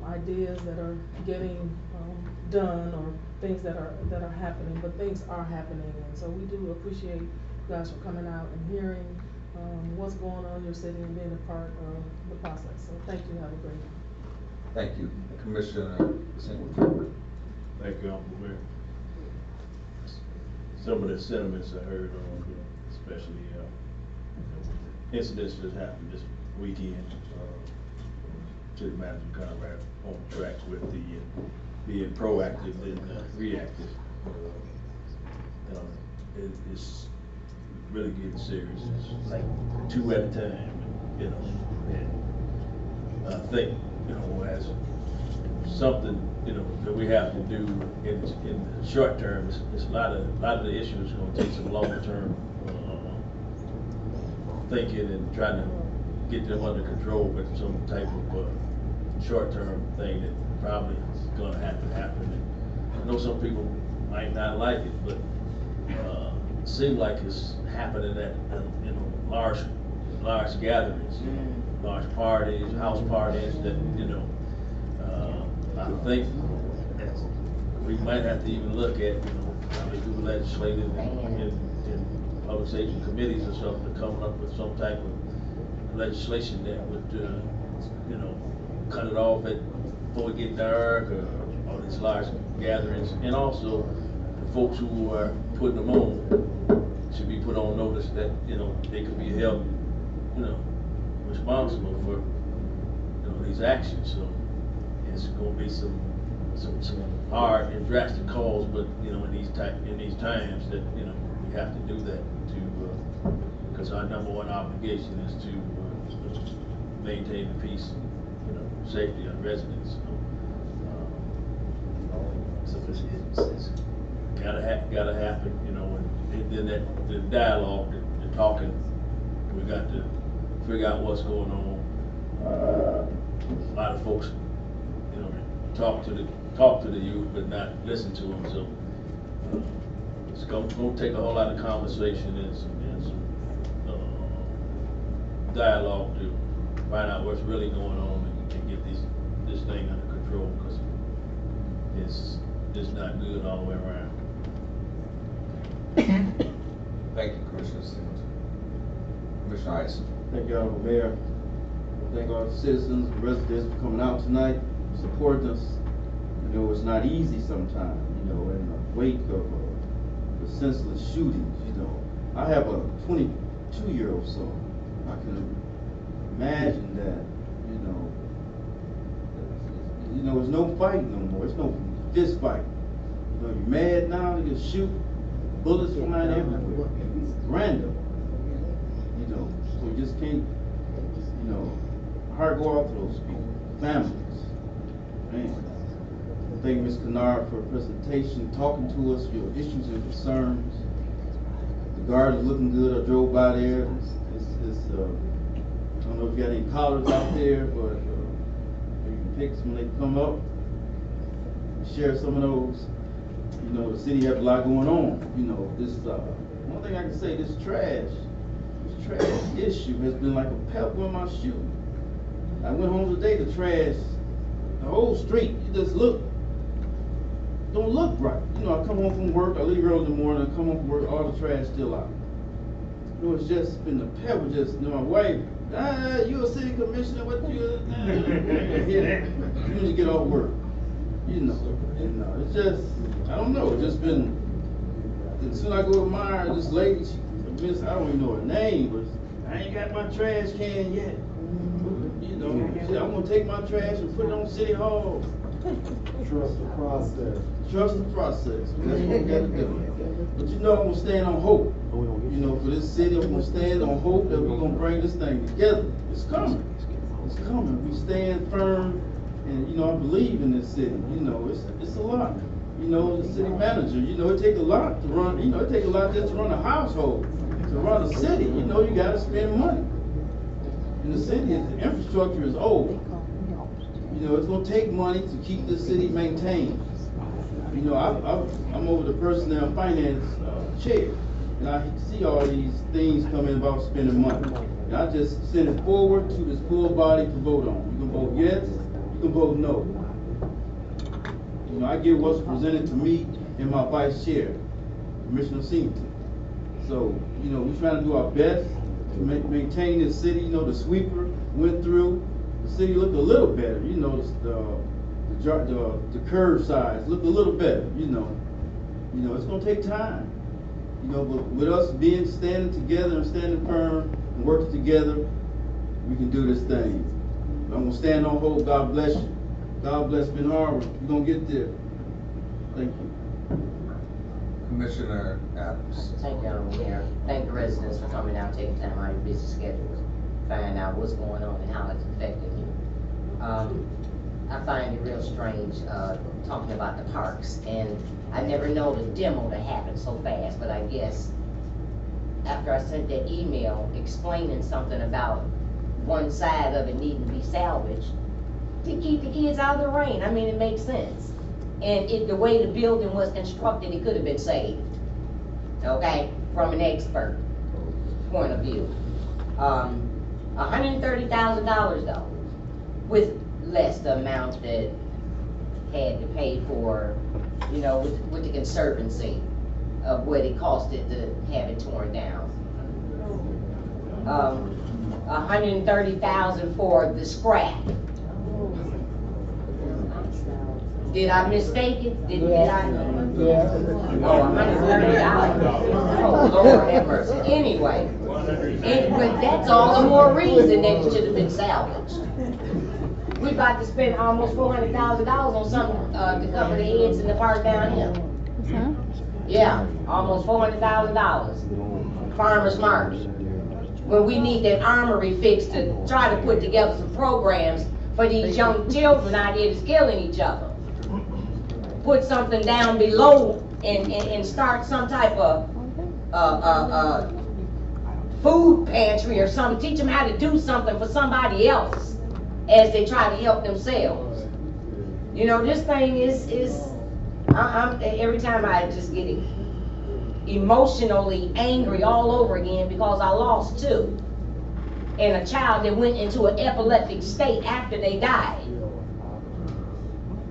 ideas that are getting done, or things that are happening, but things are happening. And so we do appreciate you guys for coming out and hearing what's going on in your city and being a part of the process. So thank you. Have a great day. Thank you. Commissioner Singleton. Thank you, Uncle Mayor. Some of the sentiments I heard on, especially incidents that happened this weekend, city manager kind of right on track with the being proactive and reactive. It's really getting serious. It's like 2 at a time, you know. And I think, you know, as something, you know, that we have to do in the short term, it's a lot of the issues going to take some longer term thinking and trying to get them under control, but some type of short term thing that probably is going to have to happen. And I know some people might not like it, but it seems like it's happening at you know, large gatherings, you know, large parties, house parties that, you know, I think we might have to even look at, you know, probably do legislative and public safety committees or something, coming up with some type of legislation that would, you know, cut it off before it get dark, or all these large gatherings. And also, the folks who are putting them on should be put on notice that, you know, they could be held, you know, responsible for, you know, these actions. So it's going to be some hard and drastic calls, but, you know, in these times that, you know, we have to do that because our number one obligation is to maintain the peace, you know, safety of residents. So it's gotta happen, you know, and then the dialogue, the talking, we got to figure out what's going on. A lot of folks, you know, talk to the youth, but not listen to them. So it's going to take a whole lot of conversation and some dialogue to find out what's really going on and get this thing under control, because it's not good all the way around. Thank you, Commissioner Singleton. Commissioner Isom. Thank you, Honorable Mayor. Thank all the citizens and residents for coming out tonight, supporting us. You know, it's not easy sometimes, you know, in the wake of the senseless shootings, you know. I have a 22-year-old son. I can imagine that, you know, there's no fighting no more. There's no fist fight. You know, you're mad now, you shoot, bullets flying everywhere, random. You know, so you just can't, you know, heart go out to those people, families. Man. Thank Ms. Kennard for her presentation, talking to us, your issues and concerns. The garden is looking good. I drove by there. I don't know if you got any collars out there, but you can pick some when they come up. share some of those. You know, the city has a lot going on. You know, this one thing I can say, this trash issue has been like a pebble in my shoe. I went home today, the trash, the whole street, you just don't look right. You know, I come home from work, I leave early in the morning, I come home from work, all the trash still out. You know, it's just been the pebble, just, you know, my wife, you a city commissioner, what you, as soon as you get off work, you know, it's just, I don't know, it's just been, as soon as I go to Meyer, this lady, I don't even know her name, but I ain't got my trash can yet. You know, she said, I'm gonna take my trash and put it on City Hall. Trust the process. Trust the process. That's what we gotta do. But you know, I'm gonna stand on hope. You know, for this city, I'm gonna stand on hope that we're gonna bring this thing together. It's coming. It's coming. We stand firm, and you know, I believe in this city. You know, it's a lot. You know, the city manager, you know, it takes a lot to run, you know, it takes a lot just to run a household, to run a city. You know, you gotta spend money. And the city, the infrastructure is old. You know, it's gonna take money to keep the city maintained. You know, I'm over the personnel finance chair, and I see all these things coming about spending money. And I just send it forward to this full body to vote on. You can vote yes, you can vote no. You know, I get what's presented to me and my vice chair, Commissioner Singleton. So, you know, we're trying to do our best to maintain this city. You know, the sweeper went through, the city looked a little better. You know, the curve size looked a little better. You know, it's gonna take time. You know, but with us standing together and standing firm and working together, we can do this thing. I'm gonna stand on hope. God bless you. God bless Ben Harbor. We're gonna get there. Thank you. Commissioner Adams. Thank you, Honorable Mayor. Thank the residents for coming out, taking time out of your busy schedules, find out what's going on and how it's affecting you. I find it real strange talking about the parks, and I never know the demo to happen so fast, but I guess after I sent that email explaining something about one side of it needing to be salvaged, to keep the kids out of the rain. I mean, it makes sense. And the way the building was constructed, it could have been saved. Okay, from an expert point of view. $130,000 though, with less the amount that had to pay for, you know, with the conservancy of what it costed to have it torn down. $130,000 for the scrap. Did I mistake it? Did I? Yes. Oh, $130. Oh, Lord have mercy. Anyway, but that's all the more reason that it should have been salvaged. We about to spend almost $400,000 on something to cover the heads in the park down here. Yeah, almost $400,000. Farmers Market. When we need that armory fixed to try to put together some programs for these young children out here that's killing each other. Put something down below and start some type of food pantry or something. Teach them how to do something for somebody else as they try to help themselves. You know, this thing is every time I just get emotionally angry all over again because I lost two. And a child that went into an epileptic state after they died.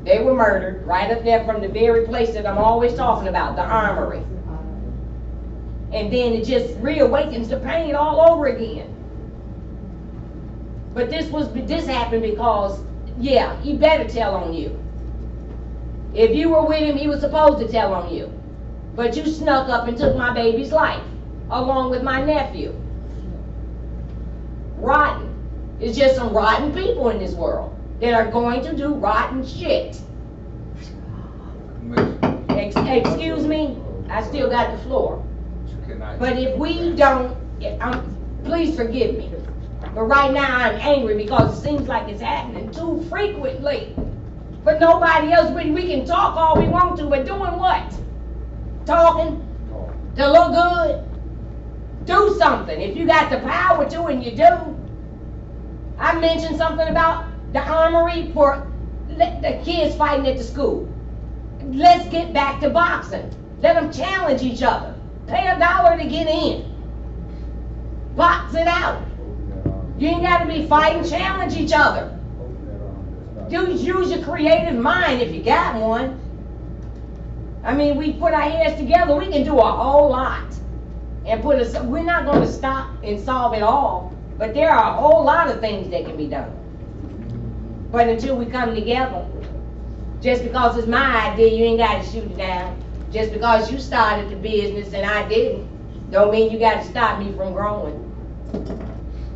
They were murdered right up there from the very place that I'm always talking about, the armory. And then it just reawakens the pain all over again. But this happened because, yeah, he better tell on you. If you were with him, he was supposed to tell on you. But you snuck up and took my baby's life, along with my nephew. Rotten. It's just some rotten people in this world that are going to do rotten shit. Excuse me, I still got the floor. But if we don't, please forgive me. But right now I'm angry because it seems like it's happening too frequently. But nobody else, we can talk all we want to, but doing what? Talking to look good? Do something. If you got the power to and you do. I mentioned something about the armory for the kids fighting at the school. Let's get back to boxing. Let them challenge each other. Pay $1 to get in. Box it out. You ain't gotta be fighting, challenge each other. Use your creative mind if you got one. I mean, we put our heads together, we can do a whole lot. And we're not gonna stop and solve it all, but there are a whole lot of things that can be done. But until we come together, just because it's my idea, you ain't gotta shoot it down. Just because you started the business and I didn't, don't mean you gotta stop me from growing.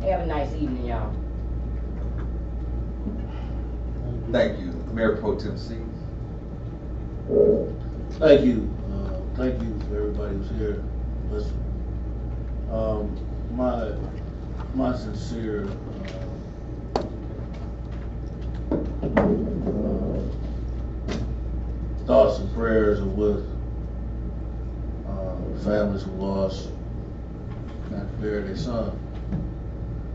Have a nice evening, y'all. Thank you. Mayor Pro Tem C. Thank you. Thank you for everybody who's here. Listen, my sincere thoughts and prayers are with families who lost and buried their son.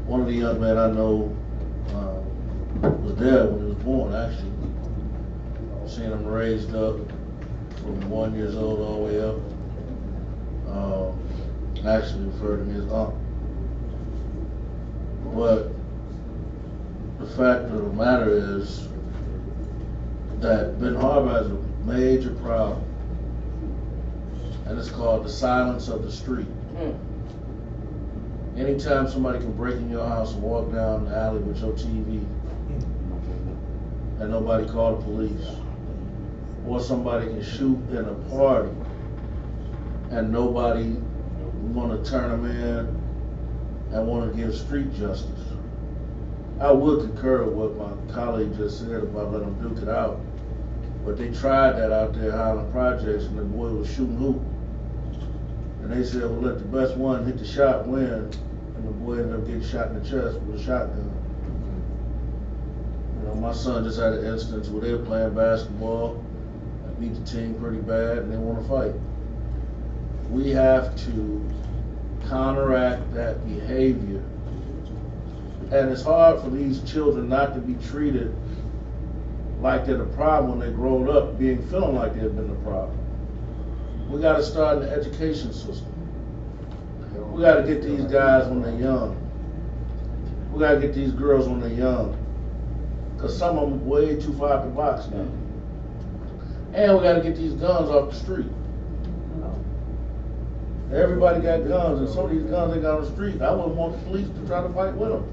One of the young men I know was there when he was born, actually. Seeing him raised up from 1 year old all the way up. Actually referred to me as uncle. But the fact of the matter is that Benton Harbor has a major problem, and it's called the silence of the street. Anytime somebody can break in your house and walk down the alley with your TV and nobody call the police, or somebody can shoot in a party and nobody want to turn them in and want to give street justice. I would concur with what my colleague just said about letting them duke it out, but they tried that out there in Highland Projects and the boy was shooting hoop. And they said, well, let the best one hit the shot win, and the boy ended up getting shot in the chest with a shotgun. You know, my son just had an instance where they were playing basketball, and beat the team pretty bad, and they want to fight. We have to counteract that behavior. And it's hard for these children not to be treated like they're the problem when they grow up, feeling like they've been the problem. We got to start in the education system. We got to get these guys when they're young. We got to get these girls when they're young. Because some of them way too far out the box now. And we got to get these guns off the street. Everybody got guns, and some of these guns they got on the street, I wouldn't want the police to try to fight with them.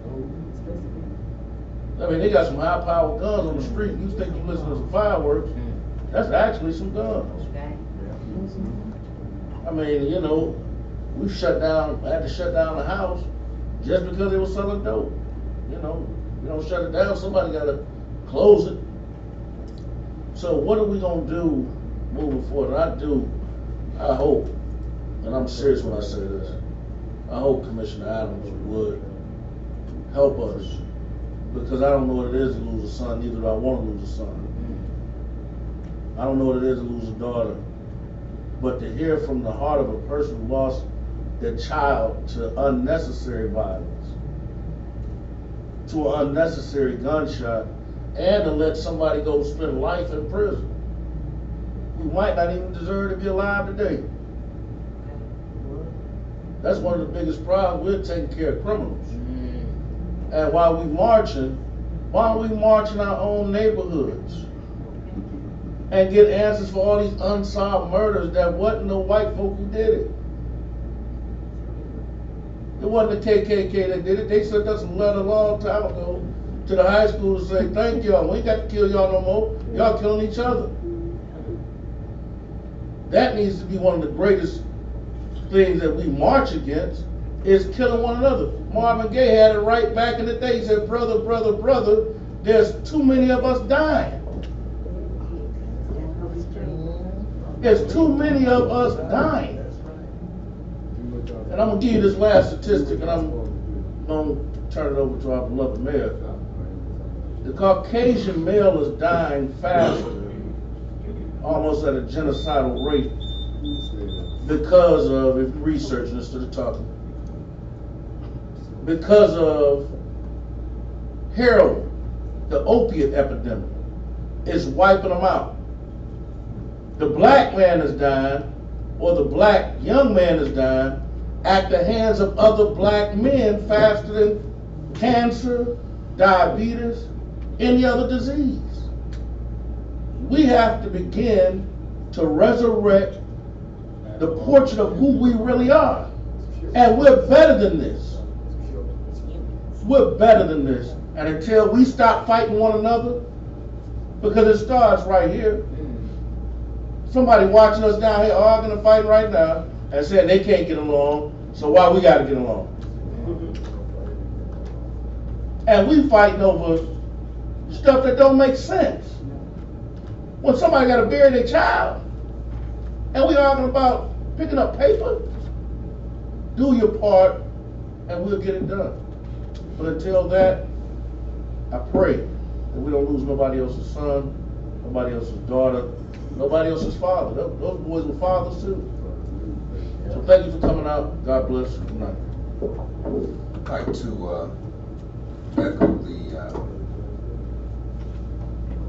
I mean, they got some high-powered guns on the street. You think you listen to some fireworks, that's actually some guns. I mean, you know, we had to shut down the house just because they were selling dope. You know, shut it down, somebody got to close it. So what are we going to do moving forward? I hope, and I'm serious when I say this, I hope Commissioner Adams would help us, because I don't know what it is to lose a son, neither do I want to lose a son. I don't know what it is to lose a daughter. But to hear from the heart of a person who lost their child to unnecessary violence, to an unnecessary gunshot, and to let somebody go spend life in prison, who might not even deserve to be alive today. That's one of the biggest problems. We're taking care of criminals. And while we marching our own neighborhoods and get answers for all these unsolved murders that wasn't no white folk who did it. It wasn't the KKK that did it. They sent us a letter a long time ago to the high school to say, thank y'all, we ain't got to kill y'all no more. Y'all killing each other. That needs to be one of the greatest things that we march against, is killing one another. Marvin Gaye had it right back in the day. He said, brother, brother, brother, there's too many of us dying. There's too many of us dying. And I'm going to give you this last statistic, and I'm going to turn it over to our beloved mayor. The Caucasian male is dying faster, almost at a genocidal rate, because of, if you research instead of talking, because of heroin. The opiate epidemic is wiping them out. the black man is dying, or the black young man is dying at the hands of other black men faster than cancer, diabetes, any other disease. We have to begin to resurrect the portrait of who we really are. And we're better than this. We're better than this. And until we stop fighting one another, because it starts right here. Somebody watching us down here arguing and fighting right now and saying they can't get along, so why we gotta get along? And we fighting over stuff that don't make sense. When somebody got to bury their child, and we arguing about picking up paper, do your part, and we'll get it done. But until that, I pray that we don't lose nobody else's son, nobody else's daughter, nobody else's father. Those boys were fathers too. So thank you for coming out. God bless. Good night. I'd like to echo the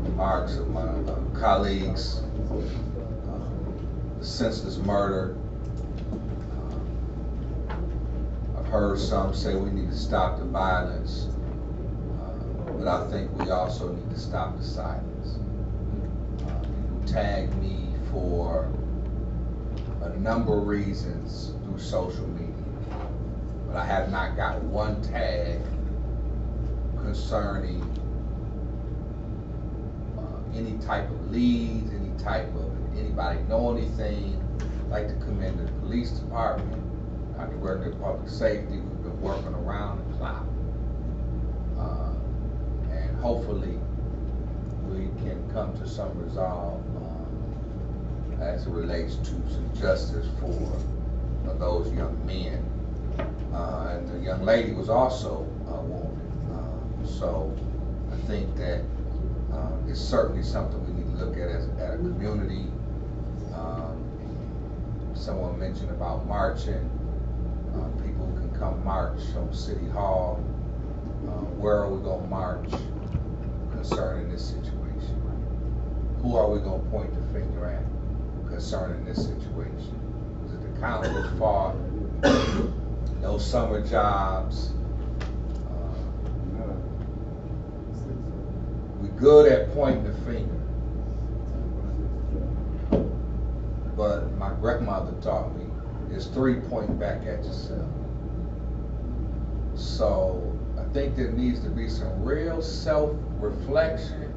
remarks of my colleagues. The senseless murder. I've heard some say we need to stop the violence, but I think we also need to stop the silence. People tag me for a number of reasons through social media, but I have not got one tag concerning any type of leads, any type of anybody know anything. I'd like to commend the police department, the Director of Public Safety, who've been working around the clock. And hopefully we can come to some resolve as it relates to some justice for those young men. And the young lady was also wounded. So I think that it's certainly something we need to look at as a community. Someone mentioned about marching. People can come march on City Hall. Where are we going to march concerning this situation? Who are we going to point the finger at concerning this situation? Is it the council's fault? No summer jobs. We're good at pointing the finger. But my grandmother taught me, there's 3 pointing back at yourself. So I think there needs to be some real self-reflection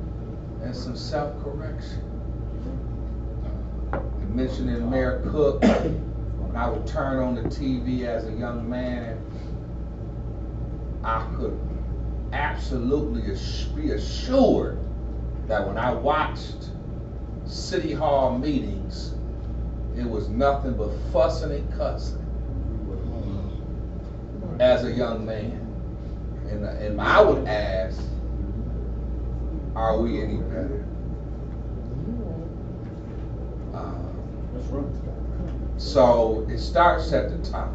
and some self-correction. Mentioning Mayor Cook, when I would turn on the TV as a young man, I could absolutely be assured that when I watched City Hall meetings, it was nothing but fussing and cussing as a young man. And I would ask, are we any better? So it starts at the top.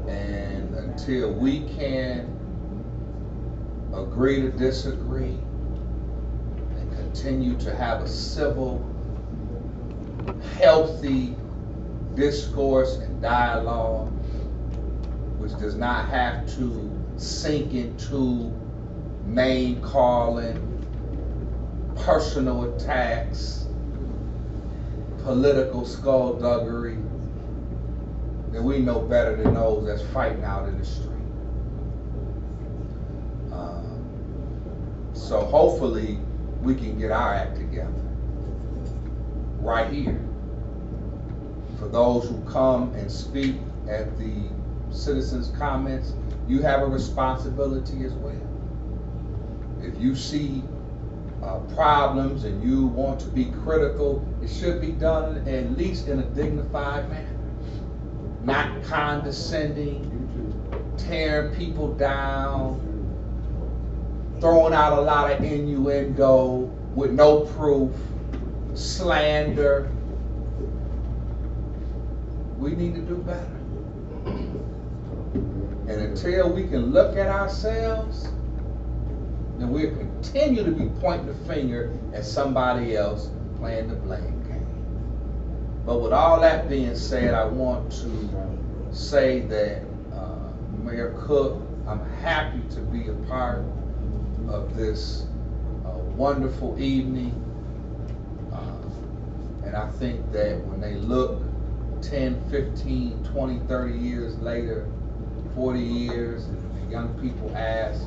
And until we can agree to disagree and continue to have a civil, healthy discourse and dialogue, which does not have to sink into name calling, personal attacks, political skullduggery, then we know better than those that's fighting out in the street. So hopefully we can get our act together right here. For those who come and speak at the citizens' comments, you have a responsibility as well. If you see problems and you want to be critical, it should be done at least in a dignified manner, not condescending, tearing people down, throwing out a lot of innuendo with no proof, slander. We need to do better. And until we can look at ourselves, then we'll continue to be pointing the finger at somebody else, playing the blame game. But with all that being said, I want to say that Mayor Cook, I'm happy to be a part of this wonderful evening. And I think that when they look 10, 15, 20, 30 years later, 40 years, and the young people ask,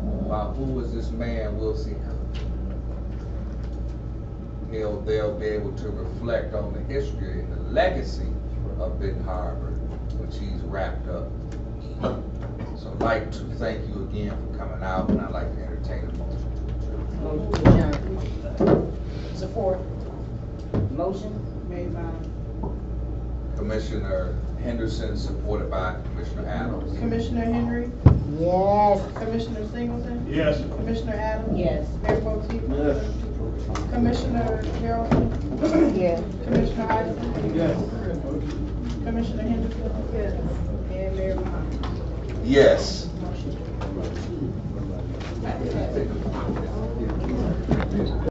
well, who was this man, we'll see how. They'll be able to reflect on the history and the legacy of Benton Harbor, which he's wrapped up. So I'd like to thank you again for coming out, and I'd like to entertain a motion. Support. Motion. Made by Commissioner Henderson, supported by Commissioner Adams. Commissioner Henry, Yes. Commissioner Singleton, Yes. Commissioner Adams. Yes. Mayor Pro Tem. Yes. Commissioner Geraldine, Yes. Commissioner Heisen, Yes. Commissioner Henderson. Yes. And Mayor Muhammad. Yes.